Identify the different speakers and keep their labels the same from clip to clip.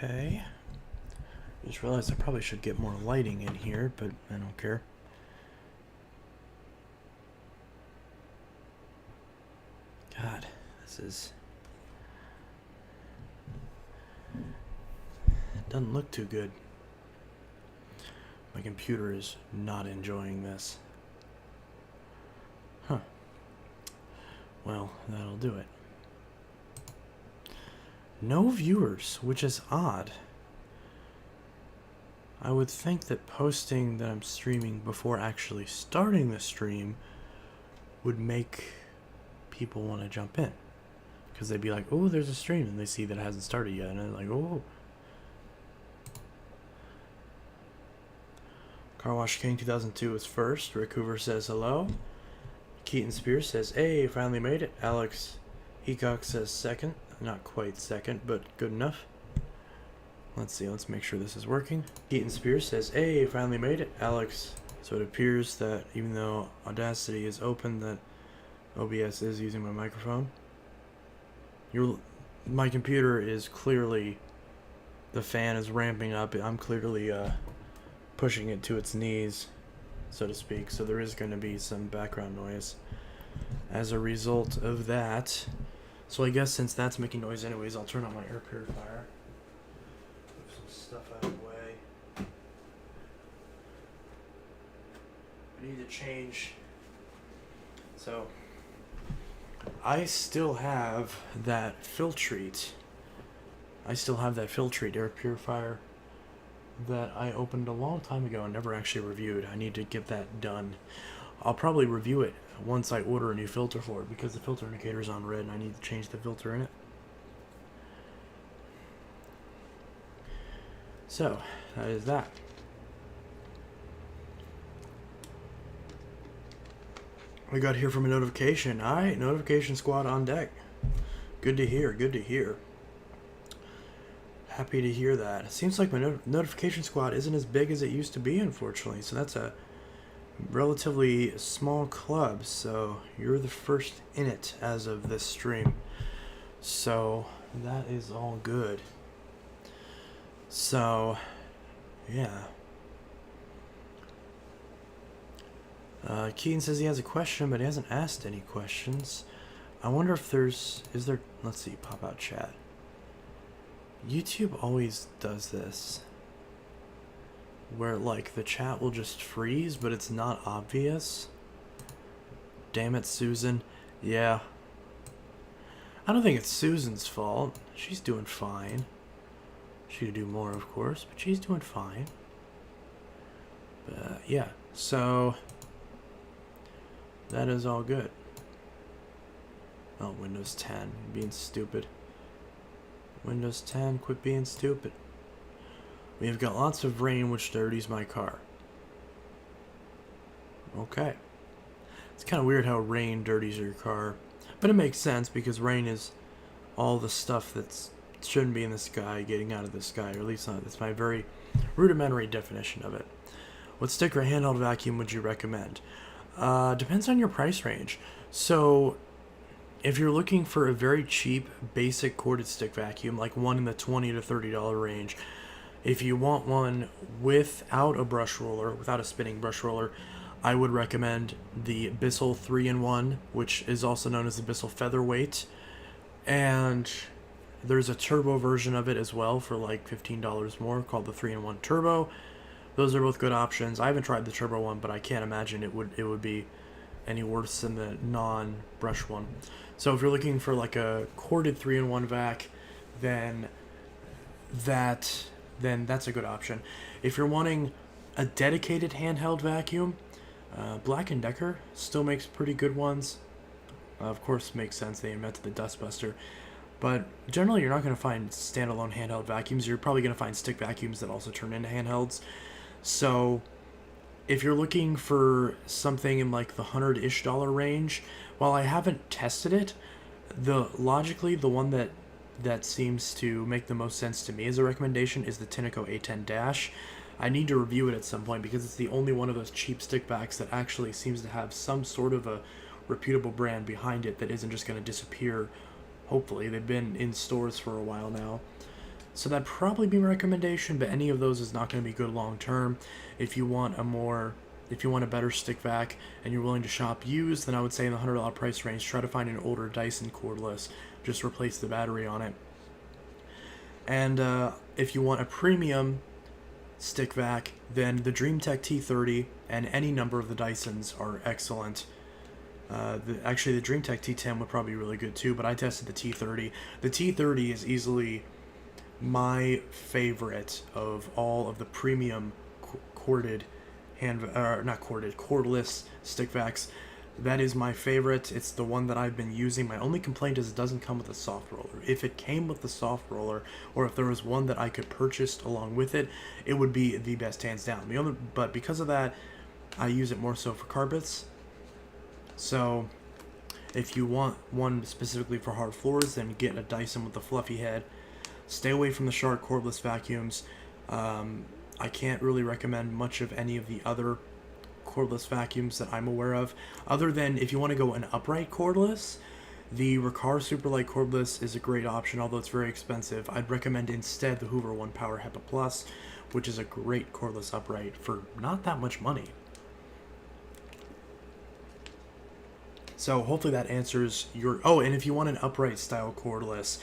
Speaker 1: Okay. Just realized I probably should get more lighting in here, but I don't care. God, this is... It doesn't look too good. My computer is not enjoying this. Huh. Well, that'll do it. No viewers, which is odd. I would think that posting that I'm streaming before actually starting the stream would make people want to jump in. Because they'd be like, oh, there's a stream, and they see that it hasn't started yet, and they're like, oh. Car Wash King 2002 is first. Rick Hoover says hello. Keaton Spears says, hey, finally made it. Alex Heacock says second. Not quite second, but good enough. Let's see, let's make sure this is working. Keaton Spears says, hey, finally made it. Alex. So it appears that even though Audacity is open, that OBS is using my microphone. My computer is clearly, the fan is ramping up. I'm clearly pushing it to its knees, so to speak. So there is going to be some background noise as a result of that. So I guess since that's making noise anyways, I'll turn on my air purifier. Move some stuff out of the way. I need to change. So I still have that Filtrete. I still have that Filtrete air purifier that I opened a long time ago and never actually reviewed. I need to get that done. I'll probably review it once I order a new filter for it, because the filter indicator is on red and I need to change the filter in it. So, that is that. We got here from a notification. Alright, notification squad on deck. Good to hear, good to hear. Happy to hear that. It seems like my notification squad isn't as big as it used to be, unfortunately. So that's a relatively small club. So you're the first in it as of this stream. So that is all good. So, yeah. Keaton says he has a question, but he hasn't asked any questions. I wonder if is there, let's see, pop out chat. YouTube always does this, where like the chat will just freeze, but it's not obvious. Damn it, Susan. Yeah. I don't think it's Susan's fault. She's doing fine. She could do more, of course, but she's doing fine. But yeah, so that is all good. Oh, Windows 10, being stupid. Windows 10, quit being stupid. We have got lots of rain, which dirties my car. Okay. It's kind of weird how rain dirties your car. But it makes sense, because rain is all the stuff that shouldn't be in the sky getting out of the sky. Or at least that's my very rudimentary definition of it. What sticker handheld vacuum would you recommend? Depends on your price range. So if you're looking for a very cheap, basic corded stick vacuum, like one in the $20 to $30 range, if you want one without a brush roller, without a spinning brush roller, I would recommend the Bissell 3-in-1, which is also known as the Bissell Featherweight. And there's a turbo version of it as well for like $15 more, called the 3-in-1 Turbo. Those are both good options. I haven't tried the turbo one, but I can't imagine it would be any worse than the non-brush one. So if you're looking for like a corded 3-in-1 vac, then that's a good option. If you're wanting a dedicated handheld vacuum, Black & Decker still makes pretty good ones. Of course, makes sense, they invented the Dustbuster. But generally, you're not going to find standalone handheld vacuums. You're probably going to find stick vacuums that also turn into handhelds. So if you're looking for something in like the $100-ish range, while I haven't tested it, logically the one that seems to make the most sense to me as a recommendation is the Tineco A10-. I need to review it at some point, because it's the only one of those cheap stick vacs that actually seems to have some sort of a reputable brand behind it that isn't just going to disappear. Hopefully. They've been in stores for a while now. So that'd probably be my recommendation, but any of those is not going to be good long term. If you want a better stick vac and you're willing to shop used, then I would say in the $100 price range, try to find an older Dyson cordless. Just replace the battery on it. And if you want a premium stick vac, then the DreamTech T30 and any number of the Dysons are excellent. Actually, the DreamTech T10 would probably be really good too, but I tested the T30. The T30 is easily my favorite of all of the premium cordless stick vacs. That is my favorite. It's the one that I've been using. My only complaint is it doesn't come with a soft roller. If it came with the soft roller, or if there was one that I could purchase along with it, it would be the best, hands down. But because of that, I use it more so for carpets. So if you want one specifically for hard floors, then get a Dyson with the fluffy head. Stay away from the Shark cordless vacuums. I can't really recommend much of any of the other cordless vacuums that I'm aware of, other than if you want to go an upright cordless. The Riccar Superlight cordless is a great option, although it's very expensive. I'd recommend instead the Hoover One Power HEPA Plus, which is a great cordless upright for not that much money. So hopefully that answers your... Oh, and if you want an upright style cordless,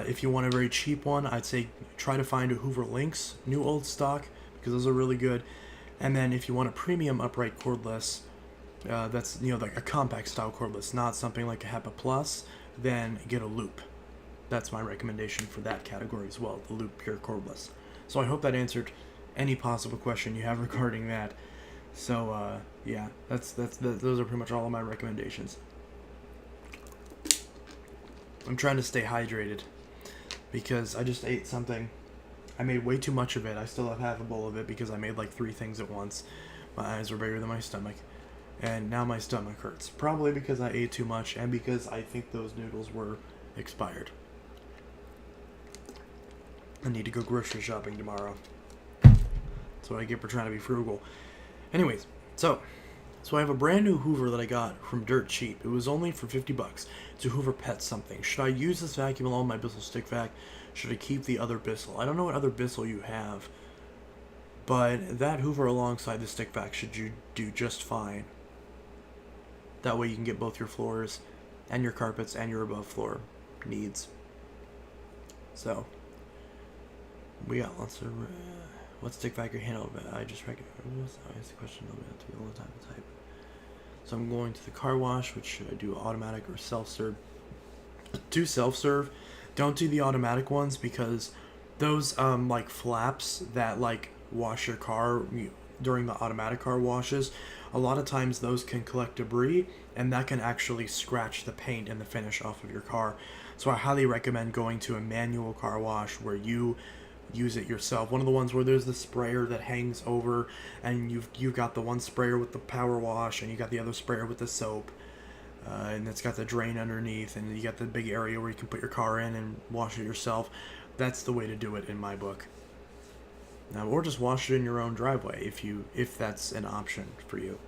Speaker 1: if you want a very cheap one, I'd say try to find a Hoover Lynx, new old stock, because those are really good. And then if you want a premium upright cordless, that's, like a compact style cordless, not something like a HEPA Plus, then get a Loop. That's my recommendation for that category as well, the Loop Pure cordless. So I hope that answered any possible question you have regarding that. So yeah, those are pretty much all of my recommendations. I'm trying to stay hydrated because I just ate something. I made way too much of it. I still have half a bowl of it because I made like 3 things at once. My eyes were bigger than my stomach. And now my stomach hurts. Probably because I ate too much and because I think those noodles were expired. I need to go grocery shopping tomorrow. That's what I get for trying to be frugal. Anyways, so I have a brand new Hoover that I got from dirt cheap. It was only for $50. It's a Hoover Pet something. Should I use this vacuum along with my Bissell stick vac? Should I keep the other Bissell? I don't know what other Bissell you have, but that Hoover alongside the stick vac should you do just fine. That way you can get both your floors and your carpets and your above floor needs. So we got lots of what stick vac you handle. I just recognize the question a little bit to be all the time to type. So I'm going to the car wash, which should I do automatic or self-serve? Do self-serve. Don't do the automatic ones because those like flaps that like wash your car during the automatic car washes, a lot of times those can collect debris and that can actually scratch the paint and the finish off of your car. So I highly recommend going to a manual car wash where you use it yourself. One of the ones where there's the sprayer that hangs over and you've got the one sprayer with the power wash and you got the other sprayer with the soap. And it's got the drain underneath, and you got the big area where you can put your car in and wash it yourself. That's the way to do it in my book. Or just wash it in your own driveway if that's an option for you.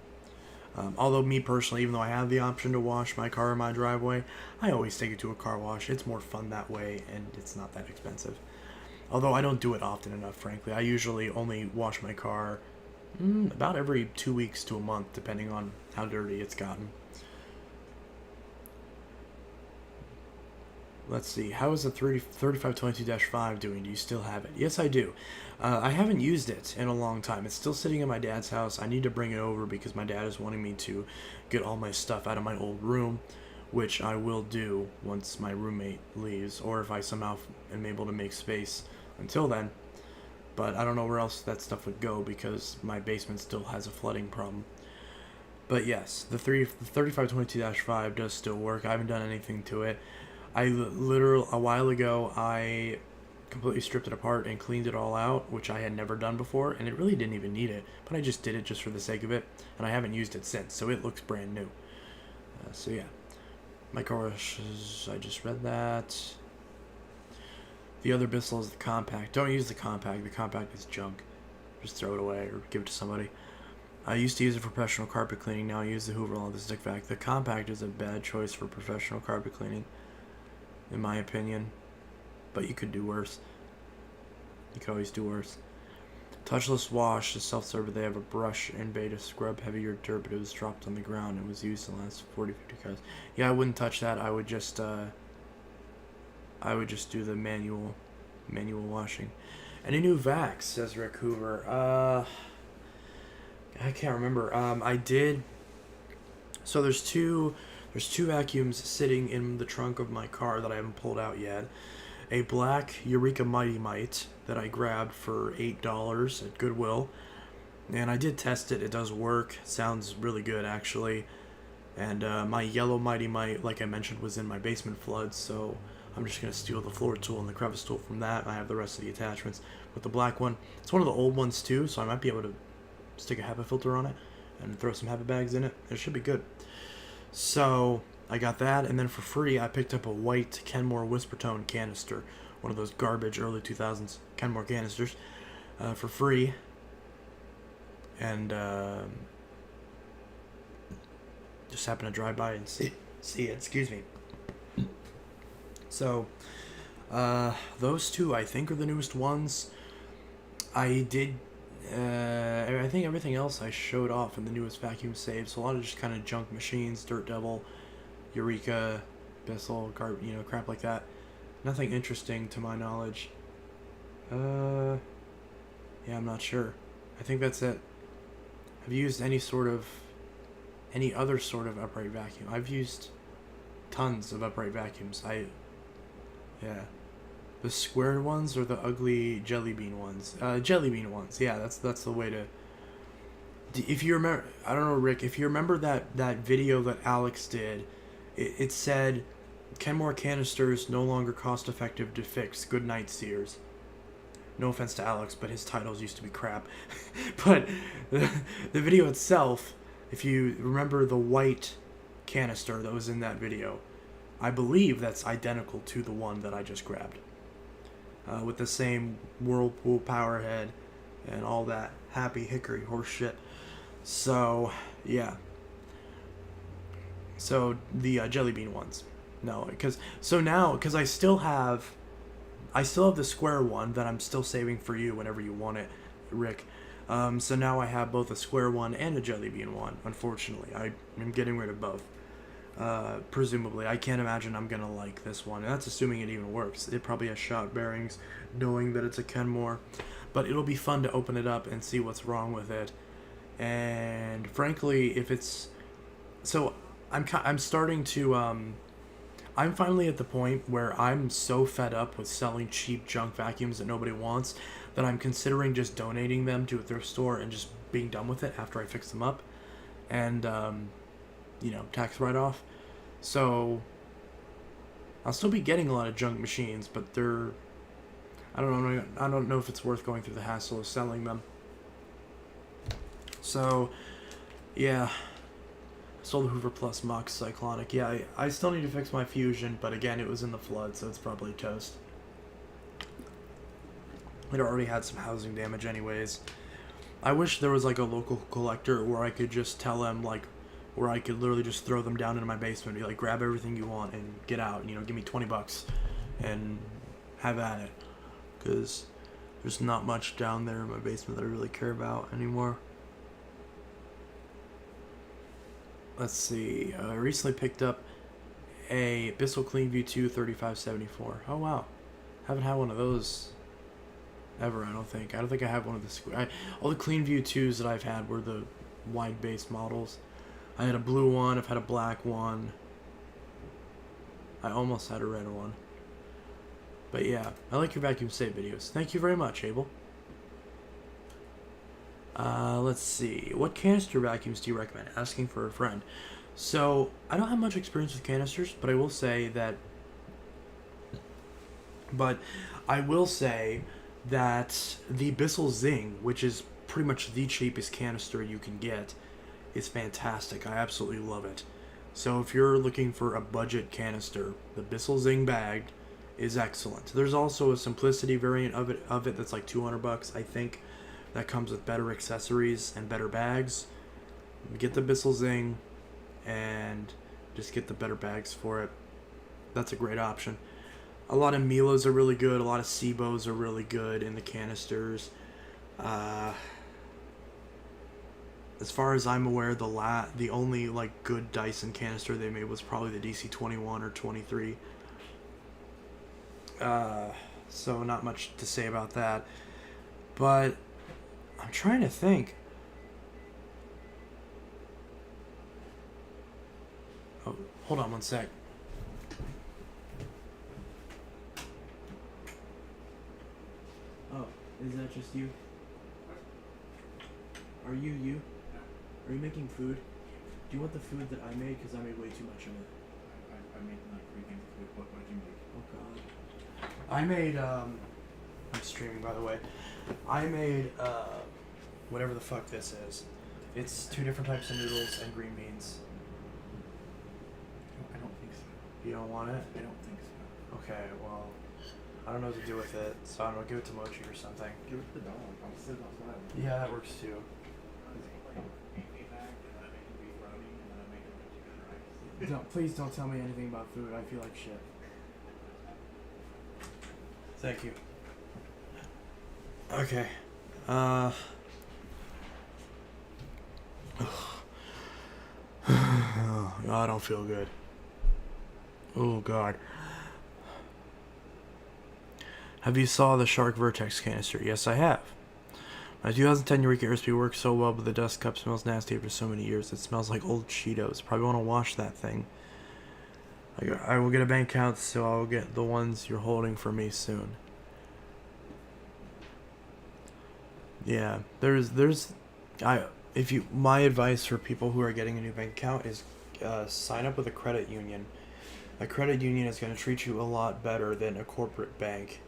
Speaker 1: Although me personally, even though I have the option to wash my car in my driveway, I always take it to a car wash. It's more fun that way, and it's not that expensive. Although I don't do it often enough, frankly. I usually only wash my car about every 2 weeks to a month, depending on how dirty it's gotten. Let's see. How is the 3522-5 doing? Do you still have it? Yes, I do. I haven't used it in a long time. It's still sitting in my dad's house. I need to bring it over because my dad is wanting me to get all my stuff out of my old room, which I will do once my roommate leaves, or if I somehow am able to make space until then. But I don't know where else that stuff would go because my basement still has a flooding problem. But yes, the 3522-5 does still work. I haven't done anything to it. A while ago, I completely stripped it apart and cleaned it all out, which I had never done before, and it really didn't even need it, but I just did it just for the sake of it, and I haven't used it since, so it looks brand new. So yeah, my car wash, I just read that. The other Bissell is the compact. Don't use the compact is junk. Just throw it away or give it to somebody. I used to use it for professional carpet cleaning, now I use the Hoover on the stick vac. The compact is a bad choice for professional carpet cleaning, in my opinion, but you could do worse. You could always do worse. Touchless wash, the self-serve, they have a brush and bay to scrub heavier dirt, but it was dropped on the ground and was used in the last 40-50 cars. Yeah, I wouldn't touch that. I would just do the manual washing. And a new vax, says Rick Hoover. I can't remember. I did. So there's two vacuums sitting in the trunk of my car that I haven't pulled out yet. A black Eureka Mighty Mite that I grabbed for $8 at Goodwill, and I did test it. It does work. Sounds really good, actually. And my yellow Mighty Mite, like I mentioned, was in my basement flood, so I'm just gonna steal the floor tool and the crevice tool from that. I have the rest of the attachments. With the black one, it's one of the old ones too, so I might be able to stick a HEPA filter on it and throw some HEPA bags in it. It should be good. So I got that, and then for free I picked up a white Kenmore Whispertone canister, one of those garbage early 2000s Kenmore canisters, for free. And just happened to drive by and see it. Excuse me. So those two I think are the newest ones. I think everything else I showed off in the newest vacuum save. So a lot of just kind of junk machines, Dirt Devil, Eureka, Bissell, crap like that. Nothing interesting to my knowledge. Yeah, I'm not sure. I think that's it. Have you used any other sort of upright vacuum? I've used tons of upright vacuums. Yeah. The squared ones or the ugly jelly bean ones? Jelly bean ones. Yeah, that's the way to. If you remember, I don't know, Rick. If you remember that video that Alex did, it said, Kenmore canisters no longer cost effective to fix. Good night, Sears. No offense to Alex, but his titles used to be crap. But the video itself, if you remember the white canister that was in that video, I believe that's identical to the one that I just grabbed. With the same Whirlpool power head and all that happy hickory horse shit. So, yeah. So, the jelly bean ones. No, because I still have the square one that I'm still saving for you whenever you want it, Rick. So now I have both a square one and a jelly bean one, unfortunately. I'm getting rid of both. Presumably. I can't imagine I'm gonna like this one. And that's assuming it even works. It probably has shot bearings, knowing that it's a Kenmore. But it'll be fun to open it up and see what's wrong with it. And frankly, if it's... So, I'm starting to... I'm finally at the point where I'm so fed up with selling cheap junk vacuums that nobody wants that I'm considering just donating them to a thrift store and just being done with it after I fix them up. And, tax write-off. So, I'll still be getting a lot of junk machines, but I don't know if it's worth going through the hassle of selling them. So, yeah. Sold the Hoover Plus Mox Cyclonic. Yeah, I still need to fix my Fusion, but again, it was in the flood, so it's probably toast. It already had some housing damage anyways. I wish there was like a local collector where I could just tell them, like, where I could literally just throw them down into my basement and be like, grab everything you want and get out, give me $20 and have at it. Because there's not much down there in my basement that I really care about anymore. Let's see. I recently picked up a Bissell CleanView 2 3574. Oh, wow. Haven't had one of those ever, I don't think. I don't think I have one of the... all the CleanView 2s that I've had were the wide-base models. I had a blue one. I've had a black one. I almost had a red one. But yeah, I like your vacuum save videos. Thank you very much, Abel. Let's see. What canister vacuums do you recommend? Asking for a friend. So, I don't have much experience with canisters, but I will say that the Bissell Zing, which is pretty much the cheapest canister you can get, is fantastic. I absolutely love it. So if you're looking for a budget canister, the Bissell Zing bagged is excellent. There's also a simplicity variant of it that's like $200, I think. That comes with better accessories and better bags. Get the Bissell Zing and just get the better bags for it. That's a great option. A lot of Milos are really good. A lot of Sebos are really good in the canisters. Uh, as far as I'm aware, the only like good Dyson canister they made was probably the DC-21 or 23. So not much to say about that. But I'm trying to think. Oh, hold on one sec. Oh, is that just you? Are you? Are you making food? Do you want the food that I made? Because I made way too much of it.
Speaker 2: I made like 3 things of food. What did you make?
Speaker 1: Oh god. I made I'm streaming by the way. I made whatever the fuck this is. It's 2 different types of noodles and green beans.
Speaker 2: I don't think so.
Speaker 1: You don't want it?
Speaker 2: I don't think so.
Speaker 1: Okay, well, I don't know what to do with it, so I don't know, give it to Mochi or something.
Speaker 2: Give it to the dog. I'll sit outside.
Speaker 1: Yeah, that works too. Please don't tell me anything about food. I feel like shit. Thank you. Okay. I don't feel good. Oh god. Have you saw the Shark Vertex canister? Yes, I have. My 2010 Eureka recipe works so well, but the dust cup smells nasty after so many years. It smells like old Cheetos. Probably want to wash that thing. I will get a bank account, so I'll get the ones you're holding for me soon. Yeah, my advice for people who are getting a new bank account is sign up with a credit union. A credit union is going to treat you a lot better than a corporate bank.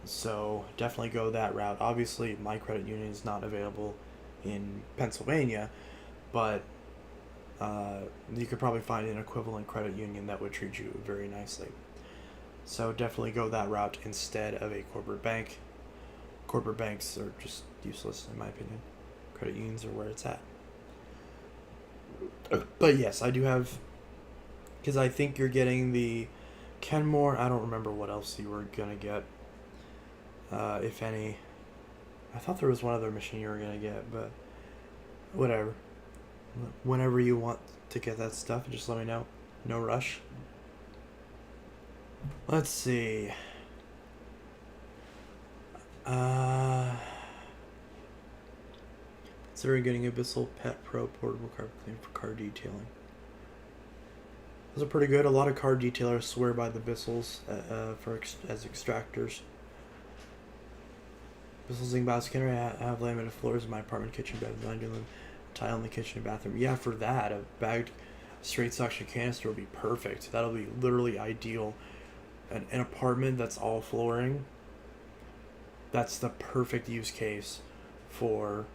Speaker 1: So definitely go that route. Obviously, my credit union is not available in Pennsylvania, but you could probably find an equivalent credit union that would treat you very nicely. So definitely go that route instead of a corporate bank. Corporate banks are just useless in my opinion. Credit unions are where it's at. But yes, I do have, because I think you're getting the Kenmore. I don't remember what else you were gonna get. If any. I thought there was one other machine you were gonna get, but whatever. Whenever you want to get that stuff, just let me know. No rush. Let's see. Considering getting Abyssal Pet Pro portable car cleaner for car detailing. Those are pretty good. A lot of car detailers swear by the Abyssals as extractors. Abyssal zinc basket. I have laminated floors in my apartment, kitchen, bedroom, living room, tile in the kitchen and bathroom. Yeah, for that, a bagged straight suction canister would be perfect. That'll be literally ideal. An apartment that's all flooring. That's the perfect use case for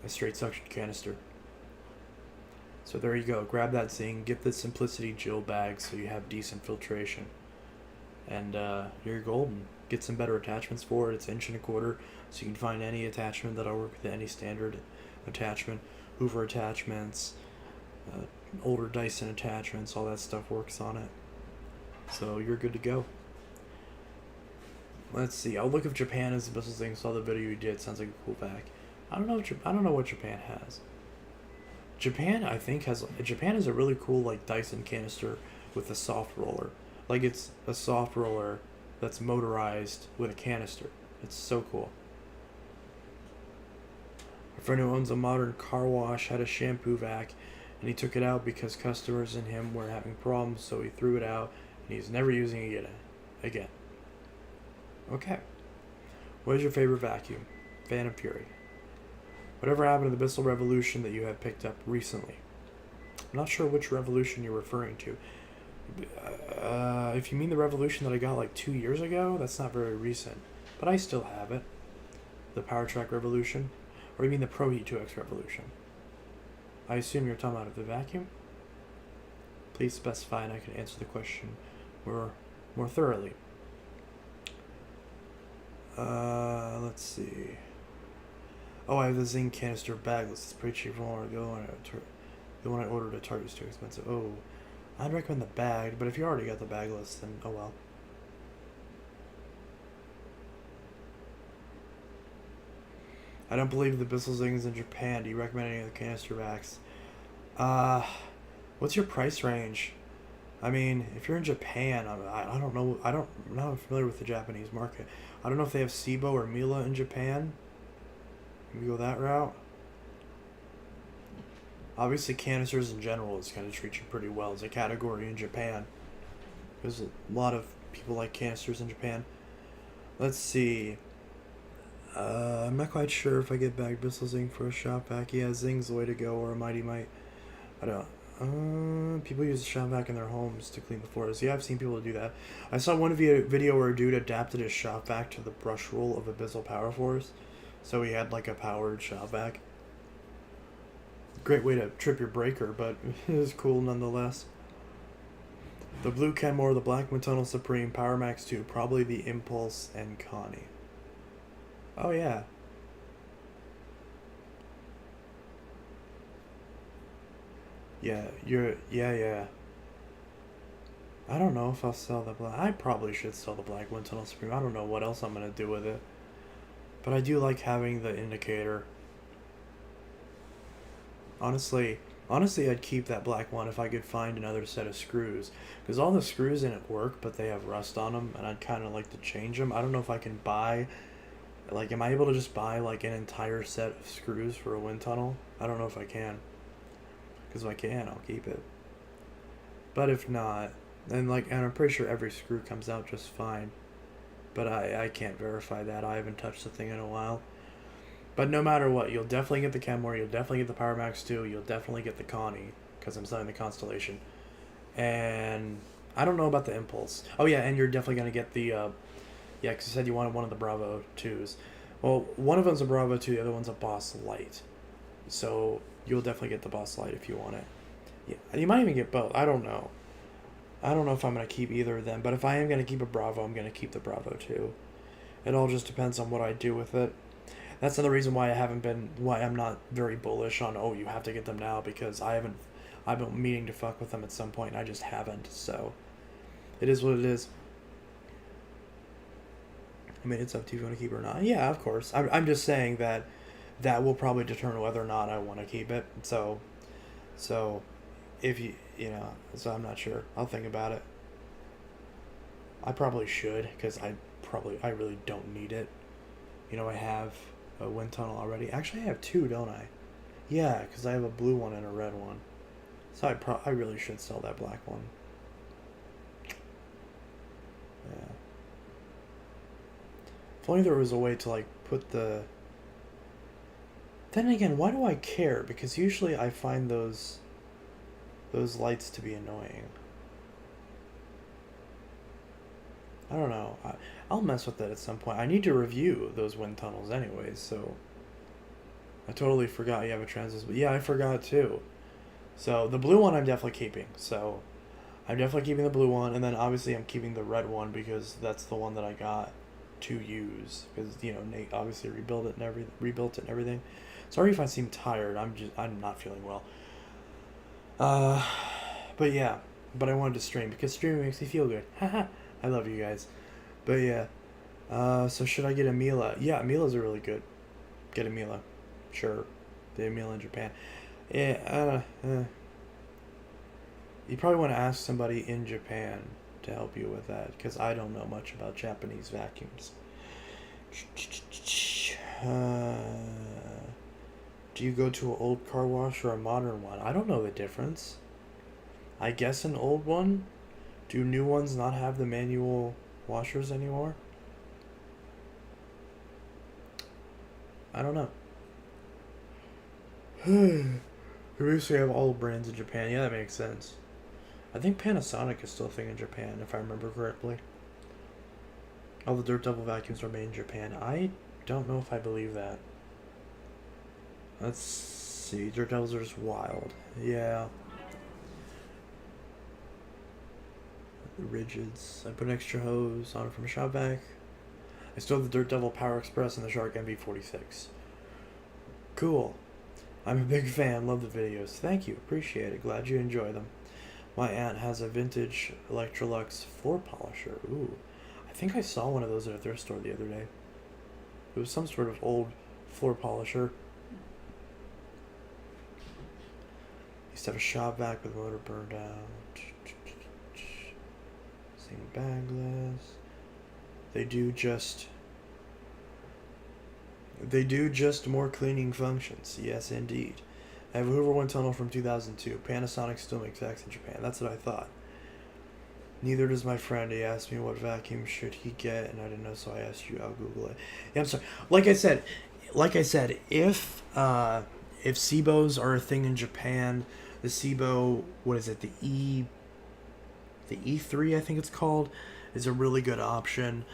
Speaker 1: a straight suction canister. So there you go. Grab that zinc. Get the Simplicity Jill bag so you have decent filtration. And you're golden. Get some better attachments for it. It's 1.25 inch, so you can find any attachment that'll work with any standard attachment. Hoover attachments, older Dyson attachments, all that stuff works on it. So you're good to go. Let's see. I'll look if Japan has the Abyssal thing. Saw the video you did. Sounds like a cool vac. I don't know what Japan has. Japan, I think, has a really cool like Dyson canister with a soft roller. Like it's a soft roller that's motorized with a canister. It's so cool. A friend who owns a modern car wash had a shampoo vac, and he took it out because customers and him were having problems, so he threw it out, and he's never using it again. Okay. What is your favorite vacuum? Fan of Fury. Whatever happened to the Abyssal Revolution that you have picked up recently? I'm not sure which revolution you're referring to. If you mean the revolution that I got like 2 years ago, that's not very recent. But I still have it. The Power Track Revolution? Or you mean the Pro Heat 2X Revolution? I assume you're talking about the vacuum? Please specify and I can answer the question more thoroughly. Let's see. Oh, I have the zinc canister bagless. It's pretty cheap from the one I ordered at Target is too expensive. Oh, I'd recommend the bagged, but if you already got the bagless, then oh well. I don't believe the Bisselzing's in Japan. Do you recommend any of the canister backs? What's your price range? I mean, if you're in Japan, I don't know. I'm not familiar with the Japanese market. I don't know if they have Sibo or Mila in Japan. Maybe go that route. Obviously, canisters in general is going to treat you pretty well as a category in Japan. There's a lot of people like canisters in Japan. Let's see. I'm not quite sure if I get back Bissell Zing for a shop vac. Yeah, Zing's the way to go, or a Mighty Might. I don't. People use the shop vac in their homes to clean the floors. Yeah, I've seen people do that. I saw one video where a dude adapted his shop vac to the brush roll of a Bissell Power Force, so he had like a powered shop vac. Great way to trip your breaker, but it was cool nonetheless. The blue Kenmore, the black Wind Tunnel Supreme, Power Max 2, probably the Impulse and Connie. Oh yeah. Yeah. I don't know if I'll sell the black. I probably should sell the black Wind Tunnel Supreme. I don't know what else I'm gonna do with it, but I do like having the indicator. Honestly, I'd keep that black one if I could find another set of screws, because all the screws in it work, but they have rust on them, and I'd kind of like to change them. I don't know if I can buy, like, am I able to just buy like an entire set of screws for a wind tunnel? I don't know if I can, because if I can, I'll keep it. But if not, then and I'm pretty sure every screw comes out just fine. But I can't verify that. I haven't touched the thing in a while. But no matter what, you'll definitely get the Kenmore, you'll definitely get the Power Max 2, you'll definitely get the Connie, because I'm selling the Constellation. And I don't know about the Impulse. Oh yeah, and you're definitely going to get the, yeah, because you said you wanted one of the Bravo 2s. Well, one of them's a Bravo 2, the other one's a Boss Light. So you'll definitely get the Boss Light if you want it. Yeah, you might even get both. I don't know. I don't know if I'm going to keep either of them, but if I am going to keep a Bravo, I'm going to keep the Bravo 2. It all just depends on what I do with it. That's another reason why I'm not very bullish on, oh, you have to get them now, because I've been meaning to fuck with them at some point, and I just haven't, so it is what it is. I mean, it's up to you if you want to keep it or not. Yeah, of course. I'm just saying that will probably determine whether or not I want to keep it, so if so I'm not sure. I'll think about it. I probably should, because I really don't need it. I have a wind tunnel already. Actually, I have two, don't I? Yeah, because I have a blue one and a red one. So I really should sell that black one. Yeah. If only there was a way to put the. Then again, why do I care? Because usually I find those lights to be annoying. I don't know. I'll mess with that at some point. I need to review those wind tunnels anyways, so... I totally forgot you have a transist. But yeah, I forgot too. So, the blue one I'm definitely keeping. So, I'm definitely keeping the blue one, and then obviously I'm keeping the red one because that's the one that I got to use. Because, Nate obviously rebuilt it and everything. Sorry if I seem tired. I'm not feeling well. But yeah. But I wanted to stream because streaming makes me feel good. Haha. I love you guys. But yeah. So should I get a Mila? Yeah, Mila's are really good. Get a Mila. Sure. The Mila in Japan. Yeah, you probably want to ask somebody in Japan to help you with that, because I don't know much about Japanese vacuums. Do you go to an old car wash or a modern one? I don't know the difference. I guess an old one? Do new ones not have the manual washers anymore? I don't know. We basically have all brands in Japan. Yeah, that makes sense. I think Panasonic is still a thing in Japan, if I remember correctly. All the Dirt Devil vacuums are made in Japan. I don't know if I believe that. Let's see. Dirt Devils are just wild. Yeah. The rigids. I put an extra hose on it from a shop vac. I still have the Dirt Devil Power Express and the Shark MV46. Cool. I'm a big fan. Love the videos. Thank you. Appreciate it. Glad you enjoy them. My aunt has a vintage Electrolux floor polisher. Ooh. I think I saw one of those at a thrift store the other day. It was some sort of old floor polisher. Used to have a shop vac with motor burned out. Same bagless. They do just more cleaning functions. Yes, indeed. I have a Hoover One tunnel from 2002. Panasonic still makes vacs in Japan. That's what I thought. Neither does my friend. He asked me what vacuum should he get, and I didn't know, so I asked you. I'll Google it. Yeah, I'm sorry. Like I said, if SIBOs are a thing in Japan, the SIBO, what is it? The E3, I think it's called, is a really good option.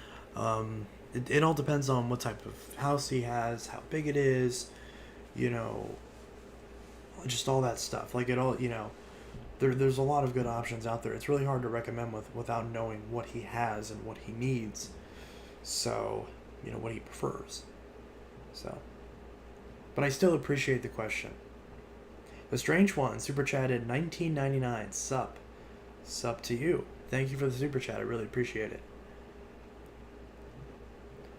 Speaker 1: It all depends on what type of house he has, how big it is, you know, just all that stuff. Like it all, you know, there's a lot of good options out there. It's really hard to recommend without knowing what he has and what he needs. So, you know, what he prefers. So, but I still appreciate the question. The Strange One super chatted 19.99. Sup to you. Thank you for the super chat. I really appreciate it.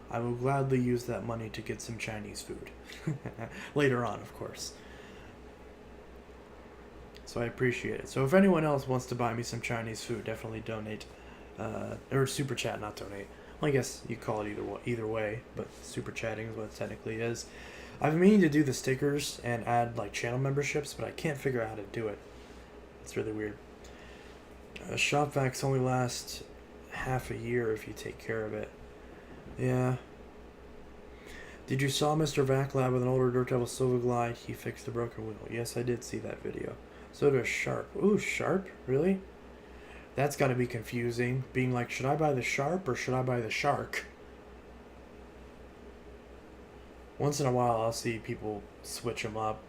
Speaker 1: I will gladly use that money to get some Chinese food. Later on, of course. So I appreciate it. So if anyone else wants to buy me some Chinese food, definitely donate. Or super chat, not donate. Well, I guess you call it either way, but super chatting is what it technically is. I've been meaning to do the stickers and add like channel memberships, but I can't figure out how to do it. It's really weird. Shop vacs only last half a year if you take care of it. Yeah. Did you saw Mr. Vaclab with an older Dirt Devil Silver Glide? He fixed the broken wheel. Yes, I did see that video. So does Sharp. Ooh, Sharp? Really? That's got to be confusing. Being like, should I buy the Sharp or should I buy the Shark? Once in a while, I'll see people switch up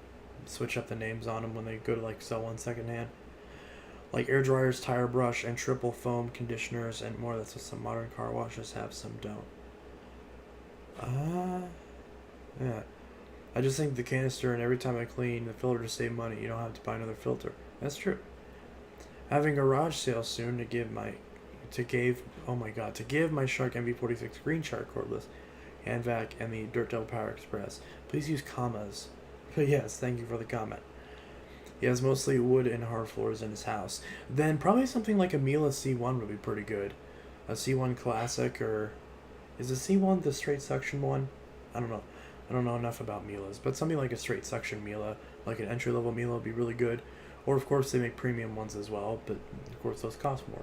Speaker 1: the names on them when they go to like sell one secondhand. Like air dryers, tire brush, and triple foam conditioners and more. That's what some modern car washes have, some don't. Yeah. I just think the canister and every time I clean the filter to save money, you don't have to buy another filter. That's true. Having a garage sale soon to give my Shark MV46 Green Shark cordless hand vac and the Dirt Devil Power Express. Please use commas. But yes, thank you for the comment. He has mostly wood and hard floors in his house. Then probably something like a Miele C1 would be pretty good. A C1 Classic, or is the C1 the straight suction one? I don't know. I don't know enough about Miele's, but something like a straight suction Miele, like an entry level Miele, would be really good. Or of course they make premium ones as well, but of course those cost more.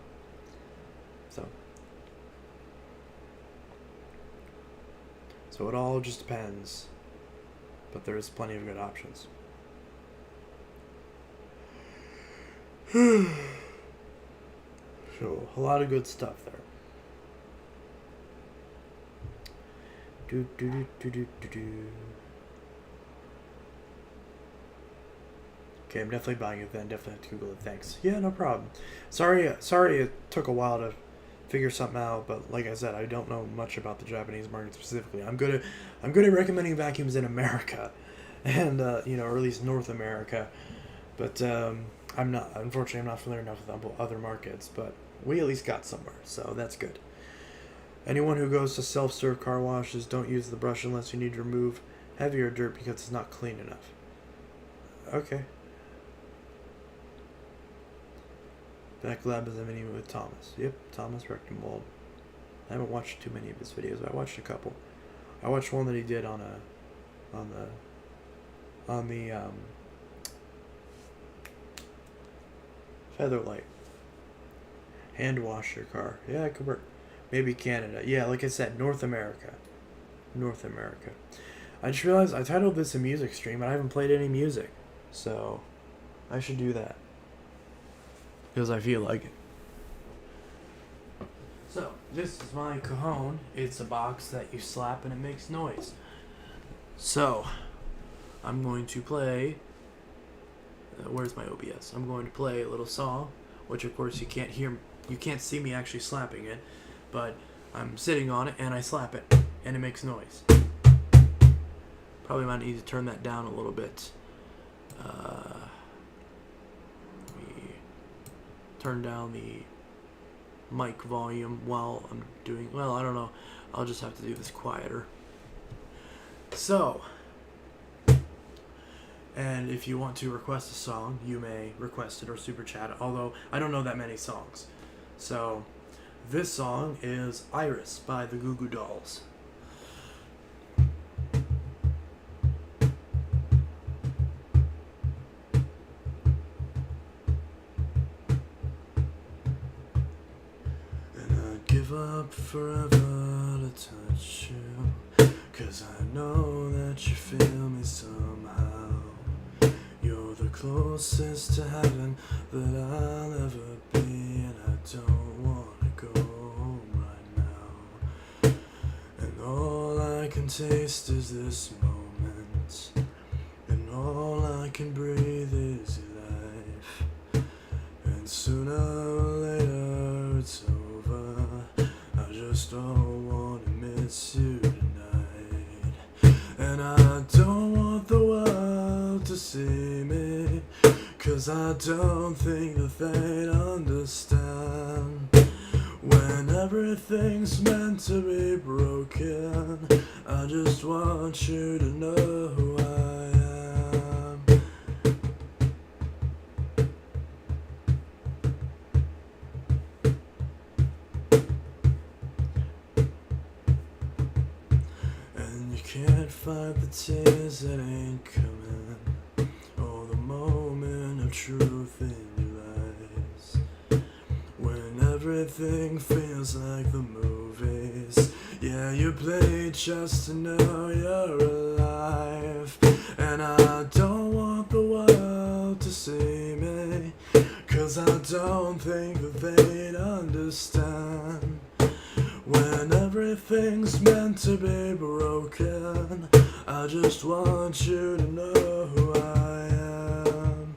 Speaker 1: So it all just depends. But there is plenty of good options. So a lot of good stuff there. Okay, I'm definitely buying it then. Definitely have to Google it. Thanks. Yeah, no problem. Sorry it took a while to figure something out, but like I said, I don't know much about the Japanese market specifically. I'm good at recommending vacuums in America, and or at least North America. But unfortunately, I'm not familiar enough with other markets. But we at least got somewhere, so that's good. Anyone who goes to self-serve car washes, don't use the brush unless you need to remove heavier dirt because it's not clean enough. Okay. Backlab is a mini with Thomas. Yep, Thomas Rectenwald. I haven't watched too many of his videos, but I watched a couple. I watched one that he did on the Featherlight. Hand wash your car. Yeah, it could work. Maybe Canada. Yeah, like I said, North America. North America. I just realized I titled this a music stream and I haven't played any music. So, I should do that. Because I feel like it. So, this is my Cajon. It's a box that you slap and it makes noise. So, I'm going to play... where's my OBS? I'm going to play a little song, which of course you can't see me actually slapping it, but I'm sitting on it and I slap it, and it makes noise. Probably might need to turn that down a little bit. Turn down the mic volume while I'm doing... well, I don't know. I'll just have to do this quieter. So, And if you want to request a song, you may request it or super chat it, although I don't know that many songs. So, this song is Iris by the Goo Goo Dolls. And I'd give up forever to touch you, 'cause I know that you feel me somehow. You're the closest to heaven that I'll ever be, and I don't wanna go home right now. And all I can taste is this moment, and all I can breathe is your life. And sooner or later it's over, I just don't wanna miss you tonight. And I don't want the world to see me, 'cause I don't think that they'd understand. When everything's meant to be broken, I just want you to know who I am. And you can't fight the tears that ain't coming, or the moment of truth in your eyes. When everything feels like the movies, yeah, you play just to know you're alive. And I don't want the world to see me, 'cause I don't think that they'd understand. When everything's meant to be broken, I just want you to know who I am.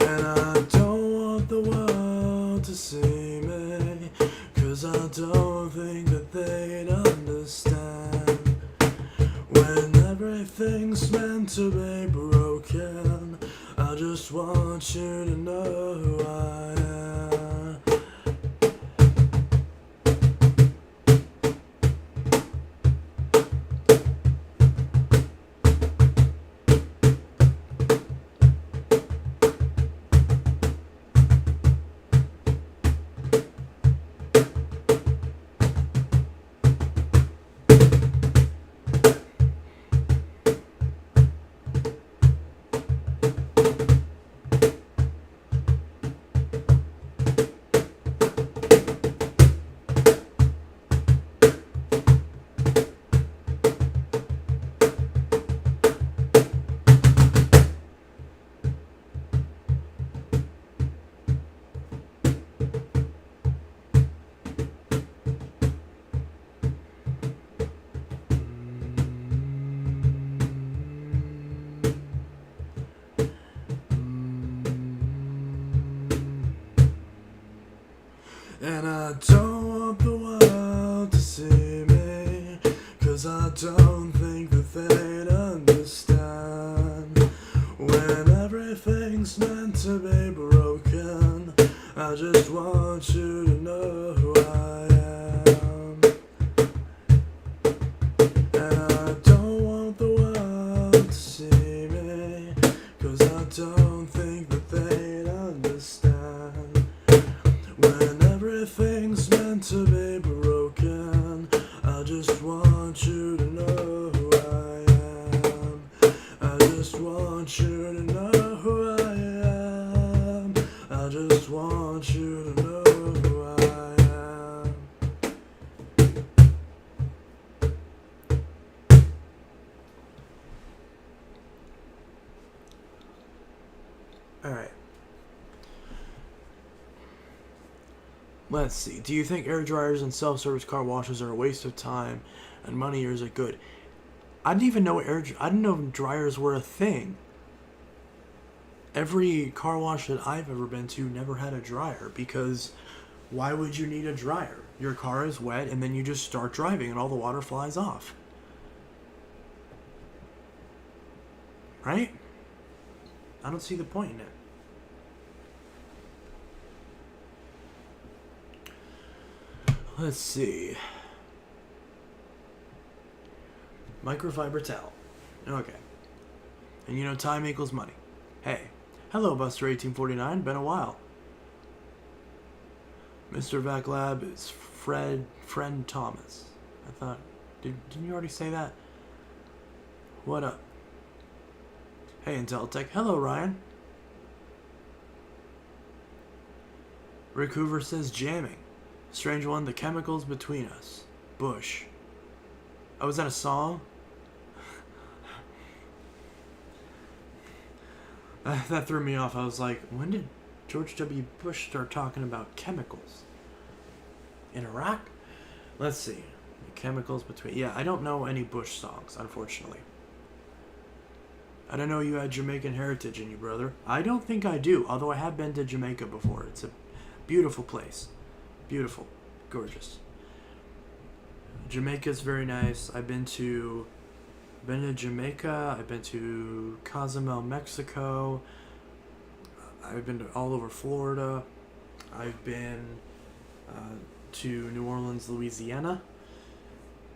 Speaker 1: And I don't want the world to see me, 'cause I don't think that they'd understand. When everything's meant to be broken, I just want you to know who I am. And I don't want the world to see me, 'cause I don't think that they'd understand. When everything's meant to be broken, I just want you to know who I am. And I don't want the world to see me, 'cause I don't think that they'd understand. When everything's meant to be broken, I just want you to know who I am. I just want you to know who I am. I just want you to know who I am. Alright. Let's see. Do you think air dryers and self-service car washes are a waste of time and money, or is it good? I didn't even know I didn't know dryers were a thing. Every car wash that I've ever been to never had a dryer, because why would you need a dryer? Your car is wet and then you just start driving and all the water flies off. Right? I don't see the point in it. Let's see. Microfiber towel. Okay. And you know, time equals money. Hey. Hello, Buster1849. Been a while. Mr. Vaclab is Friend Thomas. I thought... Didn't you already say that? What up? Hey, Inteltech. Hello, Ryan. Rick Hoover says jamming. Strange one, the chemicals between us. Bush. Oh, is that a song? That threw me off. I was like, when did George W. Bush start talking about chemicals? In Iraq? Let's see. The chemicals between... Yeah, I don't know any Bush songs, unfortunately. I don't know you had Jamaican heritage in you, brother. I don't think I do, although I have been to Jamaica before. It's a beautiful place. Beautiful. Gorgeous. Jamaica's very nice. I've been to Jamaica. I've been to Cozumel, Mexico. I've been to all over Florida. I've been to New Orleans, Louisiana.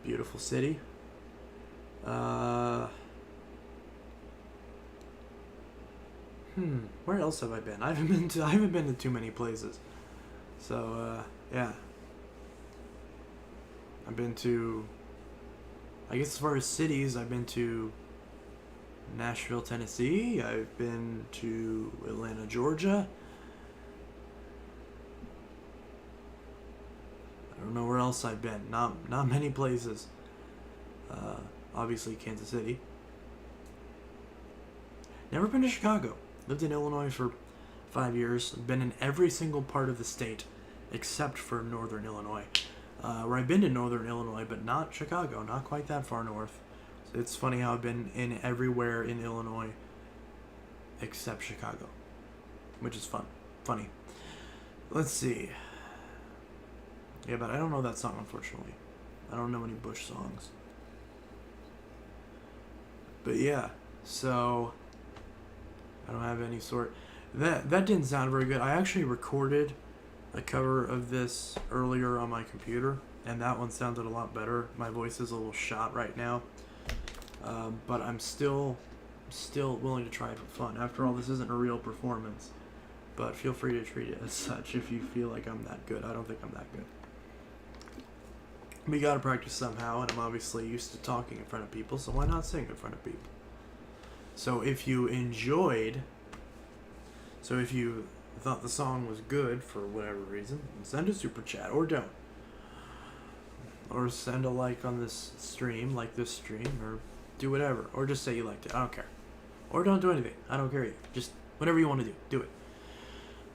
Speaker 1: Beautiful city. Where else have I been? I haven't been to too many places. So, yeah. I've been to, I guess as far as cities, I've been to Nashville, Tennessee. I've been to Atlanta, Georgia. I don't know where else I've been. Not many places. Obviously Kansas City. Never been to Chicago. Lived in Illinois for 5 years. Been in every single part of the state except for northern Illinois. Where I've been to northern Illinois, but not Chicago. Not quite that far north. So it's funny how I've been in everywhere in Illinois except Chicago. Which is funny. Let's see. Yeah, but I don't know that song, unfortunately. I don't know any Bush songs. But yeah, so I don't have any sort. That didn't sound very good. I actually recorded a cover of this earlier on my computer, and that one sounded a lot better. My voice is a little shot right now, but I'm still willing to try it for fun. After all, this isn't a real performance, but feel free to treat it as such if you feel like I'm that good. I don't think I'm that good. We gotta practice somehow, and I'm obviously used to talking in front of people, so why not sing in front of people? So if you thought the song was good for whatever reason, send a super chat, or don't. Or send a like on this stream, or do whatever. Or just say you liked it, I don't care. Or don't do anything, I don't care either. Just whatever you want to do it.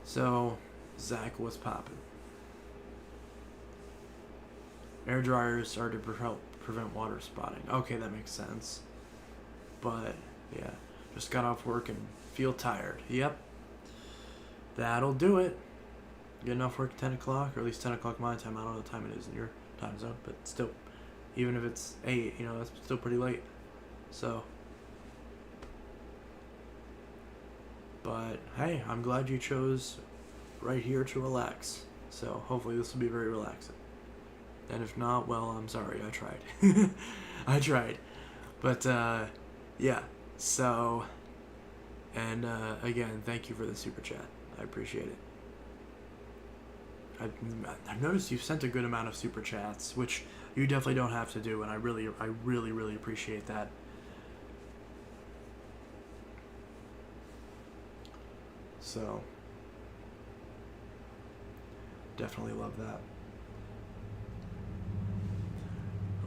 Speaker 1: So, Zach, what's poppin'? Air dryers are to help prevent water spotting. Okay, that makes sense. But, yeah. Just got off work and feel tired. Yep. That'll do it. Getting off work at 10 o'clock, or at least 10 o'clock my time. I don't know what time it is in your time zone, but still. Even if it's 8, that's still pretty late. So. But, hey, I'm glad you chose right here to relax. So, hopefully this will be very relaxing. And if not, well, I'm sorry. I tried. I tried. But, yeah. So, and, again, thank you for the super chat. I appreciate it. I've noticed you've sent a good amount of super chats, which you definitely don't have to do, and I really appreciate that. So, definitely love that.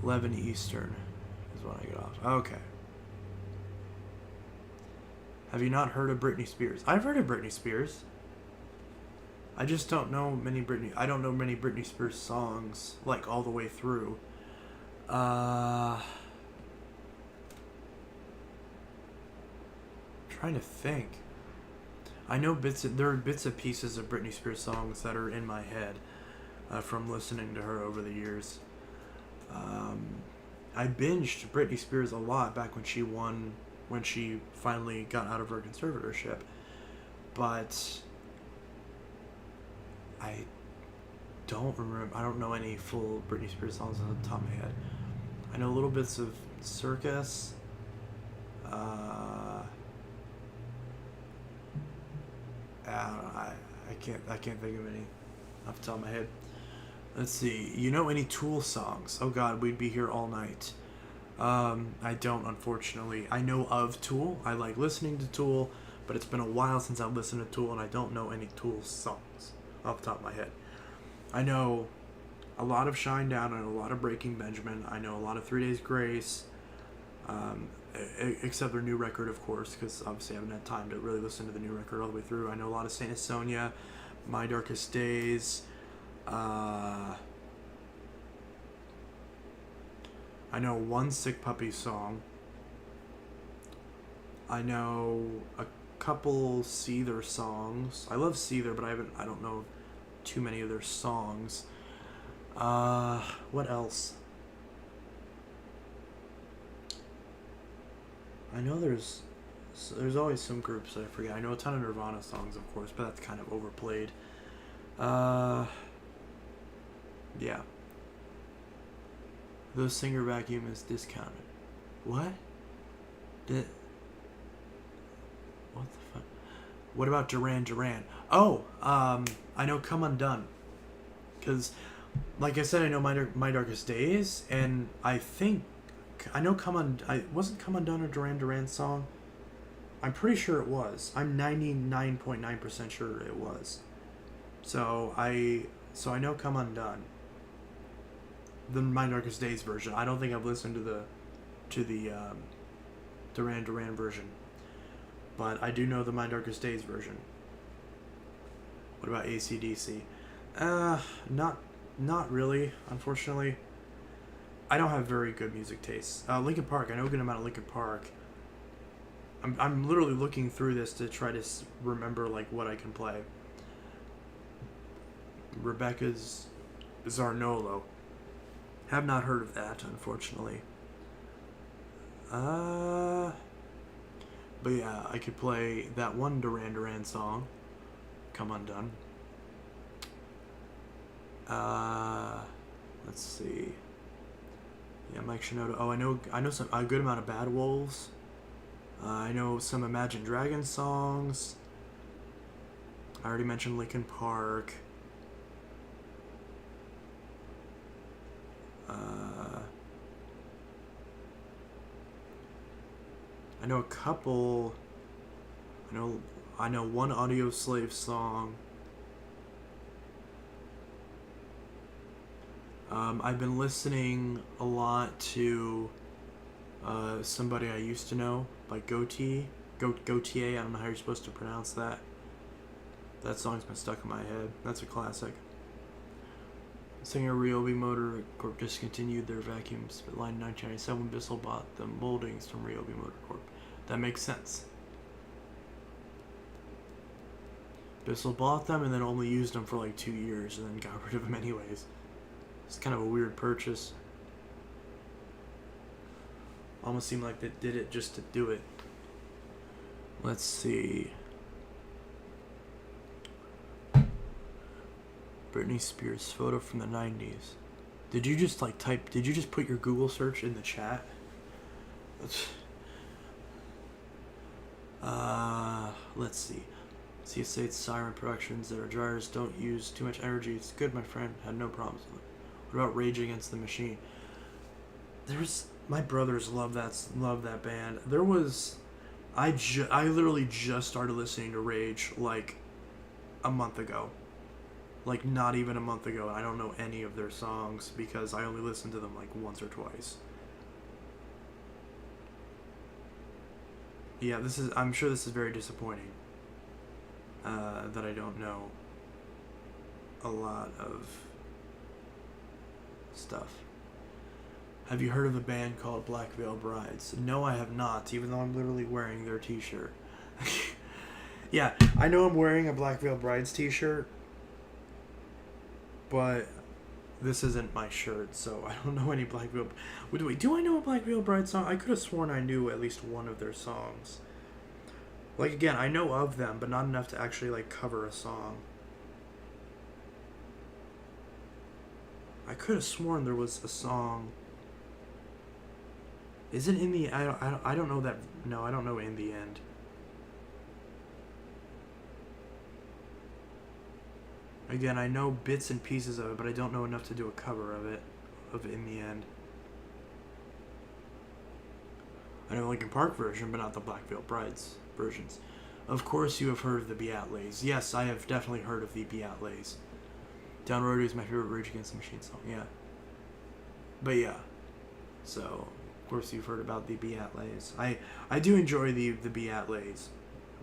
Speaker 1: 11 Eastern is when I get off. Okay. Have you not heard of Britney Spears? I've heard of Britney Spears. I just don't know many Britney Spears songs, like, all the way through. Trying to think. I know there are bits and pieces of Britney Spears songs that are in my head from listening to her over the years. I binged Britney Spears a lot back when she finally got out of her conservatorship. But I don't remember. I don't know any full Britney Spears songs on the top of my head. I know little bits of Circus. I don't know. I can't think of any off the top of my head. Let's see. You know any Tool songs? Oh God, we'd be here all night. I don't, unfortunately. I know of Tool. I like listening to Tool, but it's been a while since I've listened to Tool, and I don't know any Tool songs off the top of my head. I know a lot of Shine Down. I know a lot of Breaking Benjamin. I know a lot of 3 Days Grace. Except their new record, of course, because obviously I haven't had time to really listen to the new record all the way through. I know a lot of Saint Sonia, My Darkest Days. I know one Sick Puppy song. I know a couple Seether songs. I love Seether, but I don't know too many of their songs. What else? I know there's always some groups that I forget. I know a ton of Nirvana songs, of course, but that's kind of overplayed. Yeah. The singer vacuum is discounted. What? What the fuck? What about Duran Duran? Oh, I know Come Undone. Because, like I said, I know My Darkest Days, and I think I know wasn't Come Undone a Duran Duran song? I'm pretty sure it was. I'm 99.9% sure it was. So I know Come Undone. The My Darkest Days version. I don't think I've listened to the Duran Duran version. But I do know the My Darkest Days version. What about AC/DC? Not really, unfortunately. I don't have very good music tastes. Linkin Park, I know a good amount of Linkin Park. I'm literally looking through this to try to remember like what I can play. Rebecca's Zarnolo. Have not heard of that, unfortunately. But yeah, I could play that one Duran Duran song, Come Undone. Let's see. Yeah, Mike Shinoda. Oh, I know a good amount of Bad Wolves. I know some Imagine Dragons songs. I already mentioned Linkin Park. I know a couple. I know one Audio Slave song. I've been listening a lot to Somebody I Used to Know by Gautier. Gautier, I don't know how you're supposed to pronounce that. That song's been stuck in my head. That's a classic. Singer Ryobi Motor Corp discontinued their vacuums line in 1997 when Bissell bought the moldings from Ryobi Motor Corp. That makes sense. Bissell bought them and then only used them for like 2 years and then got rid of them anyways. It's kind of a weird purchase. Almost seemed like they did it just to do it. Let's see. Britney Spears photo from the 90s. Did you just put your Google search in the chat? Let's see. CSA Siren Productions that our dryers don't use too much energy. It's good, my friend. Had no problems with it. What about Rage Against the Machine? My brothers love that band. I literally just started listening to Rage like a month ago. Like not even a month ago, and I don't know any of their songs because I only listened to them like once or twice. Yeah, I'm sure this is very disappointing. That I don't know a lot of stuff. Have you heard of a band called Black Veil Brides? No, I have not, even though I'm literally wearing their t-shirt. Yeah, I know I'm wearing a Black Veil Brides t-shirt, but this isn't my shirt, so I don't know any Black Veil... Wait, do I know a Black Veil Bride song? I could have sworn I knew at least one of their songs. Like, again, I know of them, but not enough to actually, like, cover a song. I could have sworn there was a song... Is it in the? I don't know that. No, I don't know in the end. Again, I know bits and pieces of it, but I don't know enough to do a cover of it. Of In the End. I know the Linkin Park version, but not the Black Veil Brides versions. Of course, you have heard of the Beatles. Yes, I have definitely heard of the Beatles. Down Road is my favorite Rage Against the Machine song. Yeah. But yeah. So, of course, you've heard about the Beatles. I do enjoy the Beatles,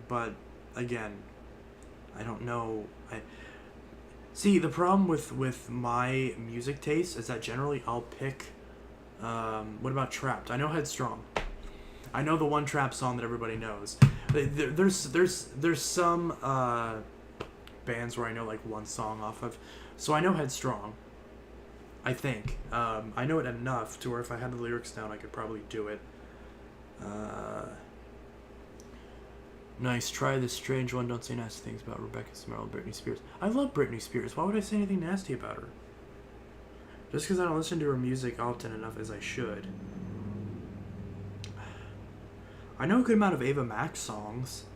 Speaker 1: but again, I don't know. See, the problem with my music taste is that generally I'll pick. What about Trapped? I know Headstrong. I know the one Trap song that everybody knows. There's some bands where I know like one song off of, so I know Headstrong. I think I know it enough to where if I had the lyrics down, I could probably do it. Nice. Try this strange one. Don't say nasty things about Rebecca Smurl and Britney Spears. I love Britney Spears. Why would I say anything nasty about her? Just because I don't listen to her music often enough as I should. I know a good amount of Ava Max songs.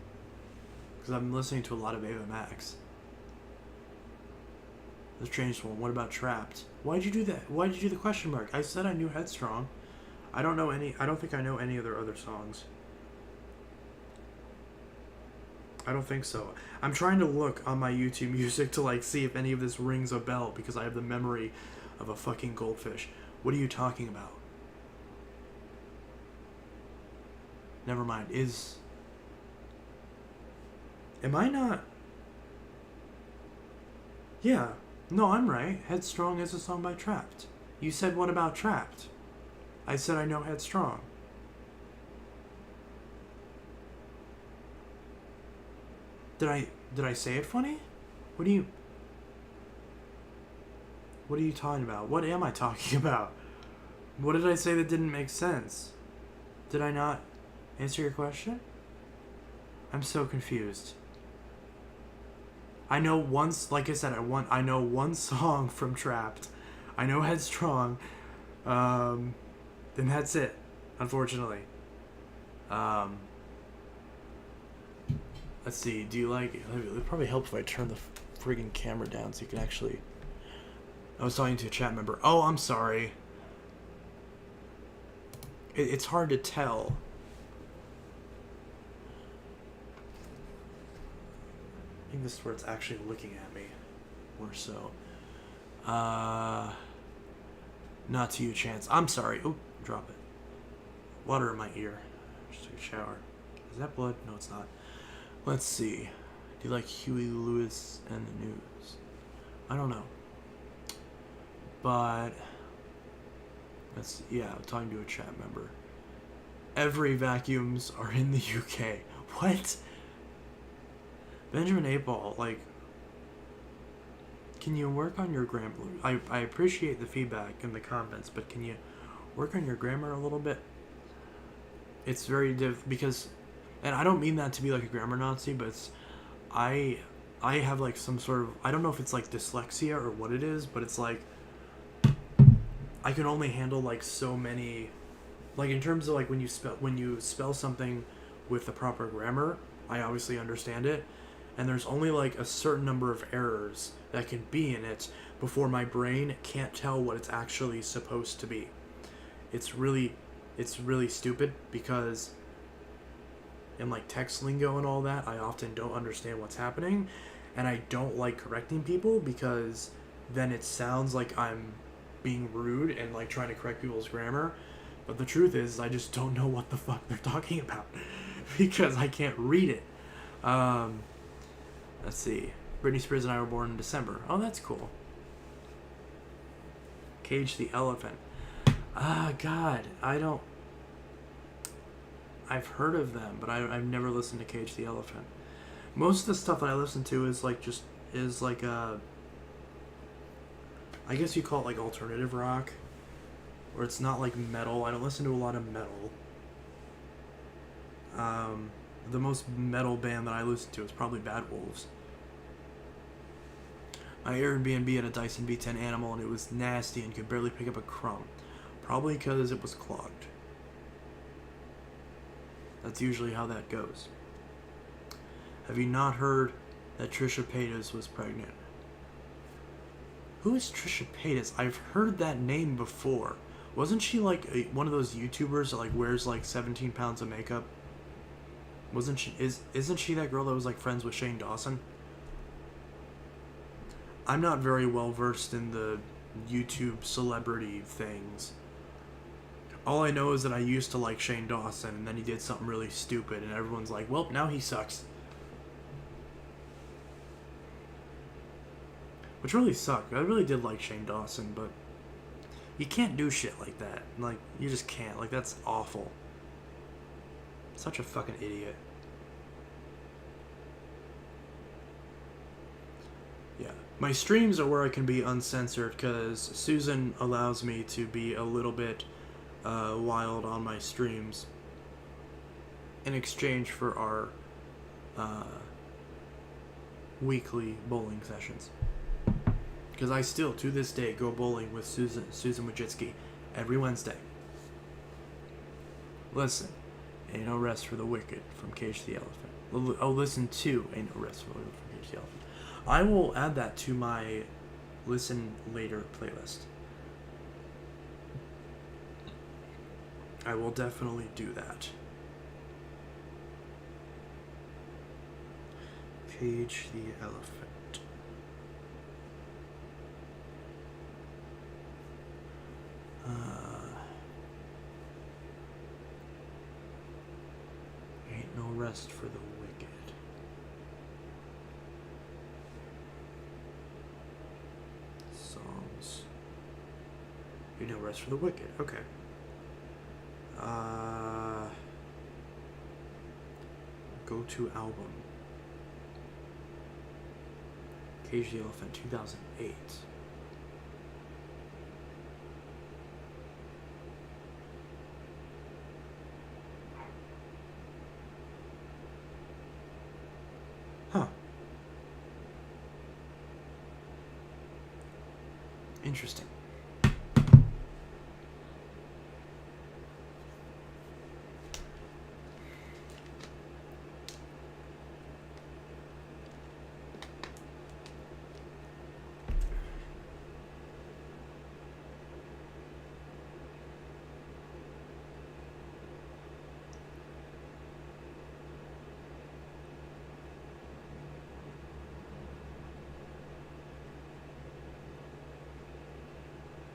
Speaker 1: Because I'm listening to a lot of Ava Max. The strange one. What about Trapped? Why'd you do that? Why'd you do the question mark? I said I knew Headstrong. I don't think I know any of their other songs. I don't think so. I'm trying to look on my YouTube music to like see if any of this rings a bell because I have the memory of a fucking goldfish. What are you talking about? Never mind. Am I not? Yeah. No, I'm right. Headstrong is a song by Trapped. You said what about Trapped? I said I know Headstrong. Did I say it funny? What are you talking about? What am I talking about? What did I say that didn't make sense? Did I not answer your question? I'm so confused. I know like I said, I know one song from Trapped. I know Headstrong. And that's it, unfortunately. Let's see, do you like... It would probably help if I turn the friggin' camera down so you can actually... I was talking to a chat member. Oh, I'm sorry. It's hard to tell. I think this is where it's actually looking at me. More so. Not to you, Chance. I'm sorry. Oh, drop it. Water in my ear. Just took a shower. Is that blood? No, it's not. Let's see. Do you like Huey Lewis and the News? I don't know. But I'm talking to a chat member. Every vacuums are in the UK. What? Benjamin 8-Ball, like, can you work on your grammar? I appreciate the feedback in the comments, but can you work on your grammar a little bit? It's very because, and I don't mean that to be like a grammar Nazi, but it's, I have like some sort of, I don't know if it's like dyslexia or what it is, but it's like, I can only handle like so many, like in terms of like when you spell something with the proper grammar, I obviously understand it, and there's only like a certain number of errors that can be in it before my brain can't tell what it's actually supposed to be. It's really stupid because in like text lingo and all that, I often don't understand what's happening, and I don't like correcting people because then it sounds like I'm being rude and like trying to correct people's grammar, but the truth is I just don't know what the fuck they're talking about because I can't read it. Let's see. Britney Spears and I were born in December. Oh, that's cool. Cage the Elephant. God, I've heard of them, but I've never listened to Cage the Elephant. Most of the stuff that I listen to is like I guess you call it like alternative rock, or it's not like metal. I don't listen to a lot of metal. The most metal band that I listen to is probably Bad Wolves. My Airbnb had a Dyson V10 Animal and it was nasty and could barely pick up a crumb. Probably because it was clogged. That's usually how that goes. Have you not heard that Trisha Paytas was pregnant? Who is Trisha Paytas? I've heard that name before. Wasn't she like one of those YouTubers that like wears like 17 pounds of makeup? Wasn't she? Isn't she that girl that was like friends with Shane Dawson? I'm not very well versed in the YouTube celebrity things. All I know is that I used to like Shane Dawson, and then he did something really stupid, and everyone's like, well, now he sucks. Which really sucked. I really did like Shane Dawson, but you can't do shit like that. Like, you just can't. Like, that's awful. Such a fucking idiot. Yeah. My streams are where I can be uncensored, because Susan allows me to be a little bit wild on my streams in exchange for our weekly bowling sessions. Because I still, to this day, go bowling with Susan Wojcicki every Wednesday. Listen, Ain't No Rest for the Wicked from Cage the Elephant. Oh, listen to Ain't No Rest for the Wicked from Cage the Elephant. I will add that to my Listen Later playlist. I will definitely do that. Cage the Elephant. Ain't No Rest for the Wicked. Songs. Ain't No Rest for the Wicked. Okay. Go to album. Cage the Elephant, 2008. Huh. Interesting.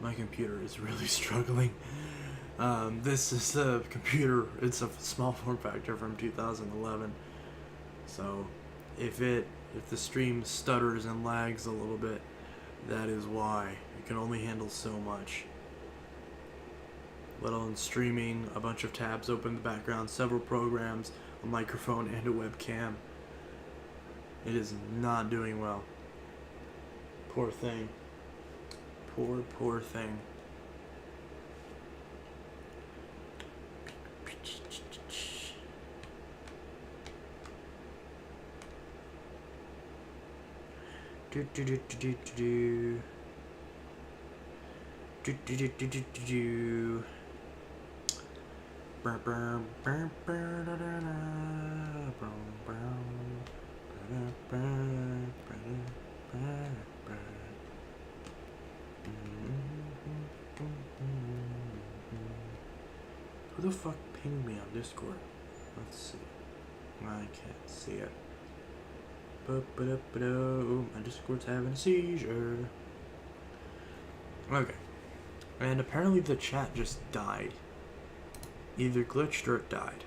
Speaker 1: My computer is really struggling. This is a computer, it's a small form factor from 2011. So if the stream stutters and lags a little bit, that is why. It can only handle so much. Let alone streaming, a bunch of tabs open in the background, several programs, a microphone, and a webcam. It is not doing well. Poor thing. Poor thing. Do do do do do do do do do do do do. Burr burr burr burr da da da. Burr burr burr burr burr burr. Who the fuck pinged me on Discord? Let's see. I can't see it. Oh, my Discord's having a seizure. Okay. And apparently the chat just died. Either glitched or it died.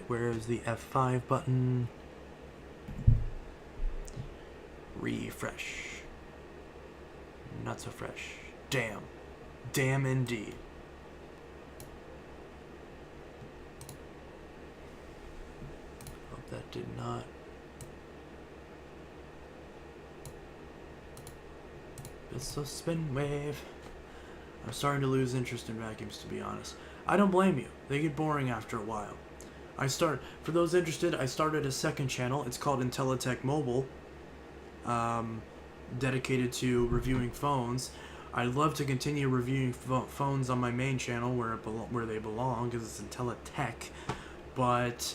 Speaker 1: Where is the F5 button? Refresh. Not so fresh. Damn. Damn indeed. Hope that did not. It's a spin wave. I'm starting to lose interest in vacuums, to be honest. I don't blame you. They get boring after a while. For those interested, I started a second channel. It's called Intellitech Mobile, dedicated to reviewing phones. I'd love to continue reviewing phones on my main channel where they belong, because it's Intellitech, but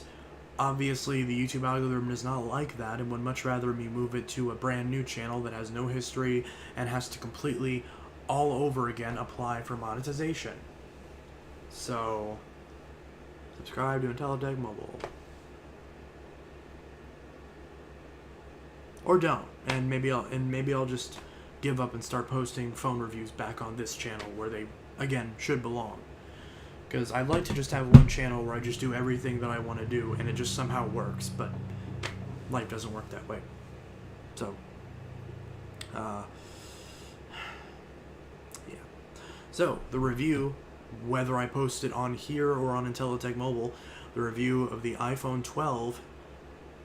Speaker 1: obviously the YouTube algorithm does not like that and would much rather me move it to a brand new channel that has no history and has to completely all over again apply for monetization. So subscribe to Intellitech Mobile. Or don't, and maybe I'll just give up and start posting phone reviews back on this channel where they again should belong. Because I'd like to just have one channel where I just do everything that I want to do and it just somehow works, but life doesn't work that way. So, yeah. So, the review, whether I post it on here or on Intellitech Mobile, the review of the iPhone 12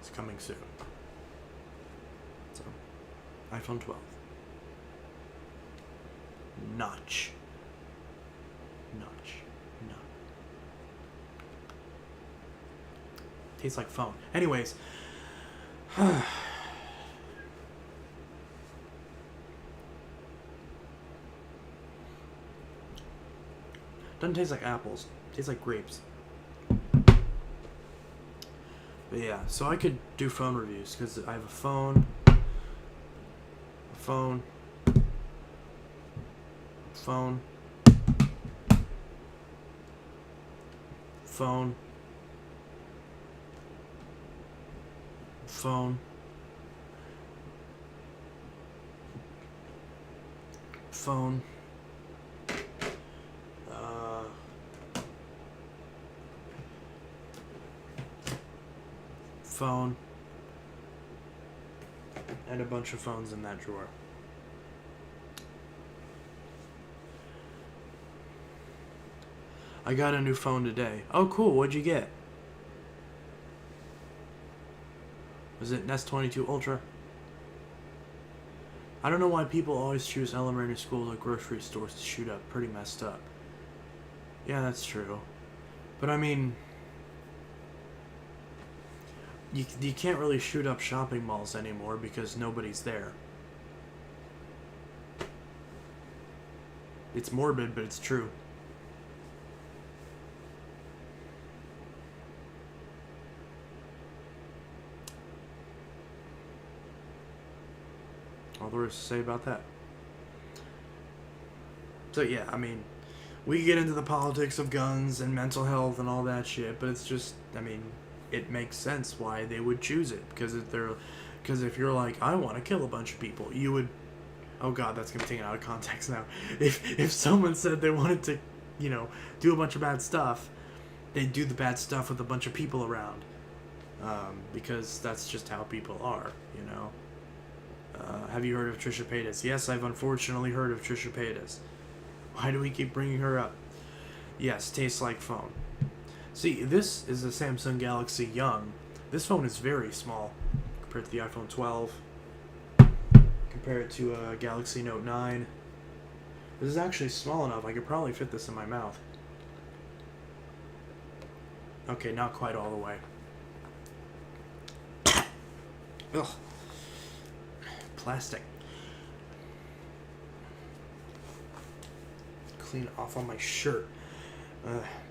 Speaker 1: is coming soon. So, iPhone 12. Notch. Tastes like phone. Anyways. Doesn't taste like apples. Tastes like grapes. But yeah, so I could do phone reviews because I have a phone, phone, phone, phone, phone, phone, phone, and a bunch of phones in that drawer. I got a new phone today. Oh, cool. What'd you get? Was it Nest 22 Ultra? I don't know why people always choose elementary schools or grocery stores to shoot up. Pretty messed up. Yeah, that's true. But I mean, you can't really shoot up shopping malls anymore because nobody's there. It's morbid, but it's true. All there is to say about that. So yeah, I mean, we get into the politics of guns and mental health and all that shit, but it's just, I mean, it makes sense why they would choose it, because if you're like, I want to kill a bunch of people, you would, oh god, that's gonna be taken out of context now. If someone said they wanted to, do a bunch of bad stuff, they'd do the bad stuff with a bunch of people around, because that's just how people are, Have you heard of Trisha Paytas? Yes, I've unfortunately heard of Trisha Paytas. Why do we keep bringing her up? Yes, tastes like phone. See, this is the Samsung Galaxy Young. This phone is very small compared to the iPhone 12. Compared to a Galaxy Note 9. This is actually small enough. I could probably fit this in my mouth. Okay, not quite all the way. Ugh. Plastic. Clean off on my shirt.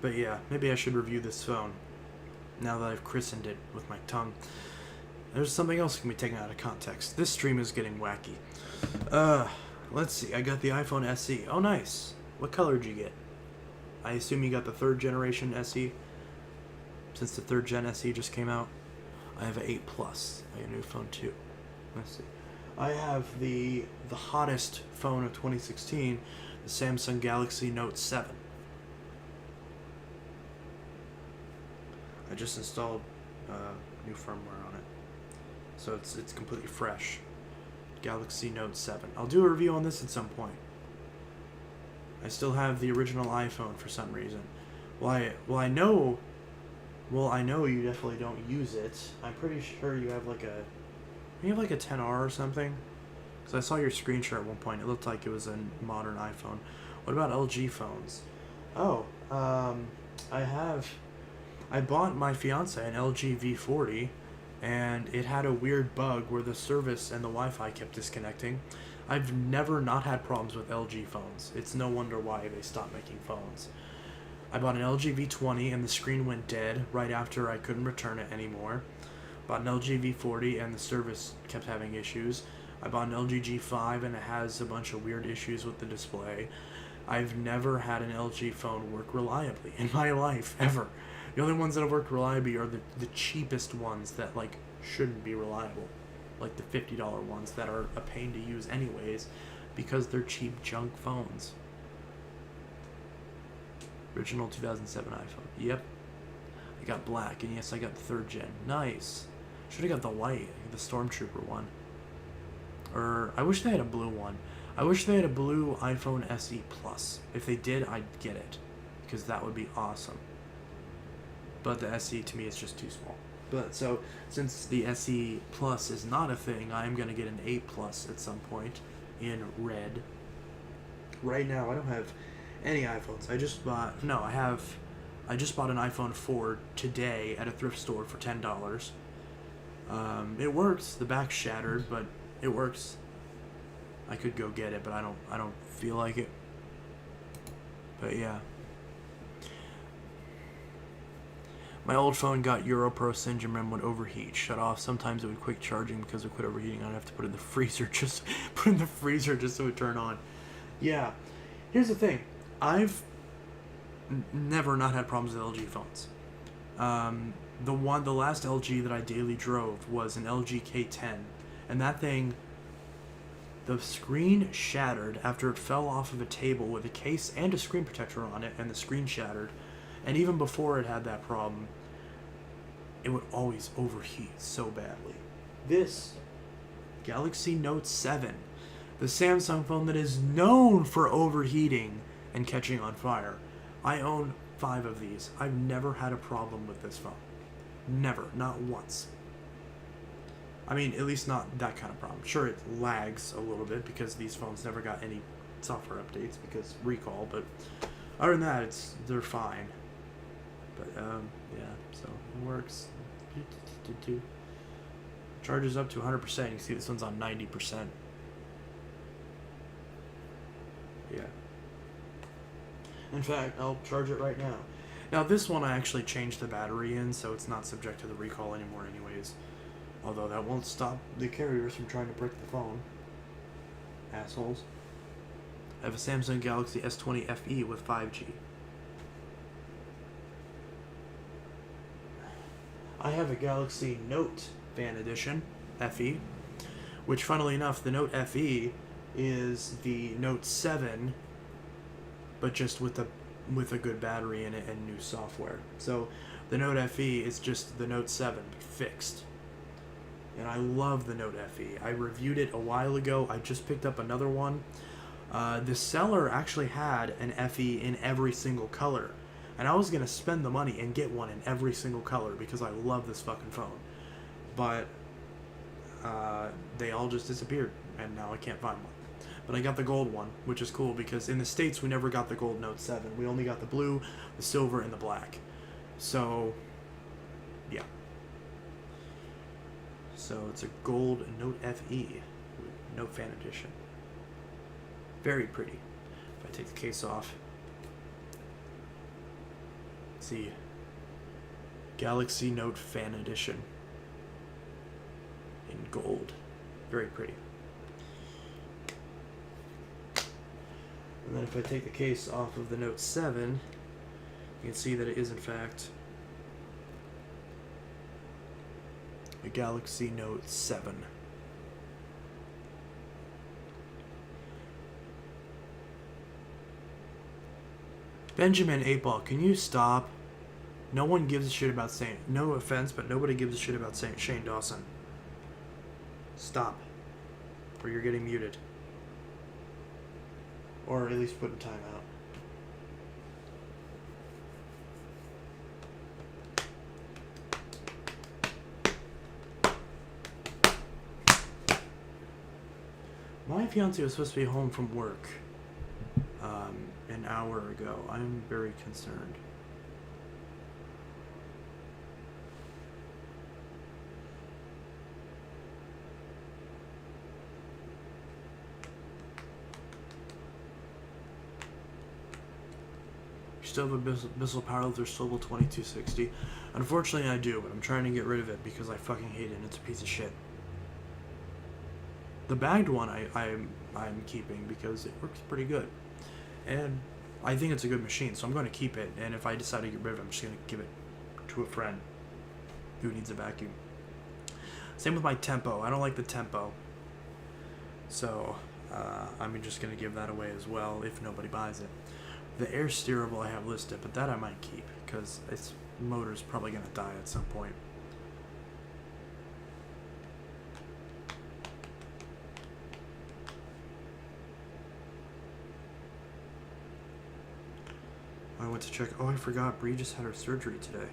Speaker 1: But yeah, maybe I should review this phone now that I've christened it with my tongue. There's something else that can be taken out of context. This stream is getting wacky. Let's see. I got the iPhone SE. Oh, nice. What color did you get? I assume you got the 3rd generation SE, since the 3rd gen SE just came out. I have an 8 Plus. I got a new phone too. Let's see. I have the hottest phone of 2016, the Samsung Galaxy Note 7. I just installed new firmware on it, so it's completely fresh. Galaxy Note 7. I'll do a review on this at some point. I still have the original iPhone for some reason. I know you definitely don't use it. I'm pretty sure you have like a 10R or something. Because I saw your screenshot at one point. It looked like it was a modern iPhone. What about LG phones? Oh, I I bought my fiance an LG V40, and it had a weird bug where the service and the Wi-Fi kept disconnecting. I've never not had problems with LG phones. It's no wonder why they stopped making phones. I bought an LG V20 and the screen went dead right after I couldn't return it anymore. Bought an LG V40 and the service kept having issues. I bought an LG G5 and it has a bunch of weird issues with the display. I've never had an LG phone work reliably in my life, ever. The only ones that have worked reliably are the cheapest ones that, like, shouldn't be reliable. Like the $50 ones that are a pain to use anyways because they're cheap junk phones. Original 2007 iPhone. Yep. I got black, and yes, I got the 3rd gen. Nice. Should have got the white, the Stormtrooper one. Or, I wish they had a blue one. I wish they had a blue iPhone SE Plus. If they did, I'd get it. Because that would be awesome. But the SE, to me, is just too small. But, so, since the SE Plus is not a thing, I'm going to get an 8 Plus at some point in red. Right now, I don't have any iPhones. I just bought an iPhone 4 today at a thrift store for $10. It works. The back's shattered, but it works. I could go get it, but I don't feel like it. But yeah. My old phone got Europro syndrome and would overheat, shut off. Sometimes it would quit charging because it quit overheating. I'd have to put it in the freezer just so it would turn on. Yeah. Here's the thing. I've never not had problems with LG phones. The last LG that I daily drove was an LG K10, and that thing, the screen shattered after it fell off of a table with a case and a screen protector on it, and the screen shattered. And even before it had that problem, it would always overheat so badly. This Galaxy Note 7, the Samsung phone that is known for overheating and catching on fire. I own 5 of these. I've never had a problem with this phone. Never. Not once. I mean, at least not that kind of problem. Sure, it lags a little bit because these phones never got any software updates because recall, but other than that, they're fine. But, yeah, so it works. Charges up to 100%. You can see this one's on 90%. Yeah. In fact, I'll charge it right now. Now, this one I actually changed the battery in, so it's not subject to the recall anymore anyways. Although that won't stop the carriers from trying to brick the phone. Assholes. I have a Samsung Galaxy S20 FE with 5G. I have a Galaxy Note Fan Edition FE, which, funnily enough, the Note FE is the Note 7, but just with a good battery in it and new software. So the Note FE is just the Note 7 fixed. And I love the Note FE. I reviewed it a while ago. I just picked up another one. The seller actually had an FE in every single color. And I was going to spend the money and get one in every single color because I love this fucking phone. But they all just disappeared, and now I can't find one. But I got the gold one, which is cool because in the States we never got the gold Note 7. We only got the blue, the silver, and the black. So, yeah. So it's a gold Note FE with Note Fan Edition. Very pretty. If I take the case off, see, Galaxy Note Fan Edition in gold. Very pretty. And then if I take the case off of the Note 7, you can see that it is in fact a Galaxy Note 7. Benjamin 8-Ball, can you stop? No one gives a shit about saying, no offense, but nobody gives a shit about saying Shane Dawson. Stop. Or you're getting muted. Or at least put in timeout. My fiance was supposed to be home from work an hour ago. I'm very concerned. still have a missile powerlifter swivel 2260? Unfortunately, I do, but I'm trying to get rid of it because I fucking hate it and it's a piece of shit. The bagged one I'm keeping because it works pretty good. And I think it's a good machine, so I'm going to keep it. And if I decide to get rid of it, I'm just going to give it to a friend who needs a vacuum. Same with my tempo. I don't like the tempo. So, I'm just going to give that away as well if nobody buys it. The air steerable I have listed, but that I might keep because its motor's probably going to die at some point. I went to check. Oh, I forgot. Bree just had her surgery today.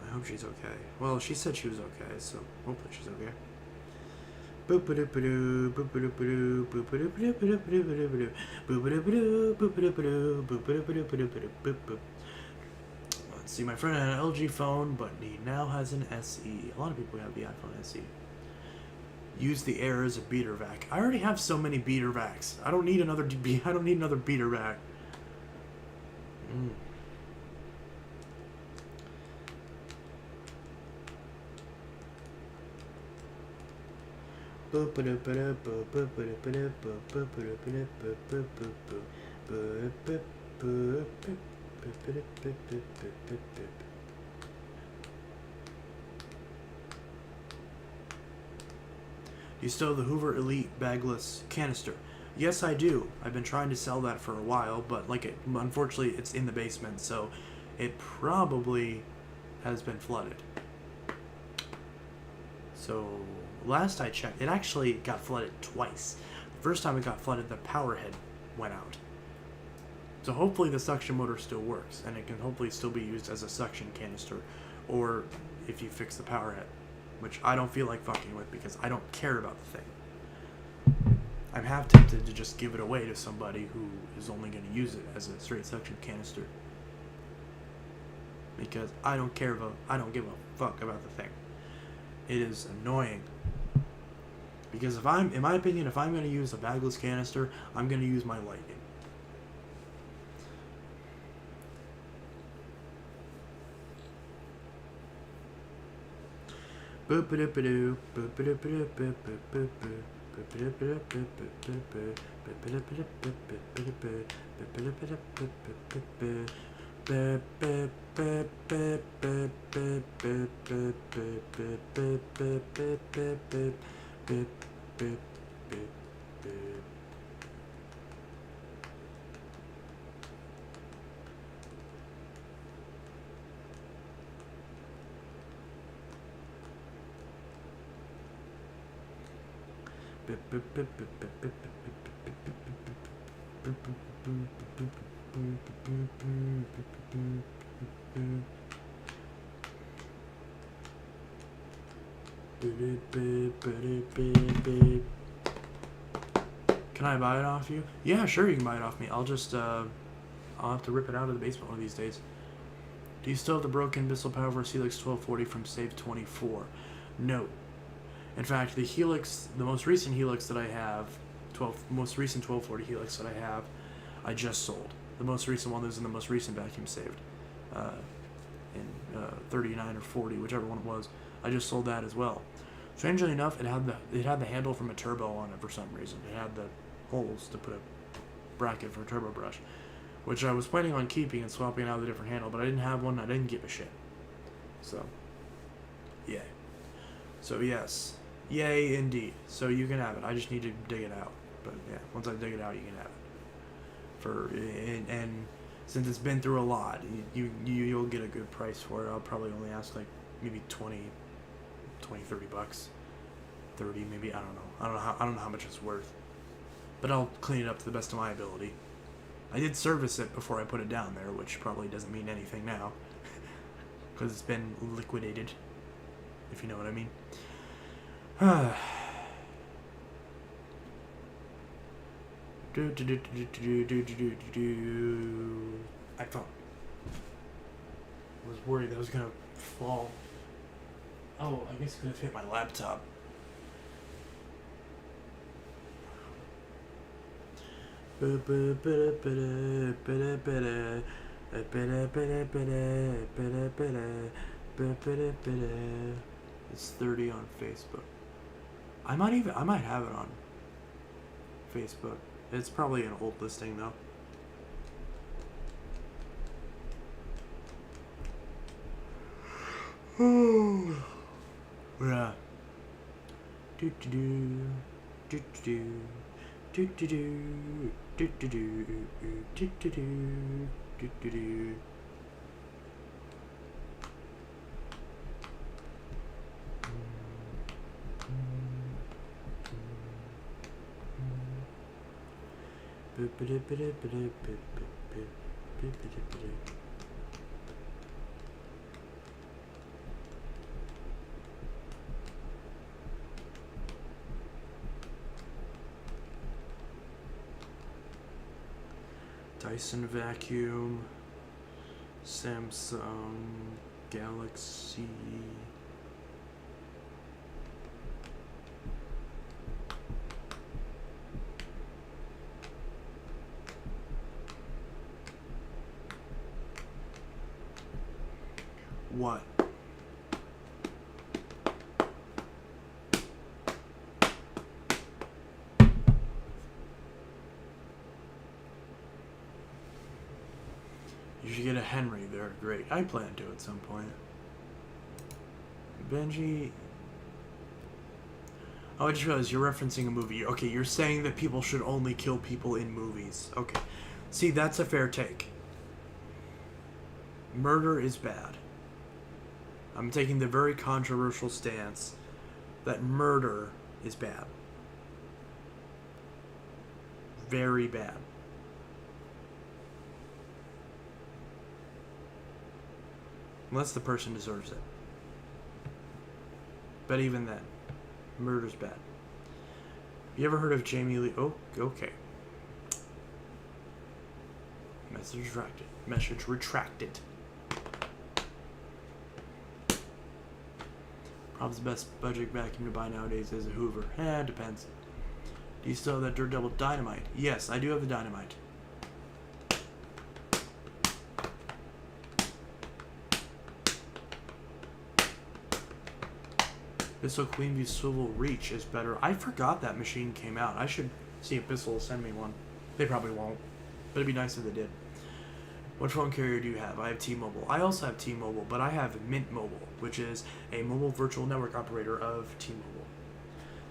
Speaker 1: I hope she's okay. Well, she said she was okay, so hopefully she's okay. Let's see. My friend had an LG phone, but he now has an SE. A lot of people have the iPhone SE. Use the Air as a beater vac. I already have so many beater vacs. I don't need another. I don't need another beater vac. You still have the Hoover Elite bagless canister? Yes, I do. I've been trying to sell that for a while, but unfortunately, it's in the basement, so it probably has been flooded. So last I checked, it actually got flooded twice. The first time it got flooded, the power head went out. So hopefully the suction motor still works, and it can hopefully still be used as a suction canister, or if you fix the power head, which I don't feel like fucking with because I don't care about the thing. I'm half tempted to just give it away to somebody who is only going to use it as a straight suction canister. Because I don't give a fuck about the thing. It is annoying. Because in my opinion, if I'm going to use a bagless canister, I'm going to use my Lightning. Boop-a-doop-a-doo, boop-a-doop-a-doo, boop-a-doop-a-doo. Can I buy it off you? Yeah, sure, you can buy it off me. I'll have to rip it out of the basement one of these days. Do you still have the broken Bissell Powerverse Helix 1240 from Save 24? No. In fact, the Helix, the most recent Helix that I have, most recent 1240 Helix that I have, I just sold. The most recent one that was in the most recent vacuum saved, in 39 or 40, whichever one it was. I just sold that as well. Strangely enough, it had the handle from a turbo on it for some reason. It had the holes to put a bracket for a turbo brush, which I was planning on keeping and swapping out with a different handle, but I didn't have one. I didn't give a shit. So, yeah. So yes, yay indeed. So you can have it. I just need to dig it out. But yeah, once I dig it out, you can have it. And since it's been through a lot, you'll get a good price for it. I'll probably only ask like maybe 20, 30 bucks, 30 maybe. I don't know. I don't know how much it's worth. But I'll clean it up to the best of my ability. I did service it before I put it down there, which probably doesn't mean anything now, because it's been liquidated, if you know what I mean. iPhone. I was worried that I was gonna fall. Oh, I guess it could have hit my laptop. It's 30 on Facebook. I might have it on Facebook. It's probably an old listing though. Yeah. Do do do do do do do do do do do do do do. Dyson vacuum, Samsung Galaxy. What? You should get a Henry. They're great. I plan to at some point. Benji. Oh, I just realized you're referencing a movie. Okay, you're saying that people should only kill people in movies. Okay. See, that's a fair take. Murder is bad. I'm taking the very controversial stance that murder is bad. Very bad. Unless the person deserves it. But even then, murder's bad. You ever heard of Jamie Lee? Oh, okay. Message retracted. Message retracted. Probably the best budget vacuum to buy nowadays is a Hoover. It depends. Do you still have that Dirt Devil Dynamite? Yes, I do have the Dynamite. Bissell Queenview Swivel Reach is better. I forgot that machine came out. I should see if Bissell will send me one. They probably won't, but it'd be nice if they did. What phone carrier do you have? I have T-Mobile. I also have T-Mobile, but I have Mint Mobile, which is a mobile virtual network operator of T-Mobile.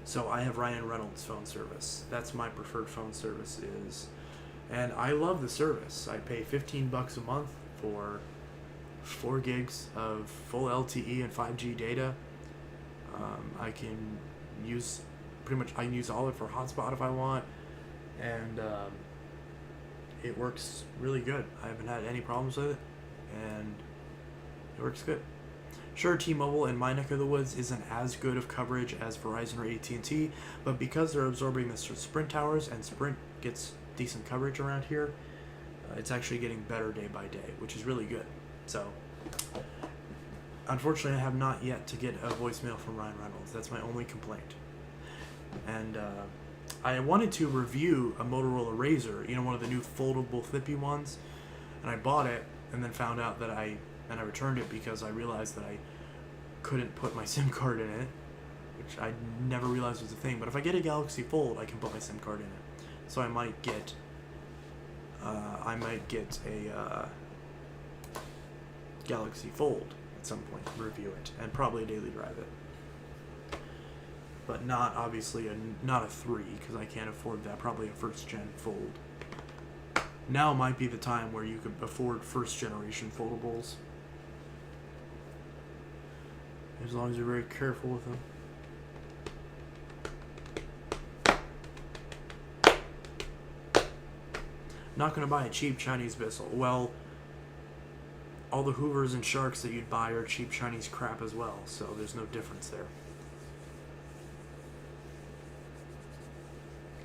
Speaker 1: So I have Ryan Reynolds phone service. That's my preferred phone service is. And I love the service. I pay $15 a month for 4 gigs of full LTE and 5G data. I can use I can use all of it for hotspot if I want, and it works really good. I haven't had any problems with it, and it works good. Sure, T-Mobile in my neck of the woods isn't as good of coverage as Verizon or AT&T, but because they're absorbing the Sprint towers and Sprint gets decent coverage around here, it's actually getting better day by day, which is really good. So, unfortunately, I have not yet to get a voicemail from Ryan Reynolds. That's my only complaint. And I wanted to review a Motorola Razr, one of the new foldable flippy ones, and I bought it and then found out that I returned it because I realized that I couldn't put my SIM card in it, which I never realized was a thing. But if I get a Galaxy Fold, I can put my SIM card in it. So I might get a Galaxy Fold at some point, review it, and probably daily drive it. But not obviously not a 3 because I can't afford that. Probably a first gen Fold. Now might be the time where you could afford first generation foldables, as long as you're very careful with them. Not gonna buy a cheap Chinese Bissell. Well, all the Hoovers and Sharks that you'd buy are cheap Chinese crap as well, so there's no difference there.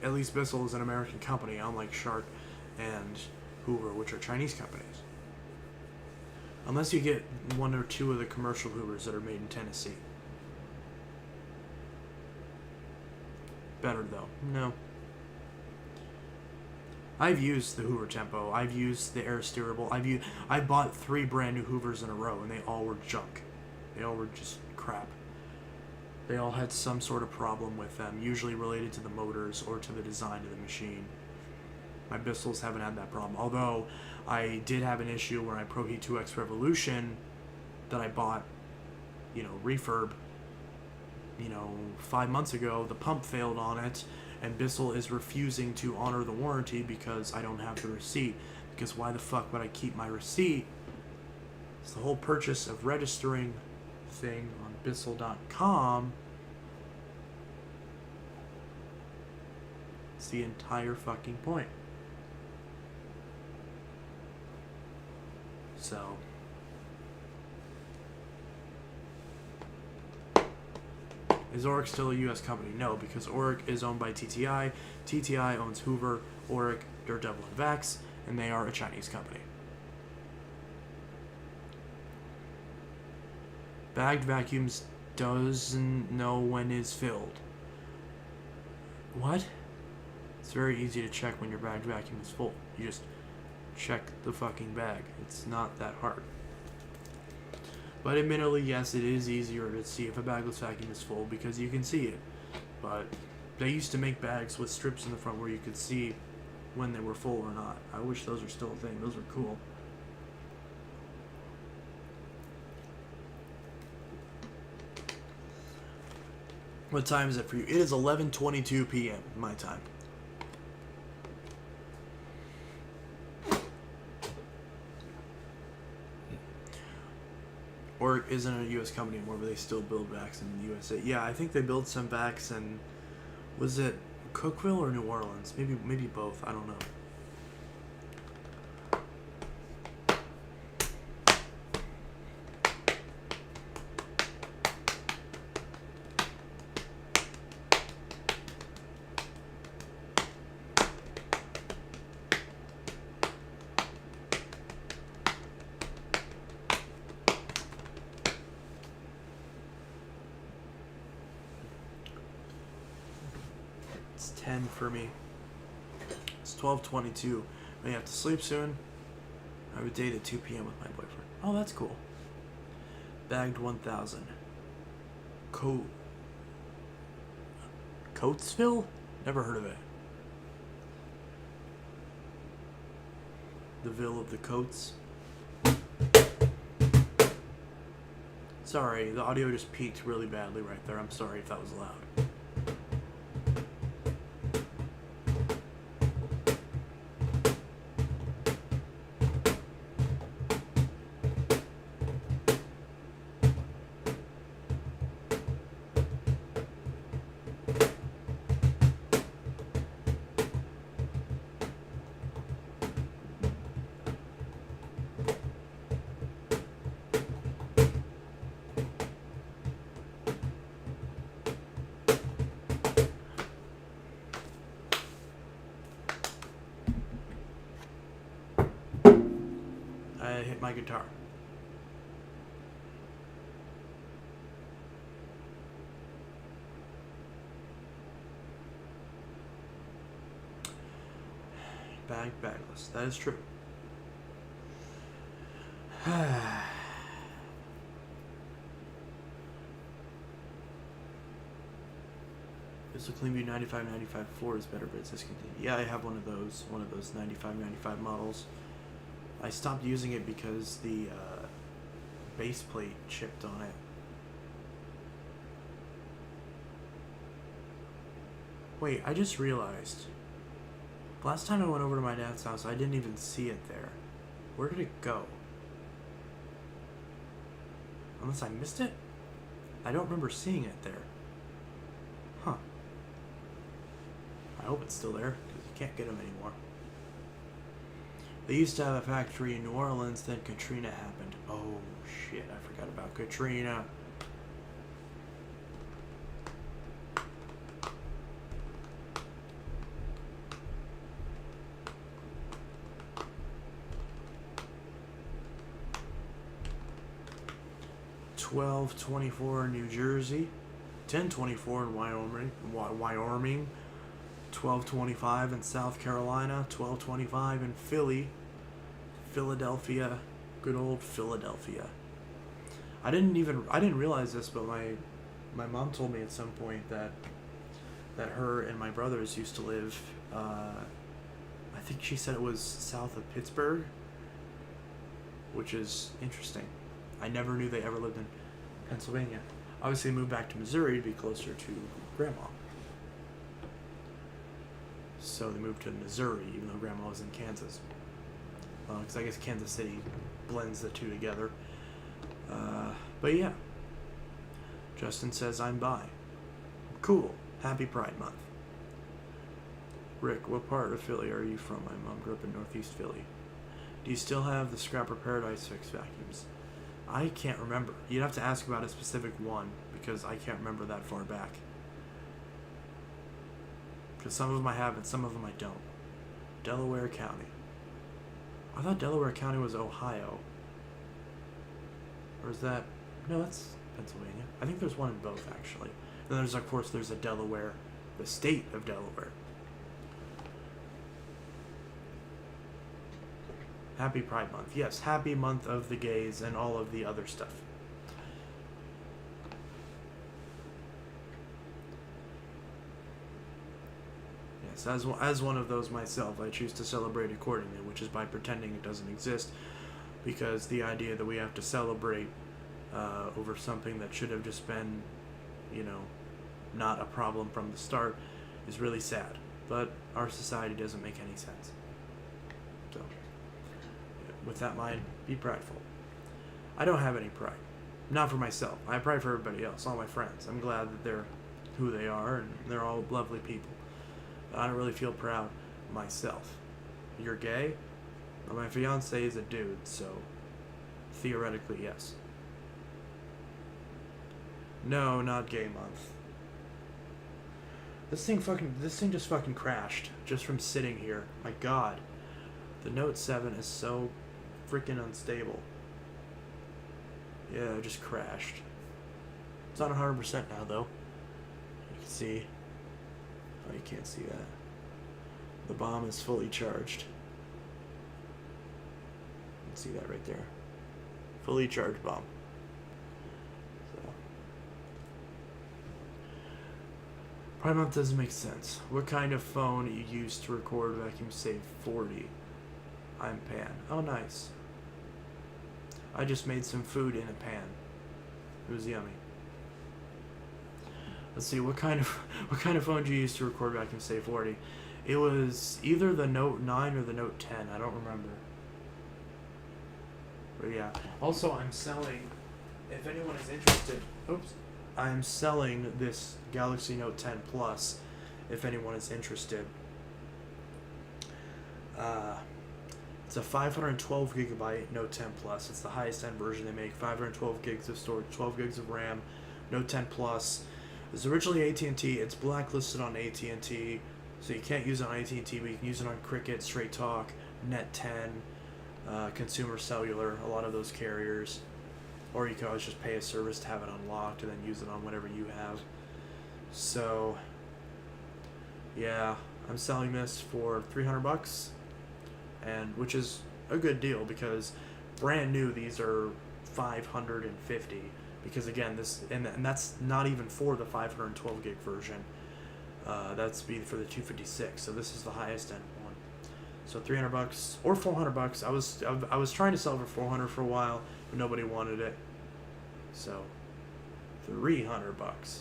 Speaker 1: At least Bissell is an American company, unlike Shark and Hoover, which are Chinese companies. Unless you get 1 or 2 of the commercial Hoovers that are made in Tennessee. Better though. No. I've used the Hoover Tempo. I've used the Air Steerable. I bought 3 brand new Hoovers in a row, and they all were junk. They all were just crap. They all had some sort of problem with them, usually related to the motors or to the design of the machine. My Bissells haven't had that problem. Although, I did have an issue when I Pro Heat 2X Revolution that I bought, refurb, 5 months ago. The pump failed on it, and Bissell is refusing to honor the warranty because I don't have the receipt. Because why the fuck would I keep my receipt? It's the whole purchase of registering thing on Bissell.com. It's the entire fucking point. So, is Oric still a U.S. company? No, because Oric is owned by TTI. TTI owns Hoover, Oric, Dirt Devil, and Vax, and they are a Chinese company. Bagged vacuums doesn't know when is filled. What? It's very easy to check when your bagged vacuum is full. You just check the fucking bag. It's not that hard. But admittedly, yes, it is easier to see if a bagless vacuum is full because you can see it. But they used to make bags with strips in the front where you could see when they were full or not. I wish those are still a thing. Those are cool. What time is it for you? It is 11:22 p.m. my time. Oric isn't a U.S. company anymore, but they still build vacs in the USA. Yeah, I think they build some vacs in, was it Cookeville or New Orleans? Maybe both. I don't know. It's 10 for me. It's 12:22. I have to sleep soon. I have a date at 2 p.m. with my boyfriend. Oh, that's cool. Bagged 1,000. Coatesville? Never heard of it. The Ville of the Coats. Sorry, the audio just peaked really badly right there. I'm sorry if that was loud. I hit my guitar. Bagless. That is true. This will claim you 95 Ford is better, but it's discontinued. Yeah, I have one of those 95 models. I stopped using it because the base plate chipped on it. Wait, I just realized. Last time I went over to my dad's house, I didn't even see it there. Where did it go? Unless I missed it? I don't remember seeing it there. Huh. I hope it's still there, because you can't get them anymore. They used to have a factory in New Orleans, then Katrina happened. Oh, shit, I forgot about Katrina. $12.24 in New Jersey, $10.24 in Wyoming, 12:25 in South Carolina, 12:25 in Philly, Philadelphia, good old Philadelphia. I didn't realize this, but my mom told me at some point that her and my brothers used to live. I think she said it was south of Pittsburgh, which is interesting. I never knew they ever lived in Pennsylvania. Obviously, they moved back to Missouri to be closer to Grandma. So they moved to Missouri, even though Grandma was in Kansas. Because I guess Kansas City blends the two together. But yeah. Justin says, I'm bi. Cool. Happy Pride Month. Rick, what part of Philly are you from? My mom grew up in Northeast Philly. Do you still have the Scrapper Paradise Fix vacuums? I can't remember. You'd have to ask about a specific one, because I can't remember that far back. Because some of them I have and some of them I don't. Delaware County. I thought Delaware County was Ohio. Or is that... No, that's Pennsylvania. I think there's one in both, actually. And then there's, of course, there's a Delaware, the state of Delaware. Happy Pride Month. Yes, happy month of the gays and all of the other stuff. Yes, as one of those myself, I choose to celebrate accordingly, which is by pretending it doesn't exist, because the idea that we have to celebrate over something that should have just been, not a problem from the start is really sad. But our society doesn't make any sense. So, with that in mind, be prideful. I don't have any pride. Not for myself. I have pride for everybody else, all my friends. I'm glad that they're who they are, and they're all lovely people. But I don't really feel proud myself. You're gay? Well, my fiance is a dude, so theoretically, yes. No, not gay month. This thing just fucking crashed just from sitting here. My God. The Note 7 is so freaking unstable. Yeah, it just crashed. It's on 100% now, though. You can see. Oh, you can't see that. The bomb is fully charged. You can see that right there. Fully charged bomb. So. Pride Month doesn't make sense. What kind of phone you use to record vacuum save 40? I'm pan. Oh, nice. I just made some food in a pan. It was yummy. Let's see, what kind of phone do you use to record vacuum save 40? It was either the Note 9 or the Note 10. I don't remember. But yeah. Also, I'm selling, if anyone is interested, I'm selling this Galaxy Note 10 Plus, if anyone is interested. It's a 512 gigabyte Note 10 Plus. It's the highest end version they make. 512 gigs of storage, 12 gigs of RAM. Note 10 Plus. It's originally AT&T. It's blacklisted on AT&T, so you can't use it on AT&T, but you can use it on Cricket, Straight Talk, Net 10, Consumer Cellular, a lot of those carriers. Or you can always just pay a service to have it unlocked and then use it on whatever you have. So, yeah, I'm selling this for $300, and which is a good deal because brand new these are $550. Because again, this and that's not even for the 512 gig version. That's be for the 256. So this is the highest end one. So $300 or $400. I was trying to sell it for 400 for a while, but nobody wanted it. So $300.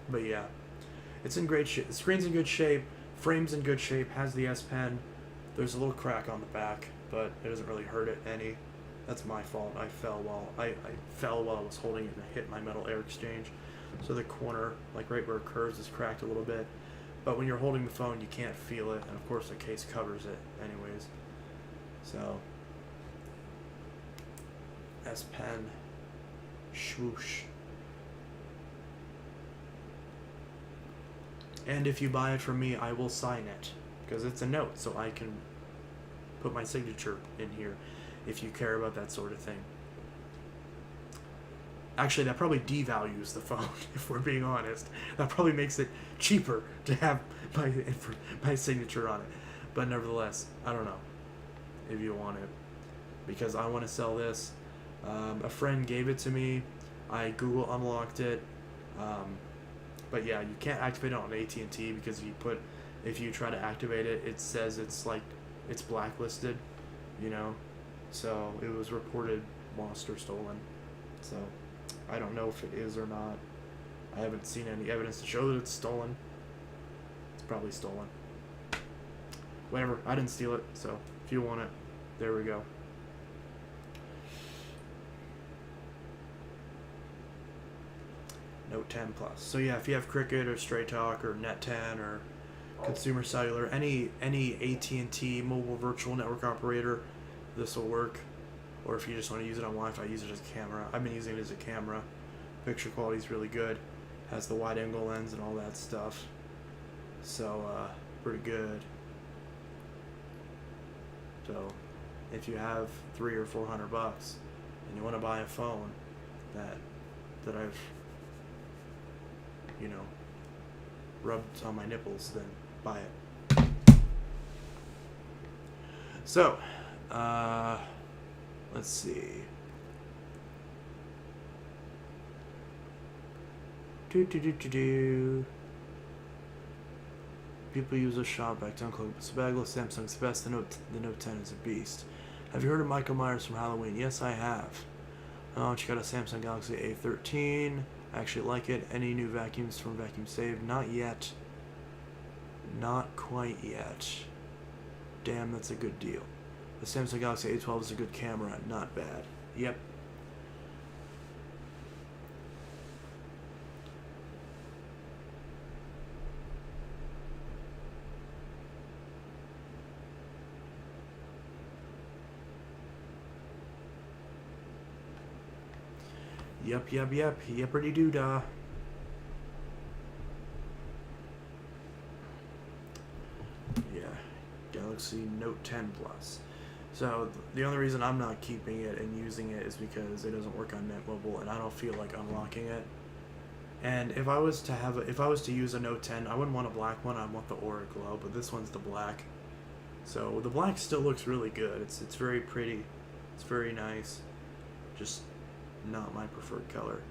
Speaker 1: But yeah, it's in great shape. The screen's in good shape. Frame's in good shape. Has the S Pen. There's a little crack on the back, but it doesn't really hurt it any. That's my fault. I fell while I was holding it and I hit my metal air exchange. So the corner, like right where it curves, is cracked a little bit. But when you're holding the phone, you can't feel it, and of course the case covers it anyways. So S Pen, swoosh. And if you buy it from me, I will sign it because it's a note, so I can put my signature in here. If you care about that sort of thing. Actually, that probably devalues the phone, if we're being honest. That probably makes it cheaper to have my signature on it. But nevertheless, I don't know if you want it. Because I want to sell this. A friend gave it to me. I Google unlocked it. But yeah, you can't activate it on AT&T because if you try to activate it, it says it's blacklisted, you know. So it was reported lost or stolen. So I don't know if it is or not. I haven't seen any evidence to show that it's stolen. It's probably stolen. Whatever, I didn't steal it, so if you want it, there we go. Note 10 Plus. So yeah, if you have Cricket or Straight Talk or Net 10 or Consumer Cellular, any AT&T mobile virtual network operator, this will work. Or if you just want to use it on Wi-Fi, use it as a camera. I've been using it as a camera. Picture quality is really good. Has the wide angle lens and all that stuff. So pretty good. So if you have $300 or $400 and you want to buy a phone that I've rubbed on my nipples, then buy it. So, let's see. People use a shop back to uncloak. It's bagless Samsung's best. The Note 10 is a beast. Have you heard of Michael Myers from Halloween? Yes, I have. Check out a Samsung Galaxy A13. I actually like it. Any new vacuums from Vacuum Save? Not yet. Not quite yet. Damn, that's a good deal. The Samsung Galaxy A12 is a good camera. Not bad. Yep. Yep. Yepperty doo dah. Yeah. Galaxy Note 10 Plus. So the only reason I'm not keeping it and using it is because it doesn't work on Net Mobile, and I don't feel like unlocking it. And if I was to use a Note 10, I wouldn't want a black one. I want the Aura Glow, but this one's the black. So the black still looks really good. It's very pretty. It's very nice. Just not my preferred color.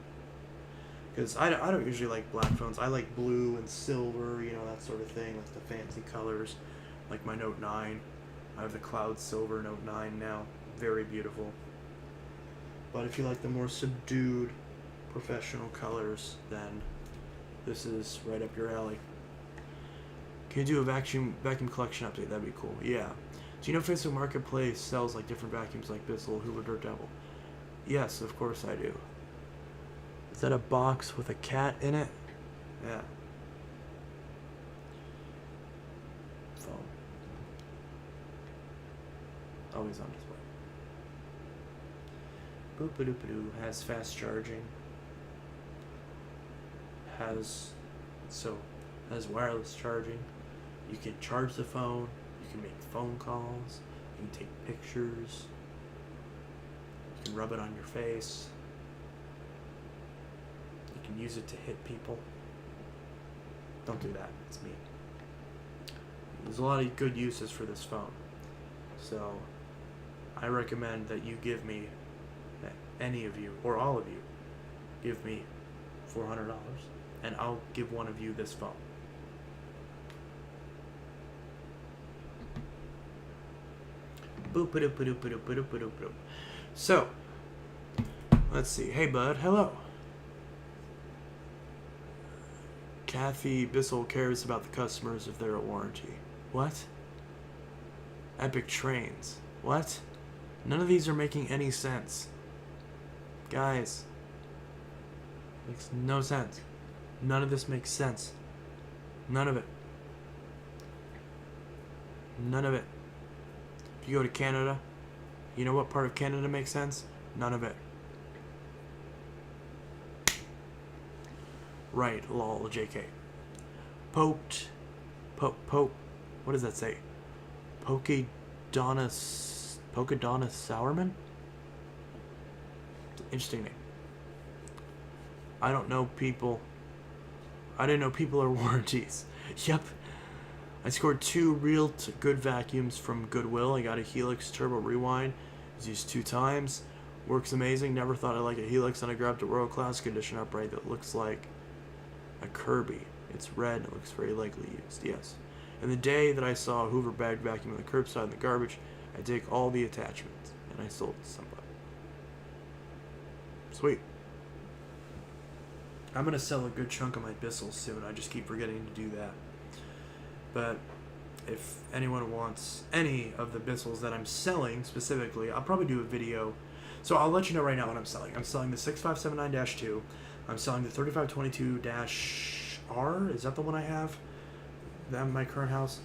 Speaker 1: Because I don't usually like black phones. I like blue and silver, that sort of thing, like the fancy colors. Like my Note 9. I have the Cloud Silver Note 9 now. Very beautiful. But if you like the more subdued professional colors, then this is right up your alley. Can you do a vacuum collection update? That'd be cool. Yeah. Do you know Facebook Marketplace sells like different vacuums like Bissell, Hoover, Dirt Devil? Yes, of course I do. Is that a box with a cat in it? Yeah. Phone. Always on display. Boop-a-doop-a-doo. Has fast charging. Has wireless charging. You can charge the phone. You can make phone calls. You can take pictures. You can rub it on your face. You can use it to hit people. Don't do that. It's mean. There's a lot of good uses for this phone. So, I recommend that you give me, any of you, or all of you, give me $400, and I'll give one of you this phone. Boop-a-doop-a-doop-a-doop-a-doop-a-doop-a-doop. So, let's see. Hey, bud. Hello. Kathy Bissell cares about the customers if they're at warranty. What? Epic Trains. What? None of these are making any sense. Guys. Makes no sense. None of this makes sense. None of it. None of it. If you go to Canada, you know what part of Canada makes sense? None of it. Right, lol, JK. What does that say? Polkadonna Sourman? Interesting name. I don't know people. I didn't know people are warranties. Yep. I scored 2 real good vacuums from Goodwill. I got a Helix Turbo Rewind. It's used 2 times. Works amazing. Never thought I'd like a Helix, and I grabbed a World Class Condition upright that looks like a Kirby. It's red. It looks very likely used. Yes. And the day that I saw a Hoover bag vacuum on the curbside in the garbage, I take all the attachments and I sold it to somebody. Sweet. I'm gonna sell a good chunk of my Bissell soon. I just keep forgetting to do that. But if anyone wants any of the Bissells that I'm selling specifically, I'll probably do a video. So I'll let you know right now what I'm selling. I'm selling the 6579-2. I'm selling the 3522-R. Is that the one I have? That in my current house.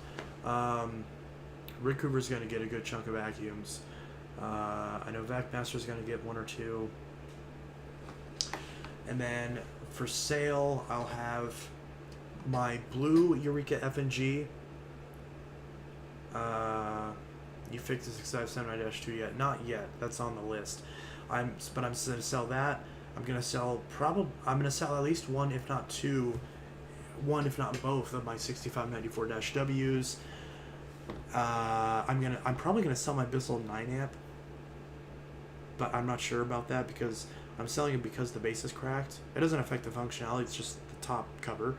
Speaker 1: Rick Hoover's going to get a good chunk of vacuums. I know VacMaster's going to get 1 or 2. And then for sale, I'll have my blue Eureka F&G. You fixed the 6579-2 yet? Not yet. That's on the list. I'm going to sell that. I'm going to sell at least 1, if not 2, 1 if not both of my 6594-Ws. I'm probably gonna sell my Bissell 9 amp, but I'm not sure about that because I'm selling it because the base is cracked. It doesn't affect the functionality; it's just the top cover.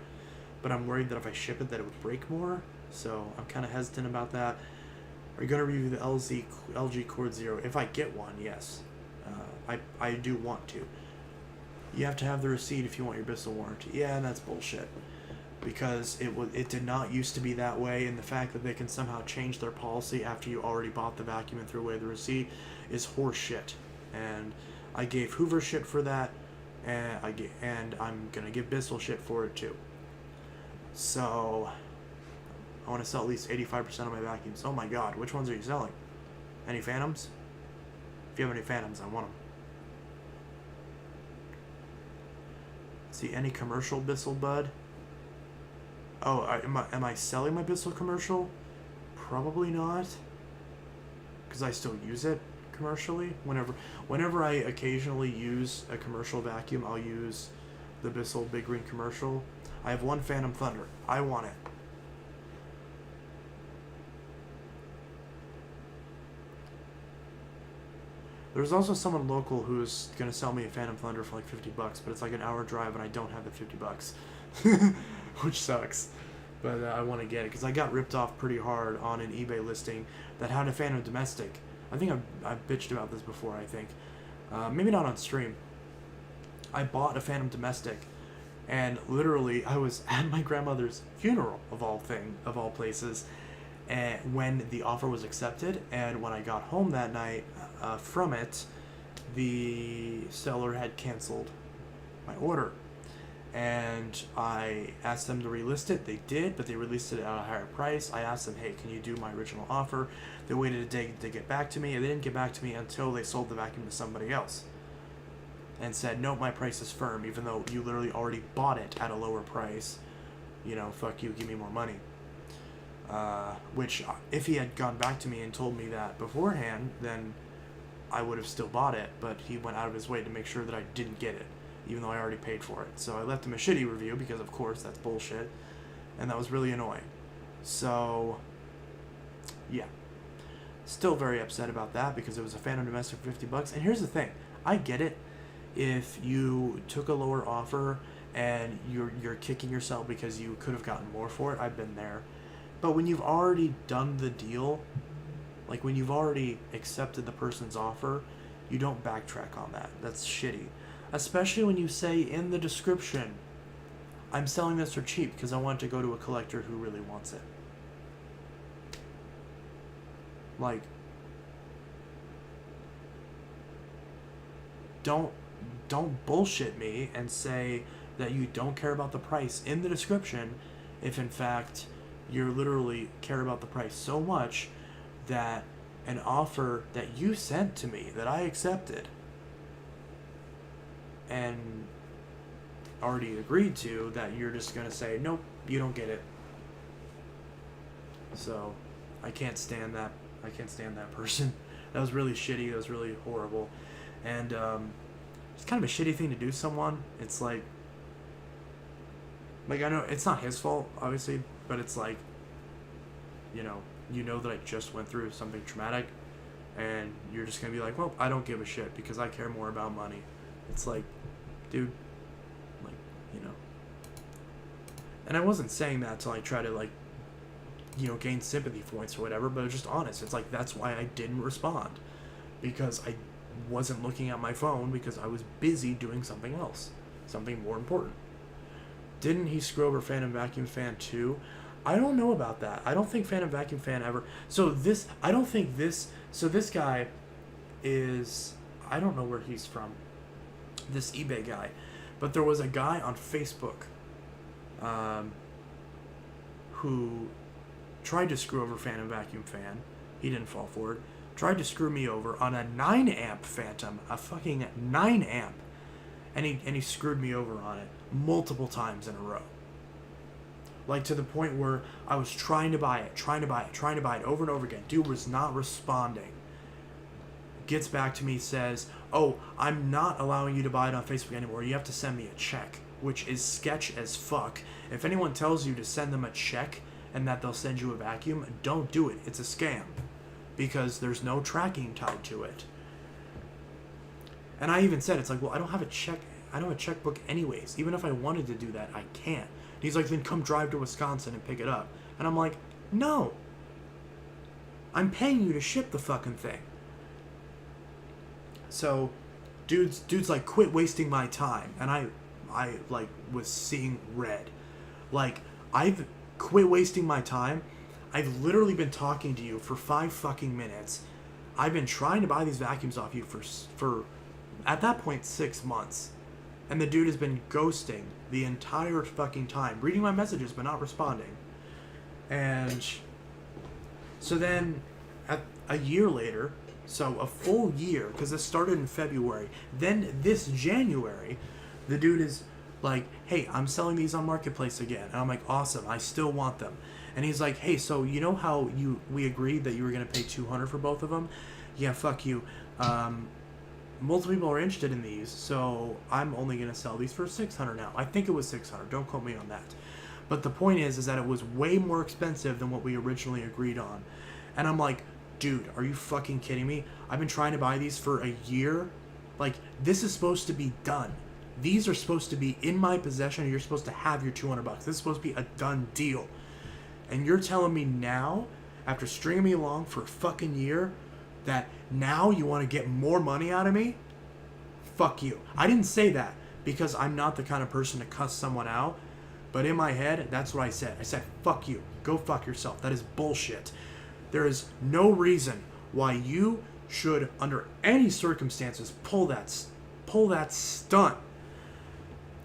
Speaker 1: But I'm worried that if I ship it, that it would break more. So I'm kind of hesitant about that. Are you gonna review the LG Cord Zero? If I get one, yes. I do want to. You have to have the receipt if you want your Bissell warranty. Yeah, and that's bullshit. Because it did not used to be that way, and the fact that they can somehow change their policy after you already bought the vacuum and threw away the receipt is horse shit. And I gave Hoover shit for that, and I'm gonna give Bissell shit for it too. So I want to sell at least 85% of my vacuums. Oh my god, which ones are you selling? Any Phantoms? If you have any Phantoms, I want them. See any commercial Bissell, bud? Oh, am I selling my Bissell commercial? Probably not, because I still use it commercially. Whenever I occasionally use a commercial vacuum, I'll use the Bissell Big Green commercial. I have 1 Phantom Thunder. I want it. There's also someone local who's gonna sell me a Phantom Thunder for like $50, but it's like an hour drive, and I don't have the $50. Which sucks, but I want to get it because I got ripped off pretty hard on an eBay listing that had a Phantom Domestic. I think I've bitched about this before. I think maybe not on stream. I bought a Phantom Domestic, and literally I was at my grandmother's funeral of all places, and when the offer was accepted, and when I got home that night from it, the seller had canceled my order. And I asked them to relist it. They did, but they released it at a higher price. I asked them, hey, can you do my original offer? They waited a day to get back to me, and they didn't get back to me until they sold the vacuum to somebody else. And said, no, my price is firm, even though you literally already bought it at a lower price. You know, fuck you, give me more money. Which, if he had gone back to me and told me that beforehand, then I would have still bought it. But he went out of his way to make sure that I didn't get it, even though I already paid for it. So I left him a shitty review because, of course, that's bullshit. And that was really annoying. So, yeah. Still very upset about that because it was a Phantom Domestic for $50. And here's the thing. I get it if you took a lower offer and you're kicking yourself because you could have gotten more for it. I've been there. But when you've already done the deal, like when you've already accepted the person's offer, you don't backtrack on that. That's shitty. Especially when you say in the description, I'm selling this for cheap because I want it to go to a collector who really wants it. Like, don't bullshit me and say that you don't care about the price in the description if in fact you literally care about the price so much that an offer that you sent to me that I accepted and already agreed to, that you're just gonna say, nope, you don't get it. So I can't stand that. I can't stand that person. That was really shitty. That was really horrible. And it's kind of a shitty thing to do to someone. It's like I know it's not his fault, obviously, but it's like, you know that I just went through something traumatic, and you're just gonna be like, well, I don't give a shit because I care more about money. It's like, dude, like, and I wasn't saying that to like try to like, gain sympathy points or whatever, but it's just honest. It's like, that's why I didn't respond, because I wasn't looking at my phone because I was busy doing something else, something more important. Didn't he screw over Phantom Vacuum Fan too? I don't know about that. I don't think Phantom Vacuum Fan ever. So this guy is, I don't know where he's from, this eBay guy, but there was a guy on Facebook who tried to screw over Phantom Vacuum Fan. He didn't fall for it. Tried to screw me over on a 9 amp Phantom, a fucking 9 amp. And he screwed me over on it multiple times in a row. Like, to the point where I was trying to buy it over and over again. Dude was not responding. Gets back to me, says, oh, I'm not allowing you to buy it on Facebook anymore. You have to send me a check, which is sketch as fuck. If anyone tells you to send them a check and that they'll send you a vacuum, don't do it. It's a scam, because there's no tracking tied to it. And I even said, it's like, well, I don't have a checkbook anyways. Even if I wanted to do that, I can't. And he's like, then come drive to Wisconsin and pick it up. And I'm like, no. I'm paying you to ship the fucking thing. So, dude's like, quit wasting my time. And I like was seeing red. Like, I've quit wasting my time. I've literally been talking to you for 5 fucking minutes. I've been trying to buy these vacuums off you for at that point 6 months. And the dude has been ghosting the entire fucking time, reading my messages but not responding. And so then a year later, so a full year, because this started in February, then this January, the dude is like, hey, I'm selling these on Marketplace again. And I'm like, awesome, I still want them. And he's like, hey, so you know how we agreed that you were going to pay $200 for both of them? Yeah, fuck you. Multiple people are interested in these, so I'm only going to sell these for $600 now. I think it was $600. Don't quote me on that. But the point is that it was way more expensive than what we originally agreed on. And I'm like, dude, are you fucking kidding me? I've been trying to buy these for a year. Like, this is supposed to be done. These are supposed to be in my possession, and you're supposed to have your $200. This is supposed to be a done deal. And you're telling me now, after stringing me along for a fucking year, that now you want to get more money out of me? Fuck you. I didn't say that because I'm not the kind of person to cuss someone out, but in my head, that's what I said. I said, fuck you. Go fuck yourself. That is bullshit. There is no reason why you should, under any circumstances, pull that stunt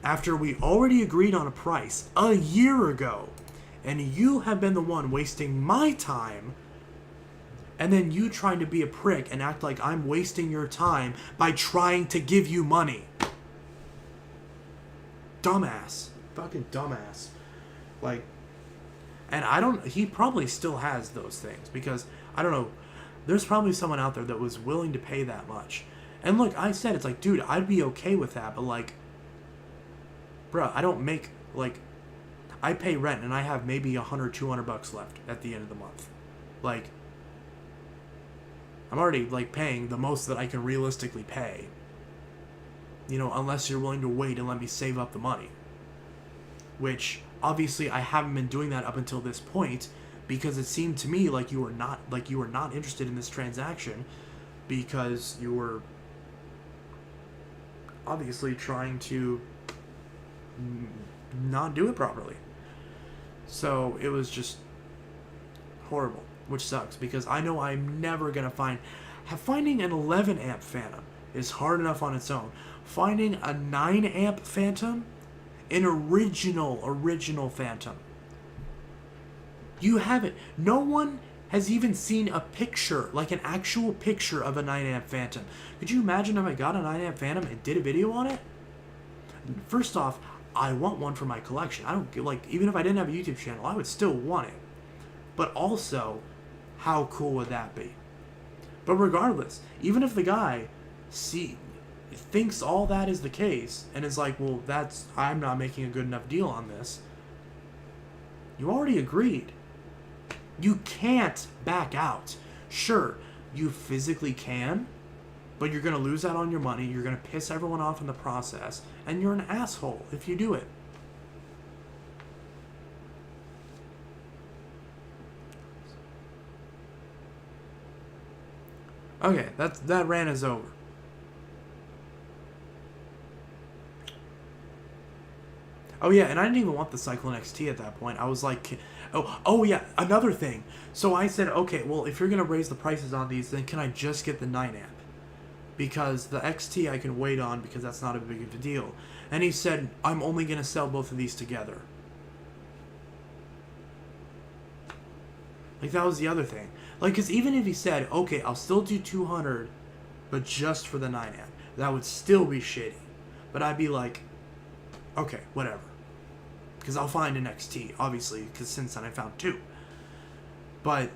Speaker 1: after we already agreed on a price a year ago, and you have been the one wasting my time. And then you trying to be a prick and act like I'm wasting your time by trying to give you money. Dumbass. Fucking dumbass. Like, and he probably still has those things because, I don't know, there's probably someone out there that was willing to pay that much. And look, I said, it's like, dude, I'd be okay with that, but like, bruh, I don't make, like, I pay rent and I have maybe $100, $200 left at the end of the month. Like, I'm already, like, paying the most that I can realistically pay. Unless you're willing to wait and let me save up the money. Which, obviously, I haven't been doing that up until this point, because it seemed to me like you were not interested in this transaction, because you were obviously trying to not do it properly. So, it was just horrible. Which sucks, because I know I'm never going to finding an 11 amp Phantom is hard enough on its own. Finding a 9 amp Phantom, an original Phantom. You haven't. No one has even seen a picture, like an actual picture of a 9 amp Phantom. Could you imagine if I got a 9 amp Phantom and did a video on it? First off, I want one for my collection. I don't, like, even if I didn't have a YouTube channel, I would still want it. But also, how cool would that be? But regardless, even if the guy thinks all that is the case and is like, well, I'm not making a good enough deal on this. You already agreed. You can't back out. Sure, you physically can, but you're going to lose out on your money. You're going to piss everyone off in the process, and you're an asshole if you do it. Okay, that rant is over. Oh yeah, and I didn't even want the Cyclone XT at that point. I was like, oh yeah, another thing. So I said, okay, well, if you're gonna raise the prices on these, then can I just get the 9 amp? Because the XT I can wait on because that's not a big of a deal. And he said, I'm only gonna sell both of these together. Like, that was the other thing. Like, because even if he said, okay, I'll still do 200, but just for the 9 amp, that would still be shitty. But I'd be like, okay, whatever. Because I'll find an XT, obviously, because since then I found 2. But,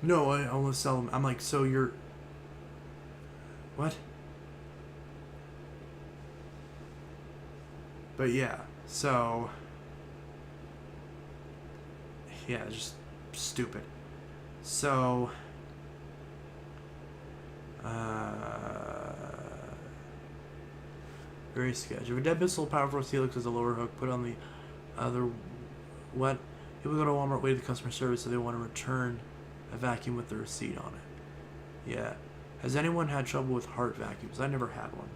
Speaker 1: no, I want to sell them. I'm like, so you're, what? But yeah, so, yeah, just stupid. So, very sketch. If a dead pistol power force helix is a lower hook, put on the other, what? People go to Walmart, wait to the customer service, so they want to return a vacuum with the receipt on it. Yeah. Has anyone had trouble with heart vacuums? I never had one.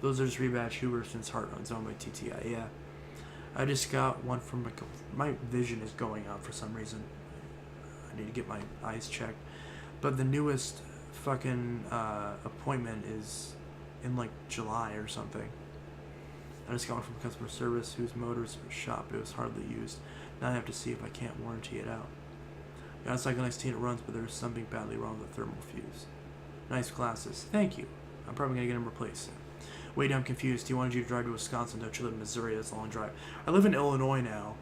Speaker 1: Those are just rebatch Huber since heart runs on my TTI. Yeah. I just got one from my vision is going out for some reason. I need to get my eyes checked. But the newest fucking appointment is in like July or something. I just got one from customer service whose motors were shot, but it was hardly used. Now I have to see if I can't warranty it out. Got a Cyclone XT and it runs, but there's something badly wrong with the thermal fuse. Nice glasses. Thank you. I'm probably going to get them replaced soon. Wait, I'm confused. He wanted you to drive to Wisconsin. Don't you live in Missouri? That's a long drive. I live in Illinois now.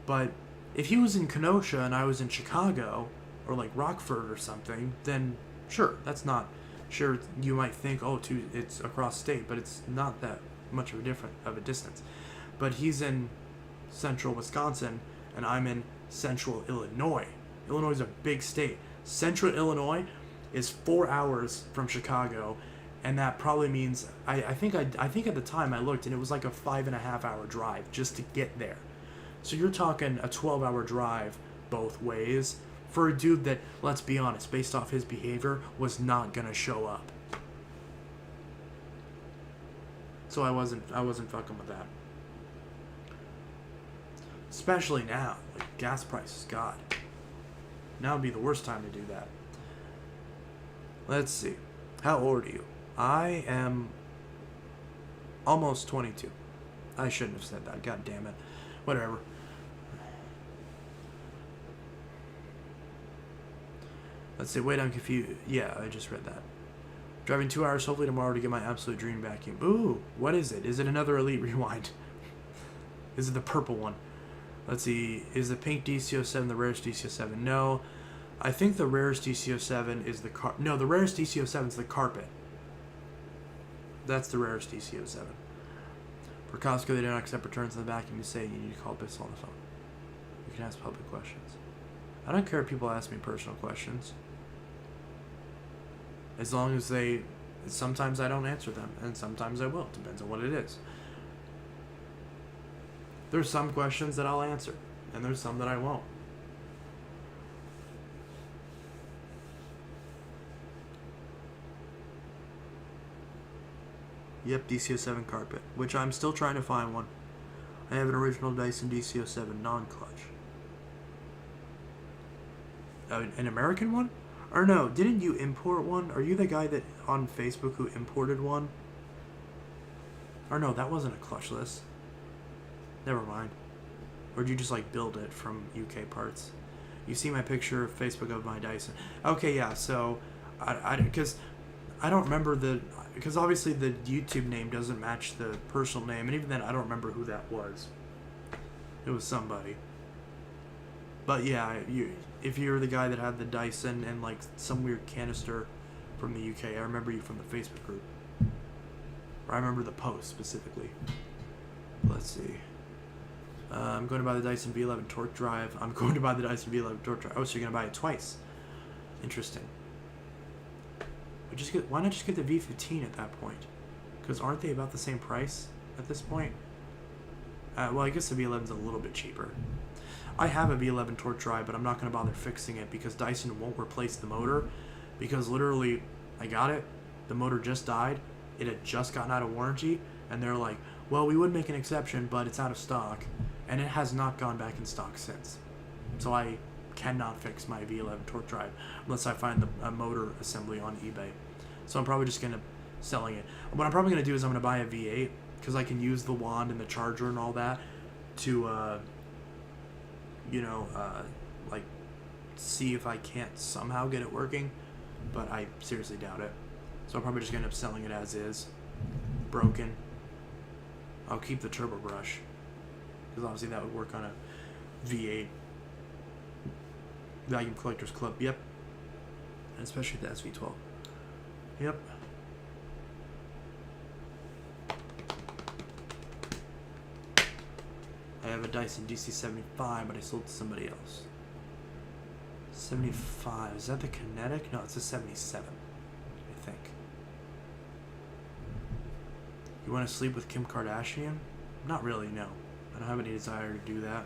Speaker 1: But if he was in Kenosha and I was in Chicago, or like Rockford or something, then sure, that's not... Sure, you might think, oh, it's across state, but it's not that much of a distance. But he's in central Wisconsin, and I'm in central Illinois. Illinois is a big state. Central Illinois is 4 hours from Chicago, and that probably means I think at the time I looked, and it was like a 5.5 hour drive just to get there. So you're talking a 12-hour drive both ways for a dude that, let's be honest, based off his behavior, was not gonna show up. So I wasn't fucking with that. Especially now, like gas prices, God. Now would be the worst time to do that. Let's see. How old are you? I am almost 22. I shouldn't have said that. God damn it. Whatever. Let's see. Wait, I'm confused. Yeah, I just read that. Driving 2 hours, hopefully tomorrow, to get my absolute dream vacuum. Ooh, what is it? Is it another Elite Rewind? Is it the purple one? Let's see. Is the pink DC07 the rarest DC07? No. I think the rarest DC07 is the No, the rarest DC07 is the carpet. That's the rarest DC07. For Costco, they don't accept returns in the vacuum. You say you need to call Bissell on the phone. You can ask public questions. I don't care if people ask me personal questions. As long as they... Sometimes I don't answer them, and sometimes I will. Depends on what it is. There's some questions that I'll answer, and there's some that I won't. Yep, DC07 carpet, which I'm still trying to find one. I have an original Dyson DC07 non-clutch. An American one? Or no, didn't you import one? Are you the guy that on Facebook who imported one? Or no, that wasn't a clutchless. Never mind. Or did you just like build it from UK parts? You see my picture of Facebook of my Dyson. Okay, yeah, so because I don't remember because obviously the YouTube name doesn't match the personal name, and even then I don't remember who that was. It was somebody. But yeah, if you're the guy that had the Dyson and like some weird canister from the UK, I remember you from the Facebook group. Or I remember the post specifically. Let's see. I'm going to buy the Dyson V11 torque drive. I'm going to buy the Dyson V11 torque drive. Oh, so you're going to buy it twice. Interesting. Why not just get the V15 at that point? Because aren't they about the same price at this point? Well, I guess the V11's a little bit cheaper. I have a V11 torque drive, but I'm not going to bother fixing it because Dyson won't replace the motor. Because literally, I got it. The motor just died. It had just gotten out of warranty. And they're like, well, we would make an exception, but it's out of stock. And it has not gone back in stock since. So I cannot fix my V11 torque drive unless I find a motor assembly on eBay. So I'm probably just going to selling it. What I'm probably going to do is I'm going to buy a V8 because I can use the wand and the charger and all that to, like see if I can't somehow get it working. But I seriously doubt it. So I'm probably just going to end up selling it as is. Broken. I'll keep the turbo brush because obviously that would work on a V8. Vacuum Collectors Club, yep. And especially the SV12. Yep. I have a Dyson DC-75, but I sold it to somebody else. 75, is that the Kinetic? No, it's a 77, I think. You want to sleep with Kim Kardashian? Not really, no. I don't have any desire to do that.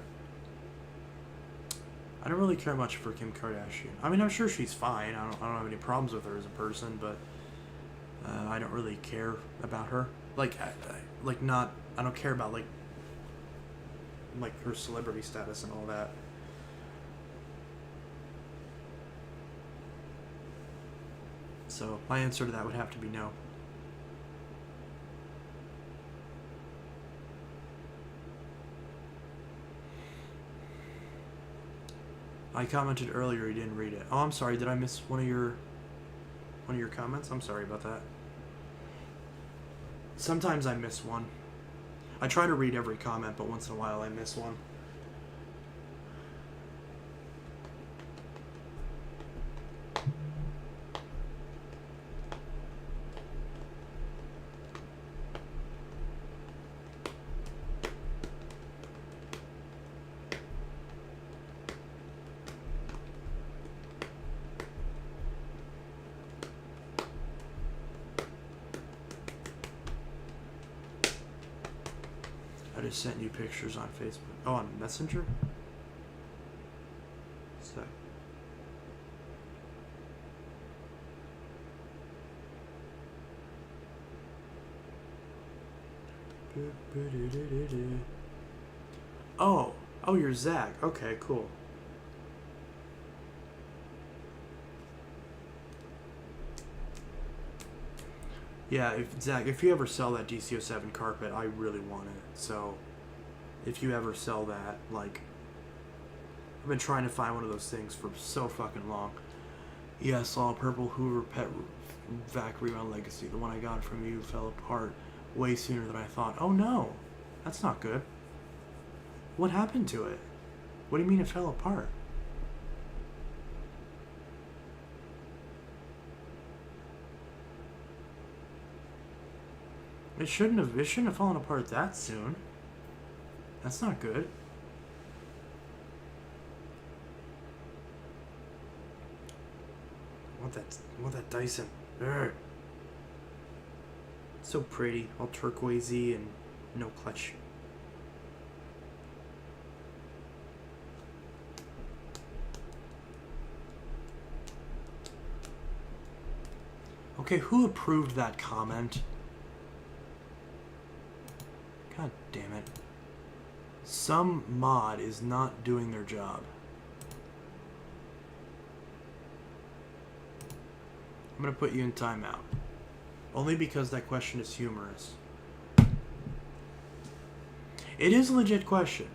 Speaker 1: I don't really care much for Kim Kardashian. I mean, I'm sure she's fine. I don't have any problems with her as a person, but I don't really care about her. I don't care about like her celebrity status and all that. So my answer to that would have to be no. I commented earlier, you didn't read it. Oh, I'm sorry. Did I miss one of your comments? I'm sorry about that. Sometimes I miss one. I try to read every comment, but once in a while I miss one. I just sent you pictures on Facebook. Oh, on Messenger? So. Oh, you're Zach. Okay, cool. Yeah, Zach, if you ever sell that DC-07 carpet, I really want it. So, if you ever sell that, like, I've been trying to find one of those things for so fucking long. Yeah, I saw a purple Hoover Pet Vac Rebound Legacy. The one I got from you fell apart way sooner than I thought. Oh no, that's not good. What happened to it? What do you mean it fell apart? It shouldn't have fallen apart that soon. That's not good. I want that Dyson. Urgh. So pretty, all turquoisey and no clutch. Okay, who approved that comment? God damn it. Some mod is not doing their job. I'm going to put you in timeout. Only because that question is humorous. It is a legit question,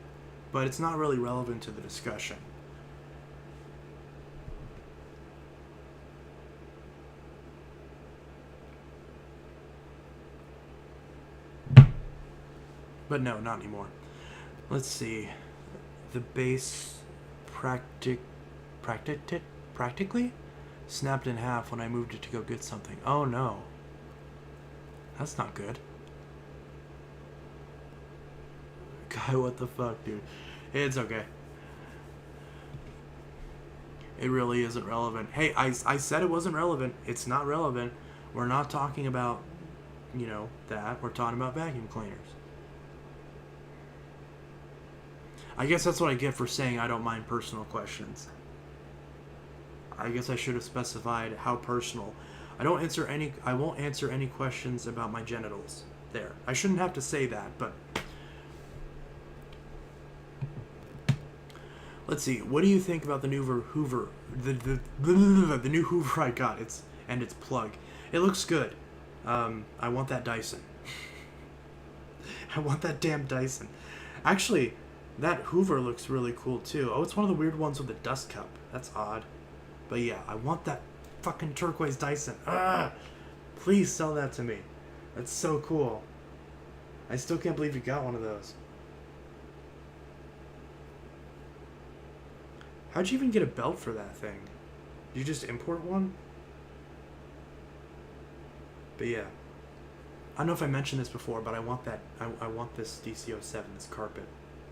Speaker 1: but it's not really relevant to the discussion. But no, not anymore. Let's see. The base practically snapped in half when I moved it to go get something. Oh no. That's not good. God, what the fuck, dude? It's okay. It really isn't relevant. Hey, I said it wasn't relevant. It's not relevant. We're not talking about, you know, that. We're talking about vacuum cleaners. I guess that's what I get for saying I don't mind personal questions. I guess I should have specified how personal. I won't answer any questions about my genitals. There. I shouldn't have to say that, but let's see. What do you think about the new Hoover? The new Hoover I got. Its plug. It looks good. I want that Dyson. I want that damn Dyson. Actually, that Hoover looks really cool too. Oh, it's one of the weird ones with the dust cup. That's odd. But yeah, I want that fucking turquoise Dyson. Please sell that to me. That's so cool. I still can't believe you got one of those. How'd you even get a belt for that thing? Did you just import one? But yeah. I don't know if I mentioned this before, but I want that. I want this DC-07, this carpet.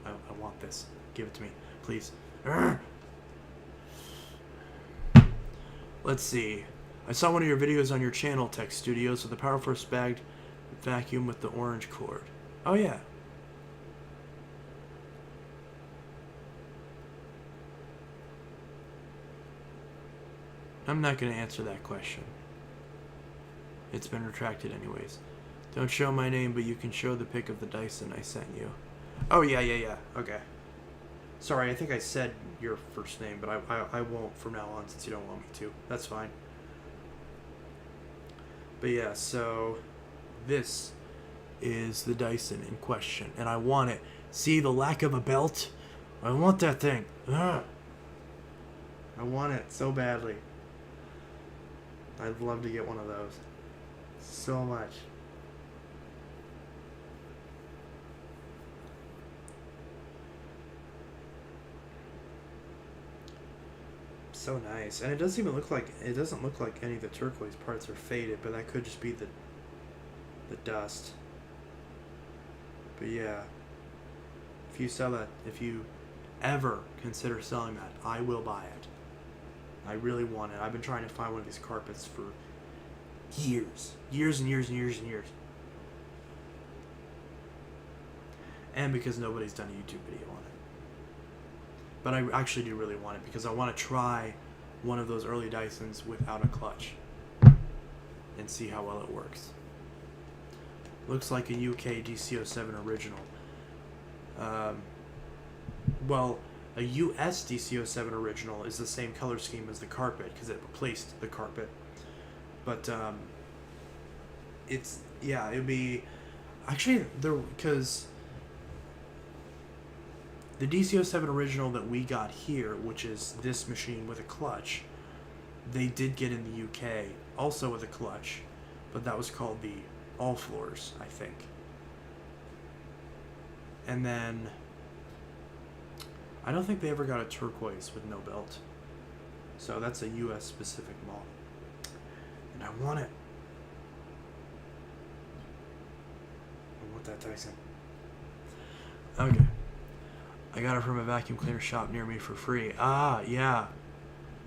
Speaker 1: I want this. Give it to me, please. Urgh. Let's see. I saw one of your videos on your channel, Tech Studios, with the PowerForce bagged vacuum with the orange cord. Oh yeah. I'm not going to answer that question. It's been retracted anyways. Don't show my name, but you can show the pic of the Dyson I sent you. Oh, yeah. Okay. Sorry, I think I said your first name, but I won't from now on since you don't want me to. That's fine. But yeah, so this is the Dyson in question, and I want it. See the lack of a belt? I want that thing. Ugh. I want it so badly. I'd love to get one of those. So much. So nice. And it doesn't even look like any of the turquoise parts are faded, but that could just be the dust. But yeah. If you sell that, if you ever consider selling that, I will buy it. I really want it. I've been trying to find one of these carpets for years. Years and years and years and years. And because nobody's done a YouTube video on it. But I actually do really want it because I want to try one of those early Dysons without a clutch and see how well it works. Looks like a UK DC-07 original. Well, a US DC-07 original is the same color scheme as the carpet because it replaced the carpet. But it's, yeah, it'd be actually there because the DC-07 original that we got here, which is this machine with a clutch, they did get in the UK also with a clutch, but that was called the All Floors, I think. And then I don't think they ever got a turquoise with no belt. So that's a US specific model. And I want it. I want that Dyson. Okay. I got it from a vacuum cleaner shop near me for free. Ah, yeah.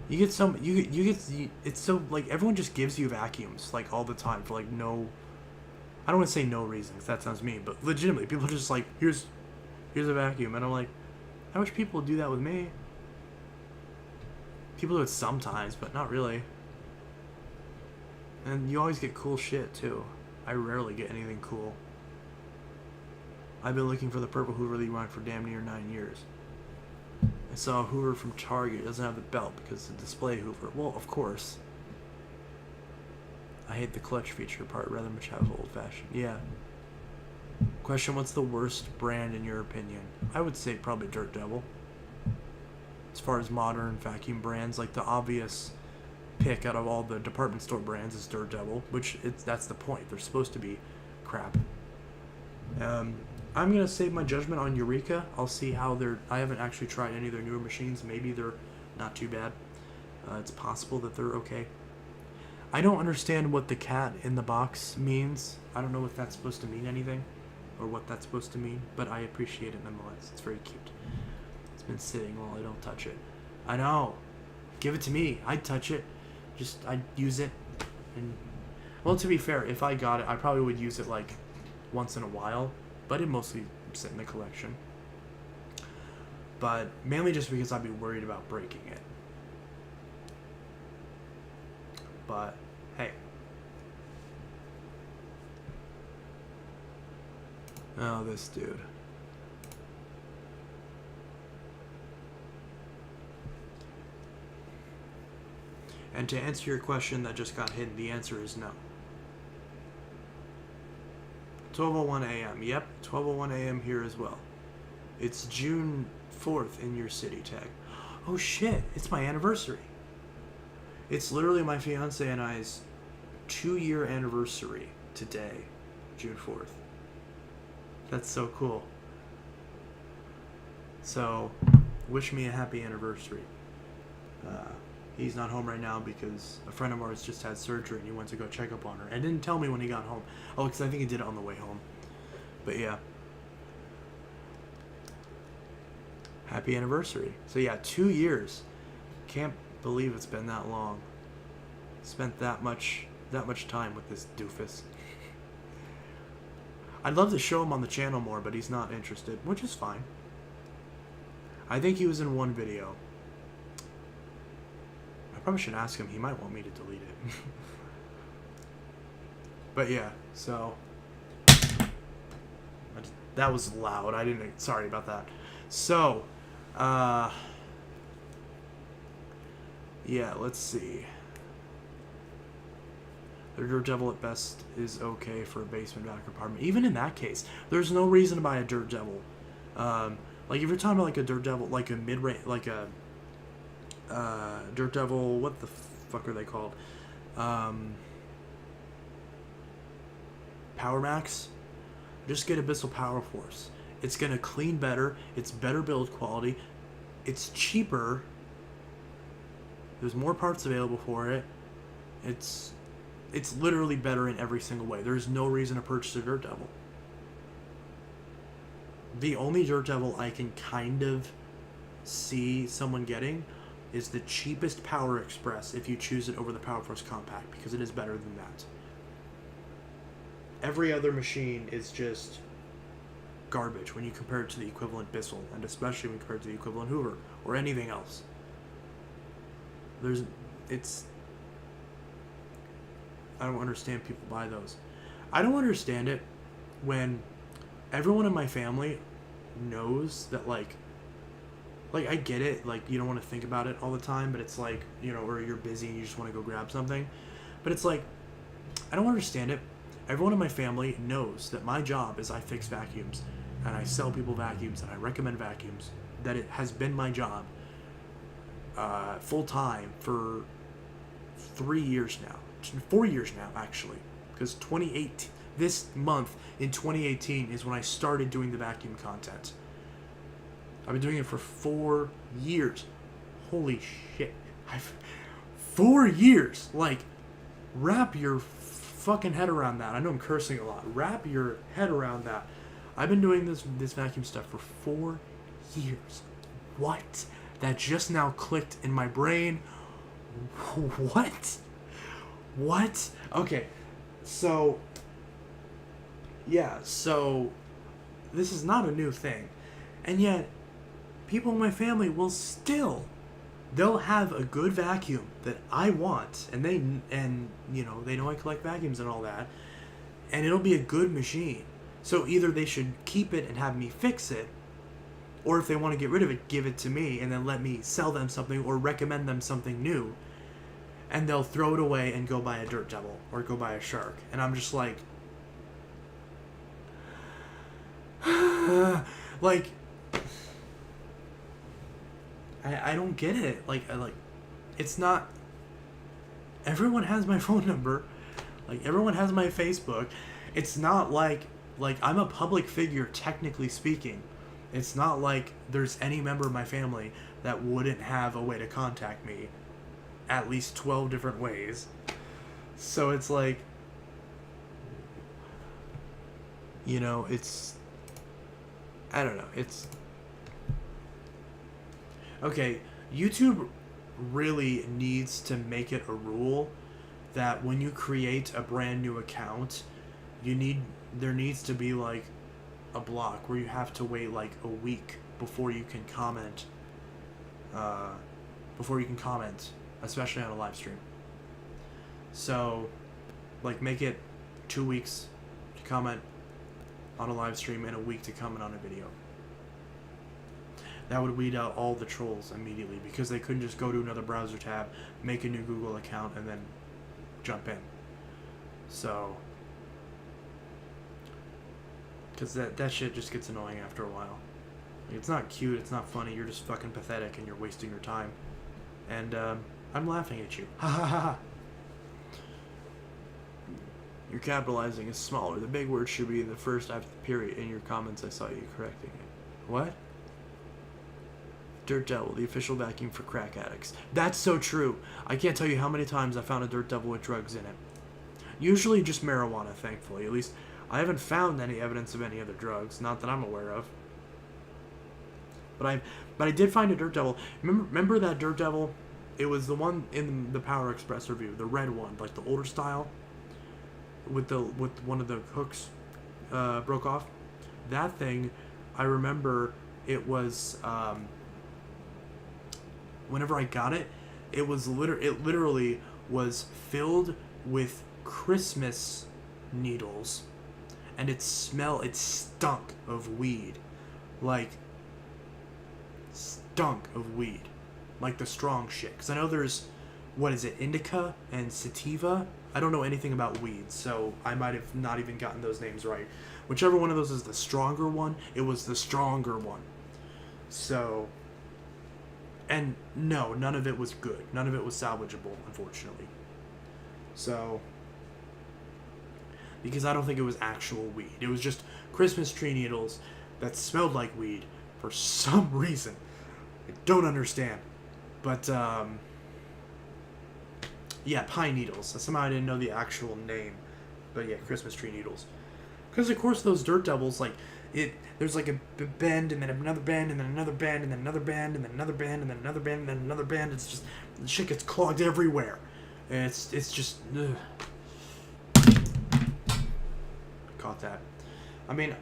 Speaker 1: You get some, it's so, like, everyone just gives you vacuums, like, all the time for, like, no, I don't want to say no reason, because that sounds mean, but legitimately, people are just like, here's a vacuum, and I'm like, I wish people would do that with me. People do it sometimes, but not really. And you always get cool shit, too. I rarely get anything cool. I've been looking for the purple Hoover that you want for damn near 9 years. I saw a Hoover from Target. It doesn't have the belt because it's a display Hoover. Well, of course. I hate the clutch feature part rather much have old-fashioned. Yeah. Question, what's the worst brand in your opinion? I would say probably Dirt Devil. As far as modern vacuum brands, like the obvious pick out of all the department store brands is Dirt Devil, which that's the point. They're supposed to be crap. I'm going to save my judgment on Eureka. I'll see how I haven't actually tried any of their newer machines. Maybe they're not too bad. It's possible that they're okay. I don't understand what the cat in the box means. I don't know if that's supposed to mean anything or what that's supposed to mean, but I appreciate it nonetheless. It's very cute. It's been sitting while I don't touch it. I know. Give it to me. I'd touch it. I'd use it. And well, to be fair, if I got it, I probably would use it like once in a while, but it mostly sit in the collection. But mainly just because I'd be worried about breaking it. But hey. Oh, this dude. And to answer your question that just got hidden, the answer is no. 12:01 a.m. Yep, 12:01 a.m. here as well. It's June 4th in your city tag. Oh shit, it's my anniversary. It's literally my fiance and I's 2-year anniversary today, June 4th. That's so cool. So, wish me a happy anniversary. He's not home right now because a friend of ours just had surgery and he went to go check up on her. And didn't tell me when he got home. Oh, because I think he did it on the way home. But yeah. Happy anniversary. So yeah, 2 years. Can't believe it's been that long. Spent that much time with this doofus. I'd love to show him on the channel more, but he's not interested, which is fine. I think he was in one video. I probably should ask him. He might want me to delete it. But yeah, so that was loud. Sorry about that. So, yeah, let's see. The Dirt Devil at best is okay for a basement vacuum apartment. Even in that case, there's no reason to buy a Dirt Devil. Like if you're talking about like a Dirt Devil, like a mid-range, like a Dirt Devil, what the fuck are they called? Power Max. Just get Abyssal Power Force. It's gonna clean better. It's better build quality. It's cheaper. There's more parts available for it. It's literally better in every single way. There's no reason to purchase a Dirt Devil. The only Dirt Devil I can kind of see someone getting is the cheapest Power Express if you choose it over the Power Force Compact, because it is better than that. Every other machine is just garbage when you compare it to the equivalent Bissell, and especially when you compare it to the equivalent Hoover or anything else. I don't understand people buy those. I don't understand it when everyone in my family knows that like I get it, like you don't want to think about it all the time, but it's like, you know, or you're busy and you just want to go grab something. But it's like, I don't understand it. Everyone in my family knows that my job is I fix vacuums and I sell people vacuums and I recommend vacuums. That it has been my job full time for 3 years now. 4 years now, actually. Because this month in 2018 is when I started doing the vacuum content. I've been doing it for 4 years. Holy shit. 4 years! Like, wrap your fucking head around that. I know I'm cursing a lot. Wrap your head around that. I've been doing this vacuum stuff for 4 years. What? That just now clicked in my brain. What? Okay. So, yeah, so this is not a new thing. And yet, people in my family will they'll have a good vacuum that I want, and they know I collect vacuums and all that, and it'll be a good machine. So either they should keep it and have me fix it, or if they want to get rid of it, give it to me and then let me sell them something or recommend them something new. And they'll throw it away and go buy a Dirt Devil or go buy a Shark. And I'm just like, like, I don't get it. Like, it's not, everyone has my phone number. Like, everyone has my Facebook. It's not like I'm a public figure, technically speaking. It's not like there's any member of my family that wouldn't have a way to contact me at least 12 different ways. So it's like, you know, it's, I don't know, it's, okay, YouTube really needs to make it a rule that when you create a brand new account, there needs to be like a block where you have to wait like a week before you can comment, especially on a live stream. So, like, make it 2 weeks to comment on a live stream and a week to comment on a video. That would weed out all the trolls immediately, because they couldn't just go to another browser tab, make a new Google account, and then jump in. So, because that shit just gets annoying after a while. Like, it's not cute, it's not funny, you're just fucking pathetic and you're wasting your time. And I'm laughing at you. Ha ha ha ha. Your capitalizing is smaller. The big word should be in the first after the period. In your comments, I saw you correcting it. What? Dirt Devil, the official vacuum for crack addicts. That's so true. I can't tell you how many times I found a Dirt Devil with drugs in it. Usually just marijuana, thankfully. At least I haven't found any evidence of any other drugs. Not that I'm aware of. But I did find a Dirt Devil. Remember that Dirt Devil? It was the one in the Power Express review. The red one. Like the older style. With one of the hooks broke off. That thing, I remember it was whenever I got it, it literally was filled with Christmas needles, and it stunk of weed, like the strong shit. Because I know there's, what is it, indica and sativa. I don't know anything about weed, so I might have not even gotten those names right. Whichever one of those is the stronger one, it was the stronger one. So, and no, none of it was good. None of it was salvageable, unfortunately. So, because I don't think it was actual weed. It was just Christmas tree needles that smelled like weed for some reason. I don't understand. But, yeah, pine needles. Somehow I didn't know the actual name. But yeah, Christmas tree needles. Because, of course, those Dirt Devils, like, there's like a bend, and then another bend, and then another bend, and then another bend, and then another bend, and then another bend, and then another bend. It's just, the shit gets clogged everywhere. And it's just, ugh. Caught that. I mean,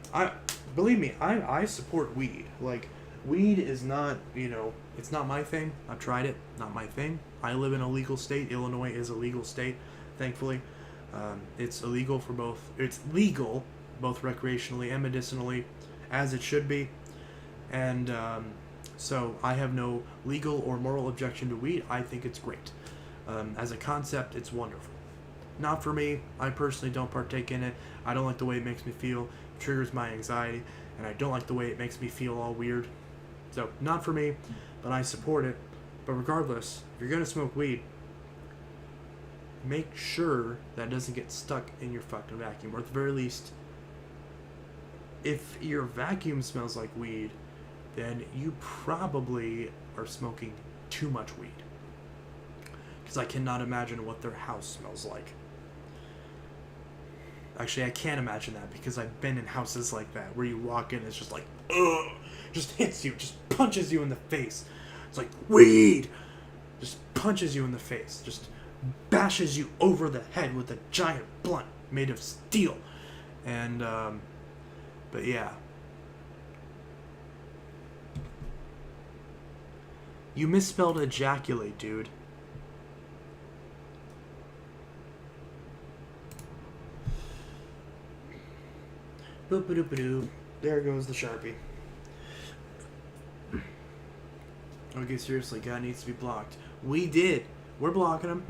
Speaker 1: believe me, I support weed. Like, weed is not, it's not my thing. I've tried it. Not my thing. I live in a legal state. Illinois is a legal state, thankfully. It's illegal for both. It's legal, both recreationally and medicinally, as it should be. And so I have no legal or moral objection to weed. I think it's great. As a concept, it's wonderful. Not for me. I personally don't partake in it. I don't like the way it makes me feel. It triggers my anxiety. And I don't like the way it makes me feel all weird. So, not for me, but I support it. But regardless, if you're going to smoke weed, make sure that it doesn't get stuck in your fucking vacuum. Or at the very least, if your vacuum smells like weed, then you probably are smoking too much weed. Because I cannot imagine what their house smells like. Actually, I can't imagine that, because I've been in houses like that, where you walk in, it's just like, ugh, just hits you, just punches you in the face. It's like, weed! Just punches you in the face, just bashes you over the head with a giant blunt made of steel. And, but yeah. You misspelled ejaculate, dude. Boop-a-doop-a-doo. There goes the Sharpie. Okay, seriously, guy needs to be blocked. We did. We're blocking him.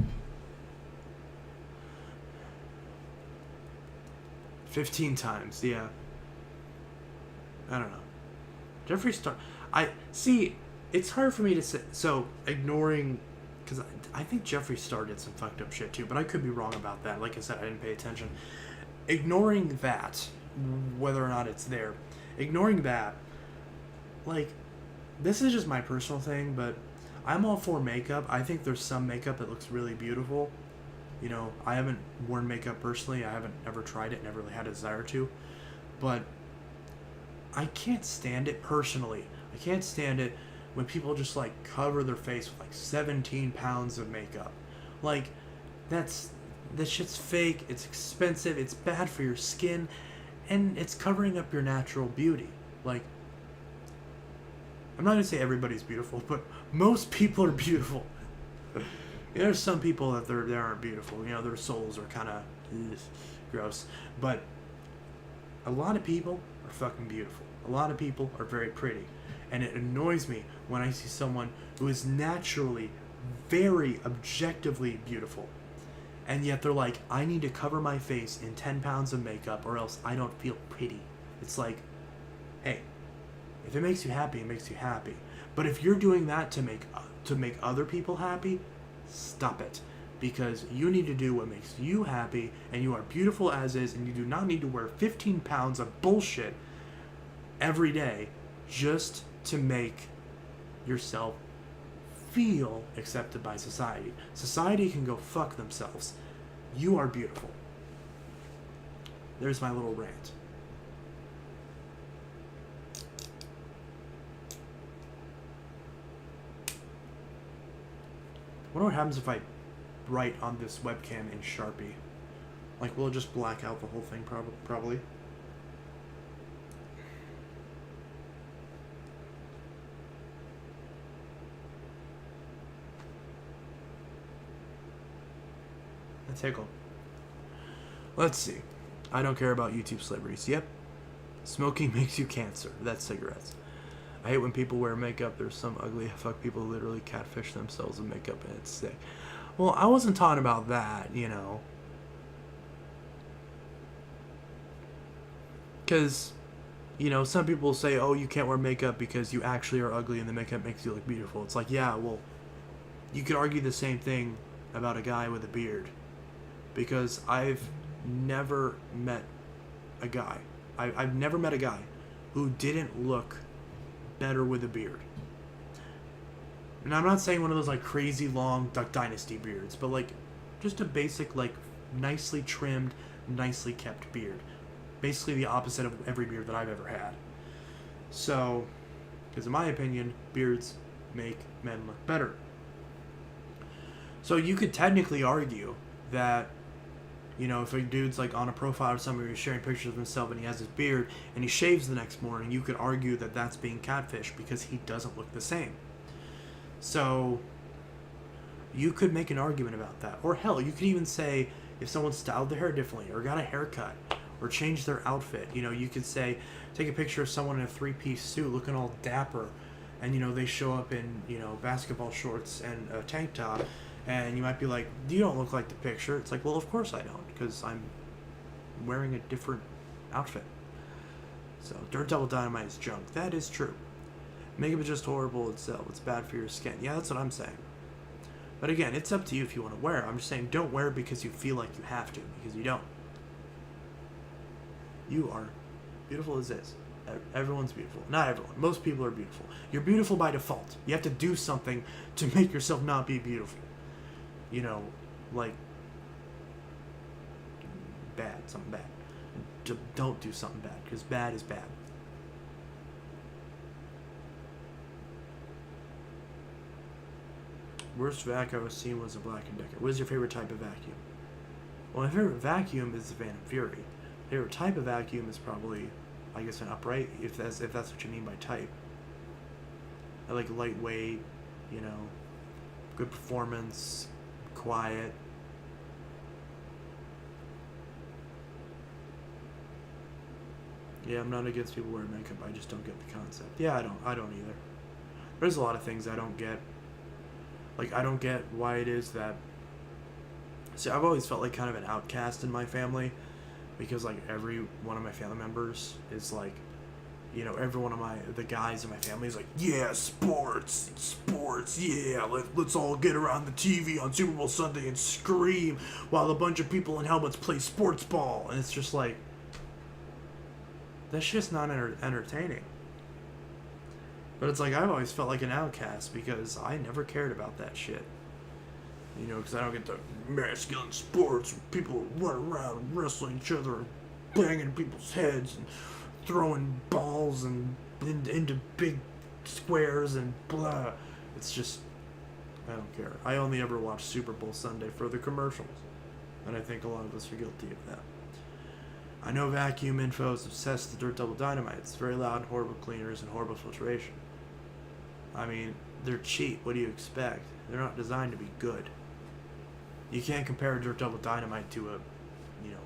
Speaker 1: 15 times, yeah. I don't know. Jeffree Star... See, it's hard for me to say... So, ignoring... Because I think Jeffree Star did some fucked up shit, too. But I could be wrong about that. Like I said, I didn't pay attention. Ignoring that, whether or not it's there. Ignoring that, like... This is just my personal thing, but I'm all for makeup. I think there's some makeup that looks really beautiful. You know, I haven't worn makeup personally. I haven't ever tried it, never really had a desire to. But I can't stand it personally. I can't stand it when people just like cover their face with like 17 pounds of makeup. Like, that shit's fake. It's expensive. It's bad for your skin, and it's covering up your natural beauty. Like, I'm not gonna say everybody's beautiful, but most people are beautiful. There's some people that they aren't beautiful. You know, their souls are kind of gross. But a lot of people are fucking beautiful. A lot of people are very pretty. And it annoys me when I see someone who is naturally very objectively beautiful. And yet they're like, I need to cover my face in 10 pounds of makeup or else I don't feel pretty. It's like, hey, if it makes you happy, it makes you happy. But if you're doing that to make other people happy, stop it. Because you need to do what makes you happy, and you are beautiful as is, and you do not need to wear 15 pounds of bullshit every day just to make yourself feel accepted by society. Society can go fuck themselves. You are beautiful. There's my little rant. I wonder what happens if I write on this webcam in Sharpie. Like, will it just black out the whole thing? Probably. A tickle. Let's see. I don't care about YouTube celebrities. Yep. Smoking makes you cancer. That's cigarettes. I hate when people wear makeup. There's some ugly fuck people who literally catfish themselves with makeup, and it's sick. Well, I wasn't talking about that, you know. Because, you know, some people say, oh, you can't wear makeup because you actually are ugly and the makeup makes you look beautiful. It's like, yeah, well, you could argue the same thing about a guy with a beard. Because I've never met a guy. I've never met a guy who didn't look better with a beard. And I'm not saying one of those like crazy long Duck Dynasty beards, but like just a basic like nicely trimmed, nicely kept beard. Basically the opposite of every beard that I've ever had. So, because in my opinion, beards make men look better. So you could technically argue that, you know, if a dude's like on a profile or something where he's sharing pictures of himself and he has his beard and he shaves the next morning, you could argue that that's being catfish because he doesn't look the same. So you could make an argument about that. Or hell, you could even say if someone styled their hair differently or got a haircut or changed their outfit, you know, you could say, take a picture of someone in a 3-piece suit looking all dapper and, you know, they show up in, you know, basketball shorts and a tank top. And you might be like, you don't look like the picture. It's like, well, of course I don't, because I'm wearing a different outfit. So, Dirt Devil Dynamite is junk. That is true. Makeup is just horrible itself. It's bad for your skin. Yeah, that's what I'm saying. But again, it's up to you if you want to wear it. I'm just saying, don't wear it because you feel like you have to, because you don't. You are beautiful as is. Everyone's beautiful. Not everyone. Most people are beautiful. You're beautiful by default. You have to do something to make yourself not be beautiful. You know, like, bad, something bad. Don't do something bad, because bad is bad. Worst vac I've seen was a Black & Decker. What is your favorite type of vacuum? Well, my favorite vacuum is the Phantom Fury. Favorite type of vacuum is probably, I guess, an upright, if that's what you mean by type. I like lightweight, you know, good performance, quiet. Yeah, I'm not against people wearing makeup. I just don't get the concept. Yeah, I don't either. There's a lot of things I don't get. Like, I don't get why it is that... See, I've always felt like kind of an outcast in my family. Because, like, every one of my family members is, like... You know, every one of the guys in my family is like, yeah, sports, yeah, let's all get around the TV on Super Bowl Sunday and scream while a bunch of people in helmets play sports ball. And it's just like, that's just not entertaining. But it's like I've always felt like an outcast because I never cared about that shit. You know, because I don't get the masculine sports where people run around and wrestling each other and banging people's heads and throwing balls and into big squares and blah. It's just, I don't care. I only ever watch Super Bowl Sunday for the commercials. And I think a lot of us are guilty of that. I know Vacuum Info is obsessed with Dirt Double Dynamite. It's very loud, horrible cleaners, and horrible filtration. I mean, they're cheap. What do you expect? They're not designed to be good. You can't compare a Dirt Double Dynamite to a, you know,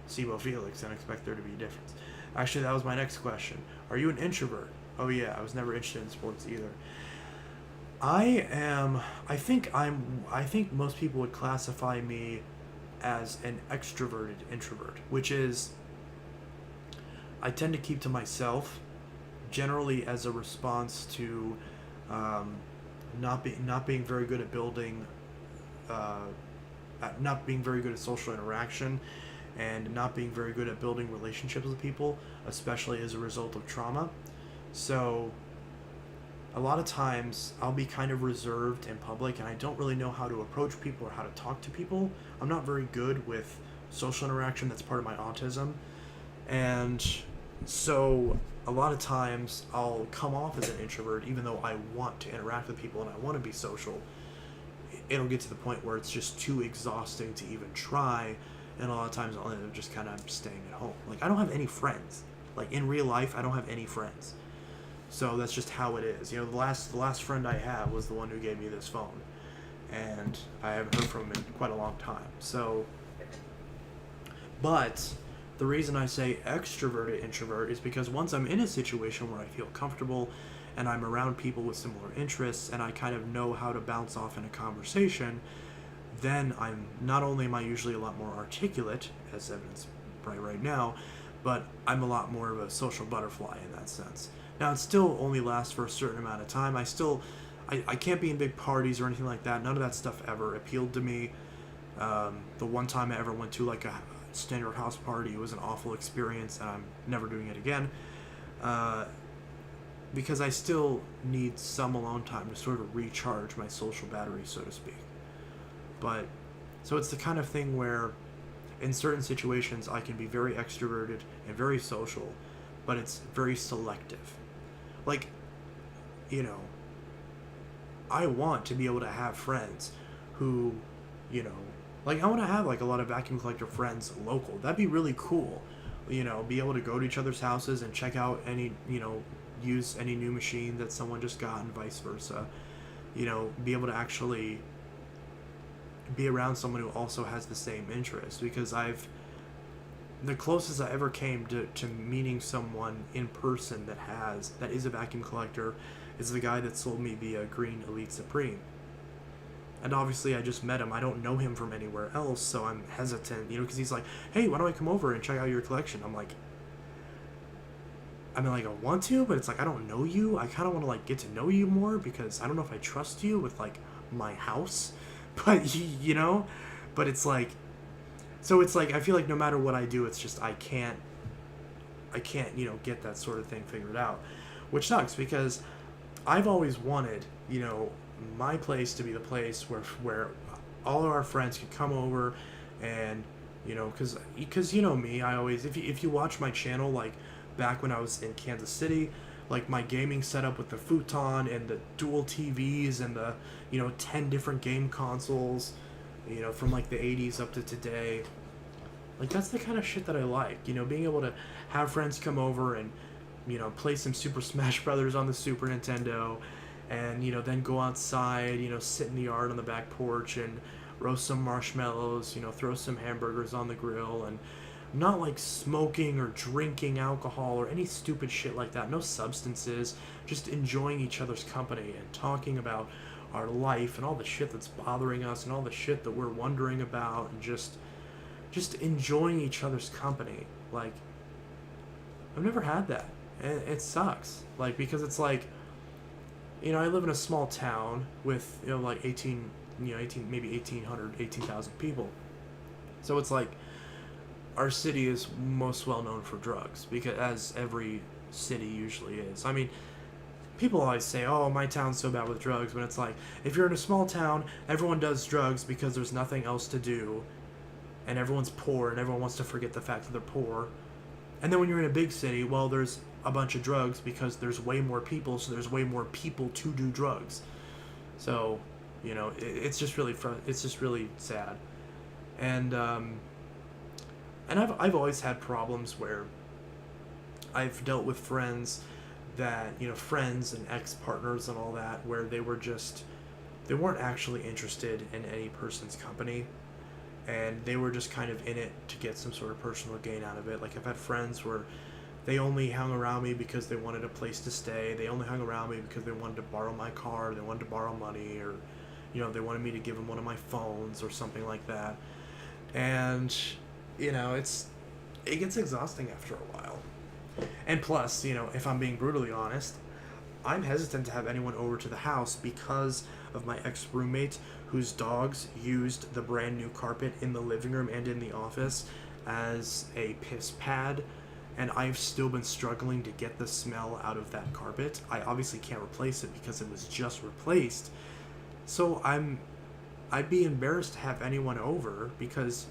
Speaker 1: SIBO Felix and expect there to be a difference. Actually, that was my next question. Are you an introvert? Oh yeah, I was never interested in sports either. I think most people would classify me as an extroverted introvert, which is I tend to keep to myself, generally as a response to not being very good at building, not being very good at social interaction, and not being very good at building relationships with people, especially as a result of trauma. So a lot of times I'll be kind of reserved in public and I don't really know how to approach people or how to talk to people. I'm not very good with social interaction. That's part of my autism. And so a lot of times I'll come off as an introvert even though I want to interact with people and I want to be social. It'll get to the point where it's just too exhausting to even try, and a lot of times I'll end up just kind of staying at home. Like, I don't have any friends. Like, in real life, I don't have any friends. So that's just how it is. You know, the last friend I have was the one who gave me this phone, and I haven't heard from him in quite a long time. So, but the reason I say extroverted introvert is because once I'm in a situation where I feel comfortable and I'm around people with similar interests and I kind of know how to bounce off in a conversation, then I'm not only am I usually a lot more articulate, as evidenced right now, but I'm a lot more of a social butterfly in that sense. Now, it still only lasts for a certain amount of time. I can't be in big parties or anything like that. None of that stuff ever appealed to me. The one time I ever went to like a standard house party, it was an awful experience, and I'm never doing it again. Because I still need some alone time to sort of recharge my social battery, so to speak. But, so it's the kind of thing where in certain situations I can be very extroverted and very social, but it's very selective. Like, you know, I want to be able to have friends who, you know, like I want to have like a lot of vacuum collector friends local. That'd be really cool. You know, be able to go to each other's houses and check out any, you know, use any new machine that someone just got and vice versa. You know, be able to actually be around someone who also has the same interest, because the closest I ever came to meeting someone in person that is a vacuum collector is the guy that sold me the Green Elite Supreme. And obviously I just met him. I don't know him from anywhere else, so I'm hesitant, you know, because he's like, hey, why don't I come over and check out your collection? I want to, but it's like, I don't know you. I kind of want to like get to know you more, because I don't know if I trust you with like my house. But, you know, but it's like, so it's like, I feel like no matter what I do, it's just, I can't, you know, get that sort of thing figured out, which sucks, because I've always wanted, you know, my place to be the place where all of our friends could come over and, you know, because you know me, I always, if you watch my channel, like back when I was in Kansas City, like my gaming setup with the futon and the dual TVs and the, you know, 10 different game consoles, you know, from like the 80s up to today. Like, that's the kind of shit that I like, you know, being able to have friends come over and, you know, play some Super Smash Brothers on the Super Nintendo, and, you know, then go outside, you know, sit in the yard on the back porch and roast some marshmallows, you know, throw some hamburgers on the grill, and not like smoking or drinking alcohol or any stupid shit like that. No substances, just enjoying each other's company and talking about our life and all the shit that's bothering us and all the shit that we're wondering about, and just enjoying each other's company. Like, I've never had that. It sucks. Like, because it's like, you know, I live in a small town with, you know, like 18, maybe 18,000 people. So it's like, our city is most well known for drugs, because as every city usually is. I mean, people always say, "Oh, my town's so bad with drugs," but it's like, if you're in a small town, everyone does drugs because there's nothing else to do, and everyone's poor, and everyone wants to forget the fact that they're poor. And then when you're in a big city, well, there's a bunch of drugs because there's way more people, so there's way more people to do drugs. So, it's just really it's just really sad. And I've always had problems where I've dealt with friends that, friends and ex-partners and all that, where they weren't actually interested in any person's company, and they were just kind of in it to get some sort of personal gain out of it. Like, I've had friends where they only hung around me because they wanted a place to stay. They only hung around me because they wanted to borrow my car, they wanted to borrow money, or, they wanted me to give them one of my phones or something like that. And, it gets exhausting after a while. And plus, if I'm being brutally honest, I'm hesitant to have anyone over to the house because of my ex-roommate whose dogs used the brand new carpet in the living room and in the office as a piss pad, and I've still been struggling to get the smell out of that carpet. I obviously can't replace it because it was just replaced. So I'd be embarrassed to have anyone over because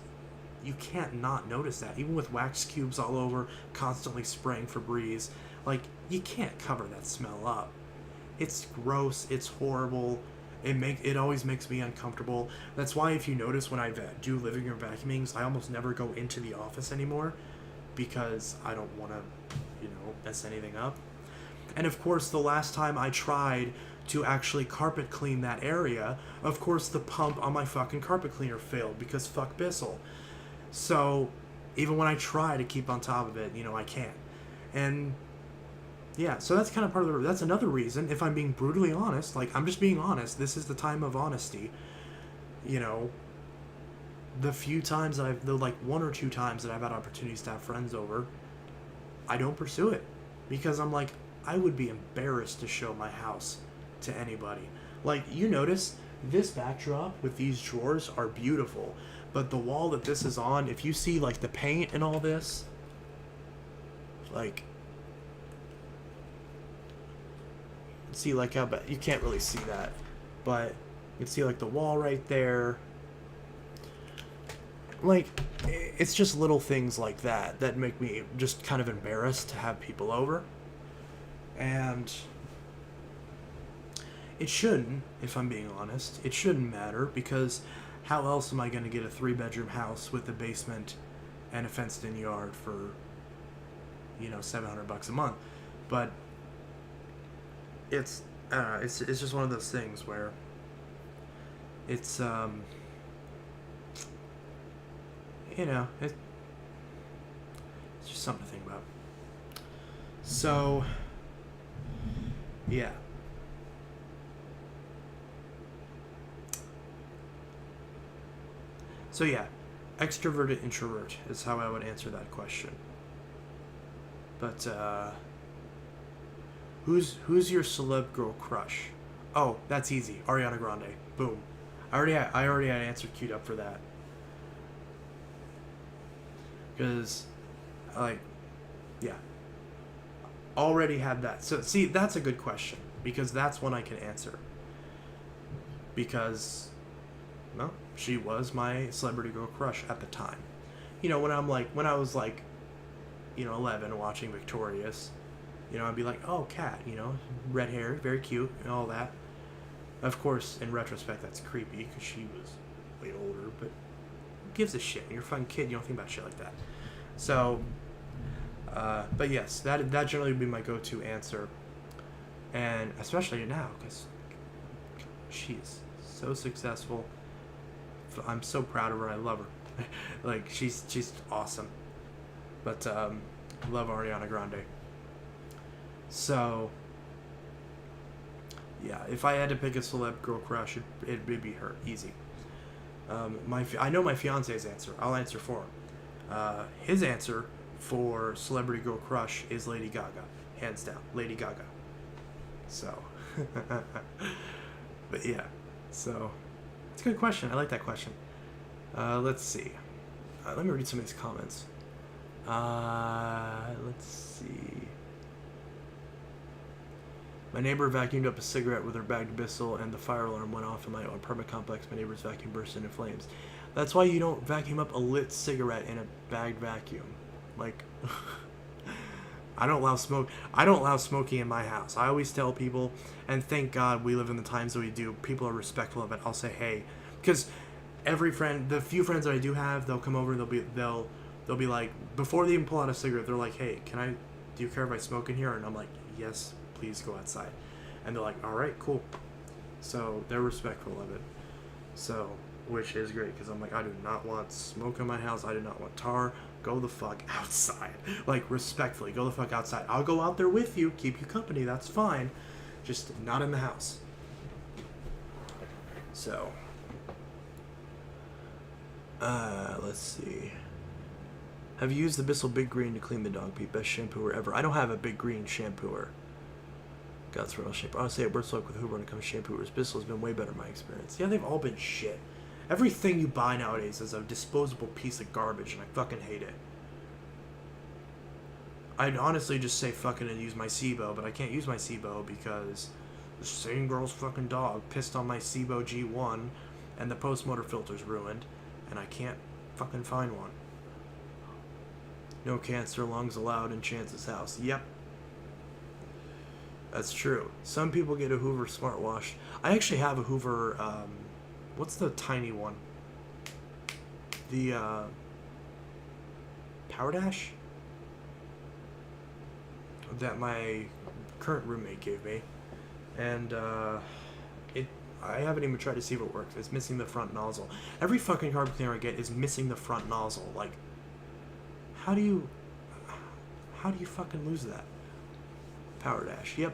Speaker 1: you can't not notice that. Even with wax cubes all over, constantly spraying Febreze, like, you can't cover that smell up. It's gross. It's horrible. It always makes me uncomfortable. That's why, if you notice, when I do living room vacuumings, I almost never go into the office anymore because I don't want to, mess anything up. And of course, the last time I tried to actually carpet clean that area, of course the pump on my fucking carpet cleaner failed because fuck Bissell. So even when I try to keep on top of it, I can't. And yeah, so that's kind of that's another reason, if I'm being brutally honest, like, I'm just being honest, this is the time of honesty. The few times that the one or two times that I've had opportunities to have friends over, I don't pursue it because I'm like, I would be embarrassed to show my house to anybody. Like, you notice this backdrop with these drawers are beautiful, but the wall that this is on, if you see like the paint and all this, like, see like how bad, you can't really see that, but you can see like the wall right there. Like, it's just little things like that make me just kind of embarrassed to have people over. And it shouldn't, if I'm being honest. It shouldn't matter, because how else am I going to get a 3-bedroom house with a basement and a fenced-in yard for, $700 a month? But it's just one of those things where it's it's just something to think about. So yeah. So yeah, extroverted, introvert is how I would answer that question. But who's your celeb girl crush? Oh, that's easy. Ariana Grande. Boom. I already had an answer queued up for that. Because, yeah. Already had that. So, see, that's a good question. Because that's one I can answer. Because, well, she was my celebrity girl crush at the time. When I was 11 watching Victorious, I'd be like, oh, Kat, red hair, very cute, and all that. Of course, in retrospect, that's creepy, because she was way older, but who gives a shit? You're a fun kid, you don't think about shit like that. So, but yes, that generally would be my go-to answer. And especially now, because she's so successful. I'm so proud of her. I love her. She's awesome. But love Ariana Grande. So yeah, if I had to pick a celeb girl crush, it'd be her. Easy. I know my fiance's answer. I'll answer for him. His answer for celebrity girl crush is Lady Gaga. Hands down. Lady Gaga. So. But yeah. So. It's a good question. I like that question. Let's see. Let me read some of these comments. Let's see. My neighbor vacuumed up a cigarette with her bagged Bissell, and the fire alarm went off in my apartment complex. My neighbor's vacuum burst into flames. That's why you don't vacuum up a lit cigarette in a bagged vacuum. Like, I don't allow smoke. I don't allow smoking in my house. I always tell people, and thank God we live in the times that we do. People are respectful of it. I'll say, hey, because every friend, the few friends that I do have, they'll come over and they'll be like, before they even pull out a cigarette, they're like, hey, do you care if I smoke in here? And I'm like, yes, please go outside. And they're like, all right, cool. So they're respectful of it. So, which is great, because I'm like, I do not want smoke in my house. I do not want tar. Go the fuck outside. Like, respectfully, go the fuck outside. I'll go out there with you, keep you company, that's fine. Just not in the house. So, let's see. Have you used the Bissell Big Green to clean the dog pee? Best shampooer ever. I don't have a Big Green shampooer. God's real shampoo. Honestly, at worst luck with Hoover when it comes to shampooers. Bissell's been way better in my experience. Yeah, they've all been shit. Everything you buy nowadays is a disposable piece of garbage, and I fucking hate it. I'd honestly just say fucking and use my SIBO, but I can't use my SIBO because the same girl's fucking dog pissed on my SIBO G1, and the post-motor filter's ruined, and I can't fucking find one. No cancer lungs allowed in Chance's house. Yep. That's true. Some people get a Hoover smartwash. I actually have a Hoover, what's the tiny one? The, Power Dash? That my current roommate gave me. And, I haven't even tried to see if it works. It's missing the front nozzle. Every fucking carpet cleaner I get is missing the front nozzle. Like, how do you fucking lose that? Power Dash, yep.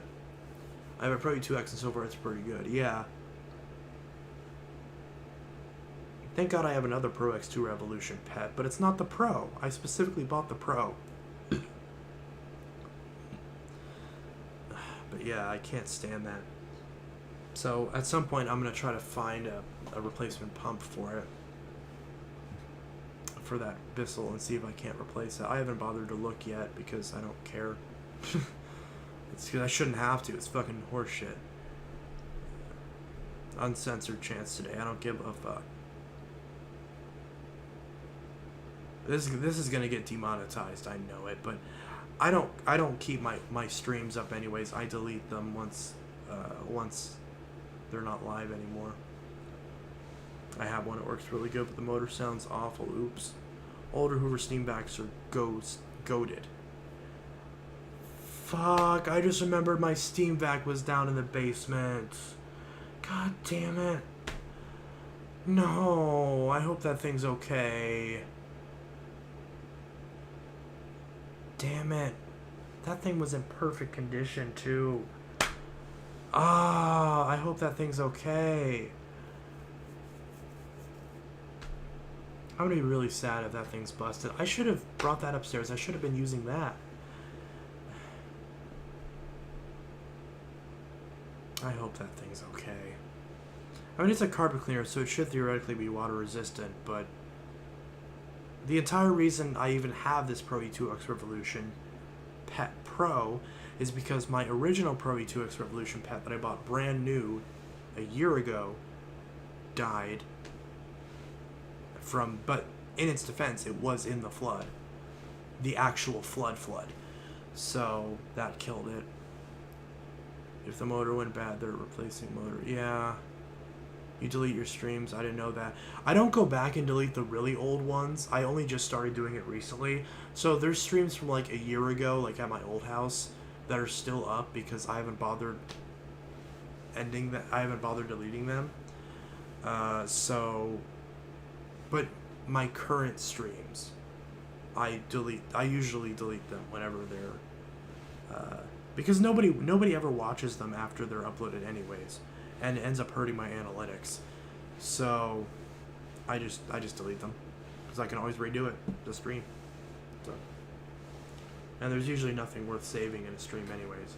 Speaker 1: I have a Pro 2X and so far it's pretty good, yeah. Thank God I have another Pro X2 Revolution pet, but it's not the Pro. I specifically bought the Pro. But yeah, I can't stand that. So at some point I'm going to try to find a replacement pump for it. For that Bissell and see if I can't replace it. I haven't bothered to look yet because I don't care. It's because I shouldn't have to. It's fucking horseshit. Uncensored Chance today. I don't give a fuck. This is gonna get demonetized. I know it, but I don't keep my streams up anyways. I delete them once they're not live anymore. I have one. It works really good, but the motor sounds awful. Oops. Older Hoover steam vacs are goated. Fuck, I just remembered my steam vac was down in the basement. God damn it. No, I hope that thing's okay. Damn it. That thing was in perfect condition, too. Ah, I hope that thing's okay. I'm gonna be really sad if that thing's busted. I should have brought that upstairs. I should have been using that. I hope that thing's okay. I mean, it's a carpet cleaner, so it should theoretically be water resistant, but the entire reason I even have this Pro E2X Revolution Pet Pro is because my original Pro E2X Revolution Pet that I bought brand new a year ago died from, but in its defense, it was in the flood. The actual flood. So that killed it. If the motor went bad, they're replacing motor. Yeah. You delete your streams. I didn't know that. I don't go back and delete the really old ones. I only just started doing it recently. So there's streams from like a year ago, like at my old house, that are still up because I haven't bothered deleting them. But my current streams, I usually delete them whenever they're, because nobody ever watches them after they're uploaded anyways, and it ends up hurting my analytics. So I just delete them because I can always redo it, the stream. So, and there's usually nothing worth saving in a stream anyways.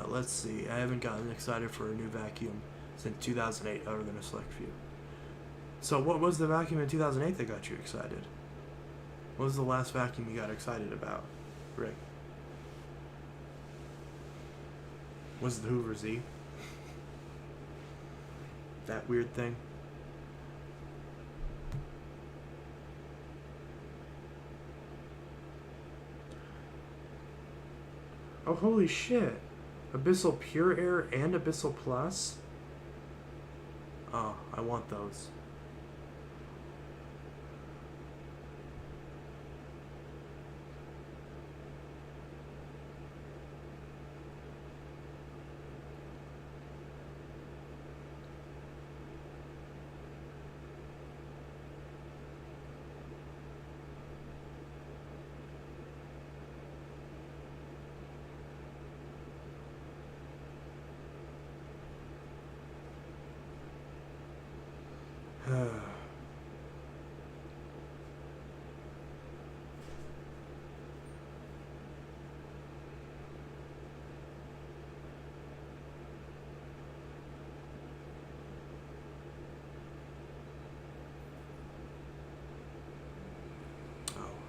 Speaker 1: Let's see. I haven't gotten excited for a new vacuum since 2008, other than a select few. So what was the vacuum in 2008 that got you excited? What was the last vacuum you got excited about, Rick? Was it the Hoover Z? That weird thing? Oh, holy shit. Abyssal Pure Air and Abyssal Plus? Oh, I want those.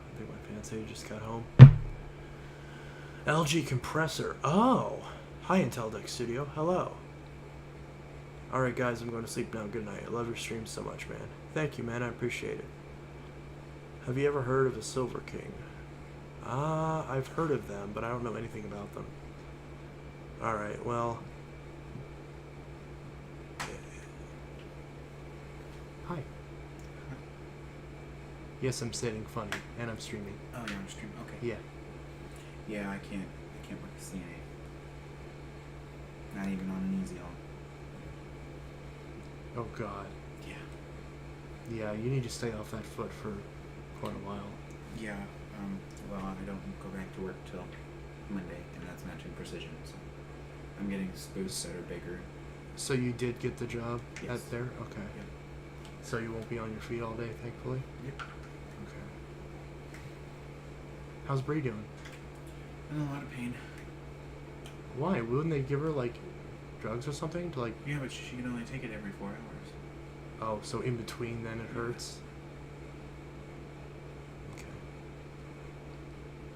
Speaker 1: I think my fiance just got home. LG compressor. Oh! Hi, Intel Deck Studio. Hello. Alright, guys, I'm going to sleep now. Good night. I love your stream so much, man. Thank you, man. I appreciate it. Have you ever heard of a Silver King? I've heard of them, but I don't know anything about them. Alright, well. Hi. Yes, I'm sitting funny, and I'm streaming.
Speaker 3: Oh, yeah, I'm streaming. Okay.
Speaker 1: Yeah.
Speaker 3: Yeah, I can't work a CNA. Not even on an easy on.
Speaker 1: Oh, God.
Speaker 3: Yeah.
Speaker 1: Yeah, you need to stay off that foot for quite a while.
Speaker 3: Yeah. Well, I don't go back to work till Monday, and that's matching precision. So I'm getting boots that are bigger.
Speaker 1: So you did get the job
Speaker 3: Yes.
Speaker 1: at there? Okay.
Speaker 3: Yep.
Speaker 1: So you won't be on your feet all day, thankfully?
Speaker 3: Yep.
Speaker 1: Okay. How's Bree doing?
Speaker 3: I'm in a lot of pain.
Speaker 1: Why? Wouldn't they give her, like, drugs or something to, like...
Speaker 3: Yeah, but she can only take it every 4 hours.
Speaker 1: Oh, so in between then it hurts? Okay.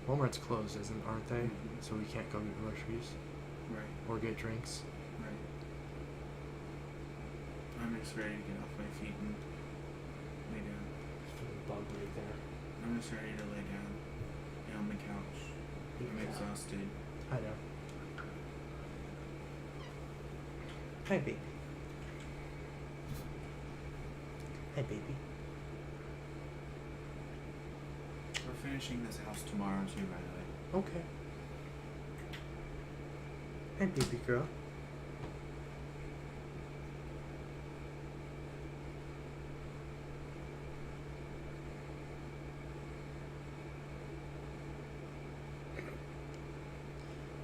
Speaker 1: Walmart's closed, aren't they?
Speaker 3: Mhm.
Speaker 1: So we can't go get groceries
Speaker 3: Right.
Speaker 1: or get drinks.
Speaker 3: Right. I'm just ready to get off my feet and lay down.
Speaker 1: Bug right there.
Speaker 3: I'm just ready to lay down on the couch. I'm exhausted.
Speaker 1: I know. Hi, baby. Hi, baby.
Speaker 3: We're finishing this house tomorrow too, by the way.
Speaker 1: Okay. Hi, baby girl.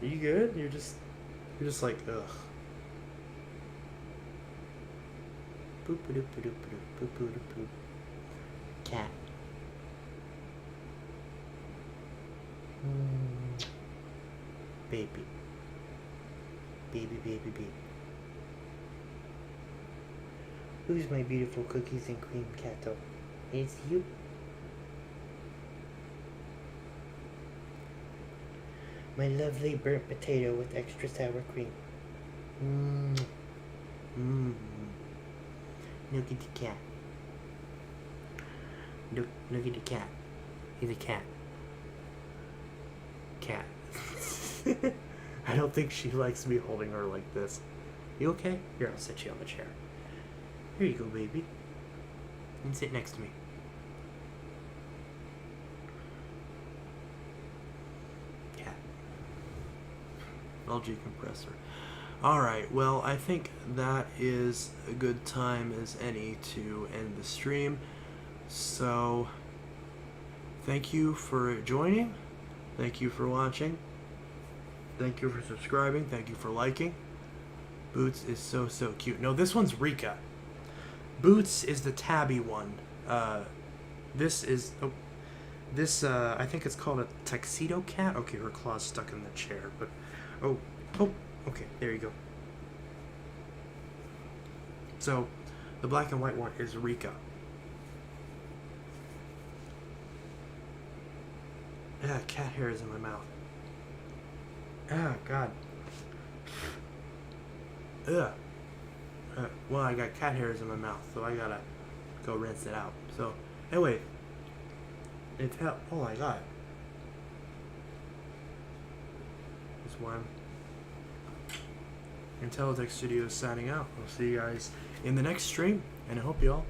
Speaker 1: Are you good? You're just like, ugh. Boop a doop a doop a doop boop a doop boop. Cat. Baby. Baby, baby, baby. Who's my beautiful cookies and cream catto? It's you. My lovely burnt potato with extra sour cream. Look at the cat. Look at the cat. He's a cat. Cat. I don't think she likes me holding her like this. You okay? Here, I'll sit you on the chair. Here you go, baby. You can sit next to me. Cat. LG compressor. Alright, well, I think that is a good time as any to end the stream. So, thank you for joining. Thank you for watching. Thank you for subscribing. Thank you for liking. Boots is so cute. No, this one's Rika. Boots is the tabby one. This is... Oh, this, I think it's called a tuxedo cat. Okay, her claw's stuck in the chair, but... Oh, okay, there you go. So, the black and white one is Rika. Yeah, cat hair is in my mouth. Oh, God. Ugh. Well, I got cat hairs in my mouth, so I gotta go rinse it out. So, anyway. It's hell. Oh my God. This one. Intelitech Studios signing out. We'll see you guys in the next stream, and I hope you all